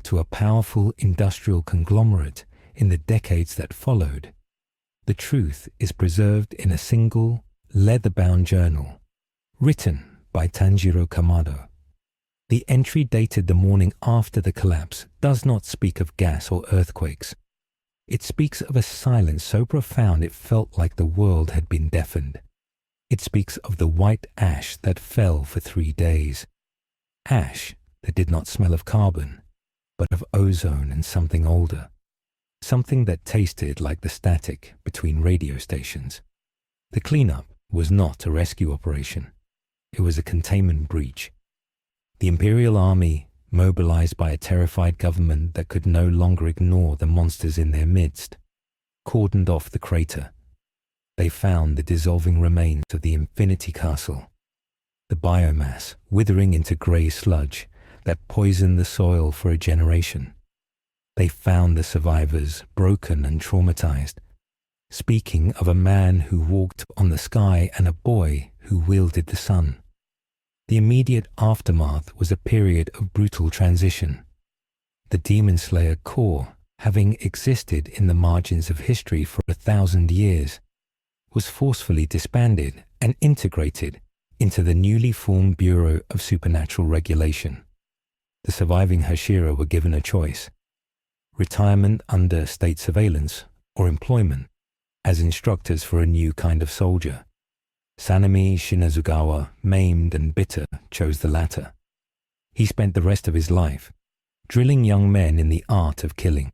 to a powerful industrial conglomerate in the decades that followed, the truth is preserved in a single, leather-bound journal, written by Tanjiro Kamado. The entry dated the morning after the collapse does not speak of gas or earthquakes. It speaks of a silence so profound it felt like the world had been deafened. It speaks of the white ash that fell for 3 days. Ash that did not smell of carbon, but of ozone and something older. Something that tasted like the static between radio stations. The cleanup was not a rescue operation. It was a containment breach. The Imperial Army, mobilized by a terrified government that could no longer ignore the monsters in their midst, cordoned off the crater. They found the dissolving remains of the Infinity Castle, the biomass withering into grey sludge that poisoned the soil for a generation. They found the survivors broken and traumatized, speaking of a man who walked on the sky and a boy who wielded the sun. The immediate aftermath was a period of brutal transition. The Demon Slayer Corps, having existed in the margins of history for 1,000 years, was forcefully disbanded and integrated into the newly formed Bureau of Supernatural Regulation. The surviving Hashira were given a choice: retirement under state surveillance or employment as instructors for a new kind of soldier. Sanemi Shinazugawa, maimed and bitter, chose the latter. He spent the rest of his life drilling young men in the art of killing,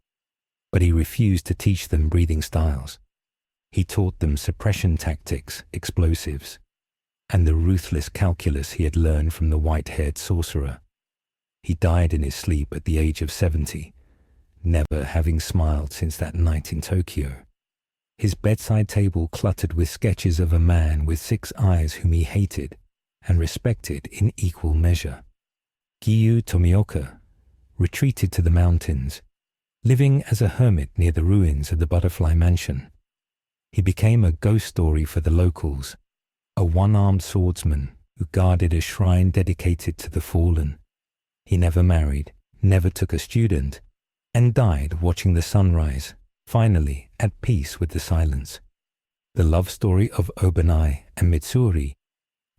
but he refused to teach them breathing styles. He taught them suppression tactics, explosives, and the ruthless calculus he had learned from the white-haired sorcerer. He died in his sleep at the age of 70, never having smiled since that night in Tokyo. His bedside table cluttered with sketches of a man with 6 eyes whom he hated and respected in equal measure. Giyu Tomioka retreated to the mountains, living as a hermit near the ruins of the Butterfly Mansion. He became a ghost story for the locals, a one-armed swordsman who guarded a shrine dedicated to the fallen. He never married, never took a student, and died watching the sunrise, finally at peace with the silence. The love story of Obanai and Mitsuri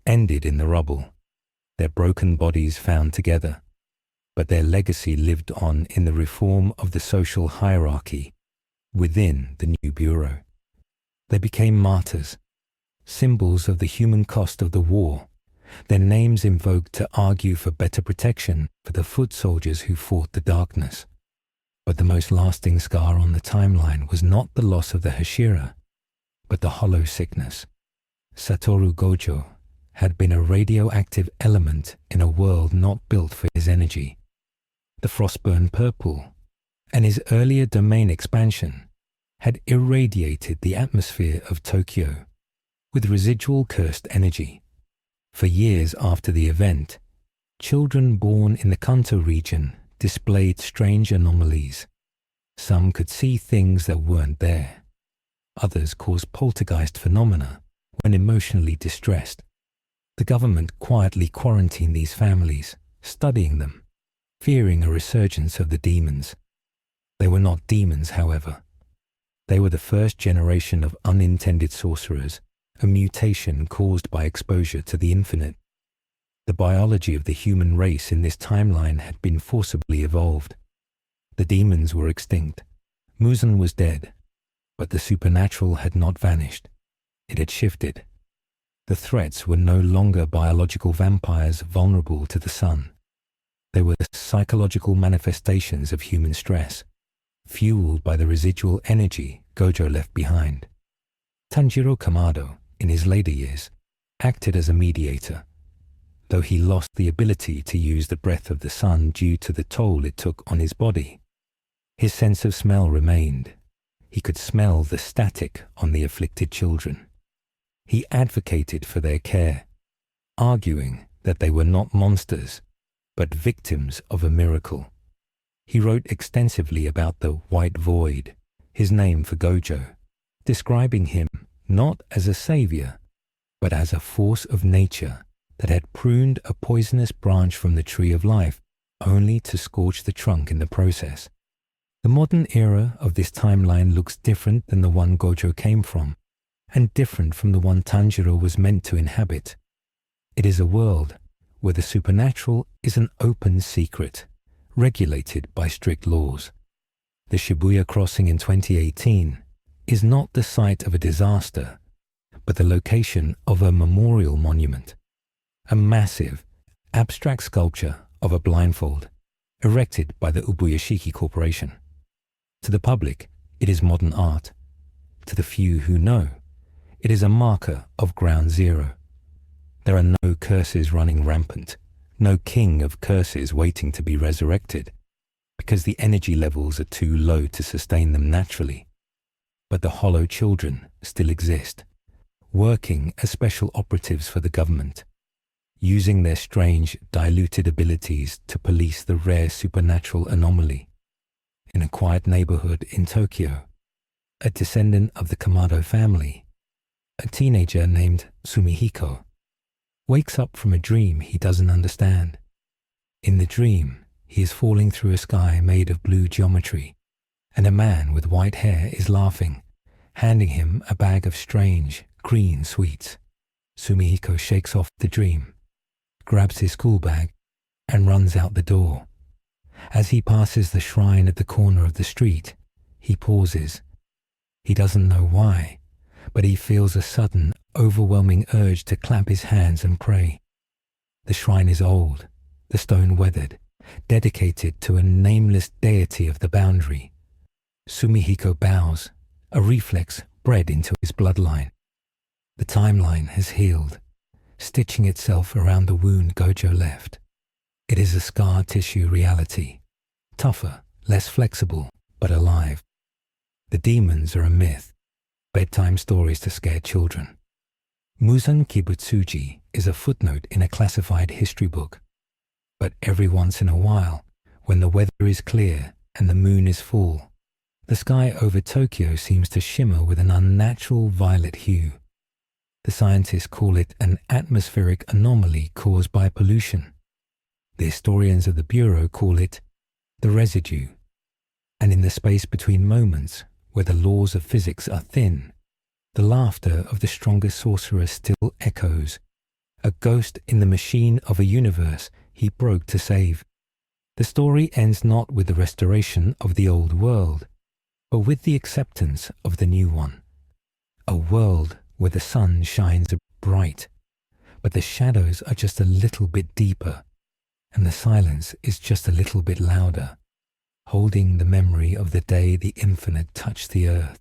ended in the rubble, their broken bodies found together, but their legacy lived on in the reform of the social hierarchy within the new bureau. They became martyrs, symbols of the human cost of the war, their names invoked to argue for better protection for the foot soldiers who fought the darkness. But the most lasting scar on the timeline was not the loss of the Hashira, but the hollow sickness. Satoru Gojo had been a radioactive element in a world not built for his energy. The frostburn purple and his earlier domain expansion had irradiated the atmosphere of Tokyo with residual cursed energy. For years after the event, children born in the Kanto region displayed strange anomalies. Some could see things that weren't there. Others caused poltergeist phenomena when emotionally distressed. The government quietly quarantined these families, studying them, fearing a resurgence of the demons. They were not demons, however. They were the first generation of unintended sorcerers, a mutation caused by exposure to the infinite. The biology of the human race in this timeline had been forcibly evolved. The demons were extinct. Muzan was dead. But the supernatural had not vanished. It had shifted. The threats were no longer biological vampires vulnerable to the sun. They were the psychological manifestations of human stress, fueled by the residual energy Gojo left behind. Tanjiro Kamado, in his later years, acted as a mediator. Though he lost the ability to use the breath of the sun due to the toll it took on his body, his sense of smell remained. He could smell the static on the afflicted children. He advocated for their care, arguing that they were not monsters, but victims of a miracle. He wrote extensively about the White Void, his name for Gojo, describing him not as a savior, but as a force of nature that had pruned a poisonous branch from the tree of life only to scorch the trunk in the process. The modern era of this timeline looks different than the one Gojo came from, and different from the one Tanjiro was meant to inhabit. It is a world where the supernatural is an open secret, regulated by strict laws. The Shibuya crossing in 2018 is not the site of a disaster, but the location of a memorial monument, a massive, abstract sculpture of a blindfold, erected by the Ubuyashiki Corporation. To the public, it is modern art. To the few who know, it is a marker of ground zero. There are no curses running rampant, no king of curses waiting to be resurrected, because the energy levels are too low to sustain them naturally. But the hollow children still exist, working as special operatives for the government, using their strange, diluted abilities to police the rare supernatural anomaly. In a quiet neighborhood in Tokyo, a descendant of the Kamado family, a teenager named Sumihiko, wakes up from a dream he doesn't understand. In the dream, he is falling through a sky made of blue geometry, and a man with white hair is laughing, handing him a bag of strange, green sweets. Sumihiko shakes off the dream, grabs his school bag, and runs out the door. As he passes the shrine at the corner of the street, he pauses. He doesn't know why, but he feels a sudden, overwhelming urge to clap his hands and pray. The shrine is old, the stone weathered, dedicated to a nameless deity of the boundary. Sumihiko bows, a reflex bred into his bloodline. The timeline has healed, stitching itself around the wound Gojo left. It is a scar tissue reality, tougher, less flexible, but alive. The demons are a myth, bedtime stories to scare children. Muzan Kibutsuji is a footnote in a classified history book. But every once in a while, when the weather is clear and the moon is full, the sky over Tokyo seems to shimmer with an unnatural violet hue. The scientists call it an atmospheric anomaly caused by pollution. The historians of the Bureau call it the residue. And in the space between moments, where the laws of physics are thin, the laughter of the strongest sorcerer still echoes, a ghost in the machine of a universe he broke to save. The story ends not with the restoration of the old world, but with the acceptance of the new one. A world where the sun shines bright, but the shadows are just a little bit deeper, and the silence is just a little bit louder, holding the memory of the day the infinite touched the earth.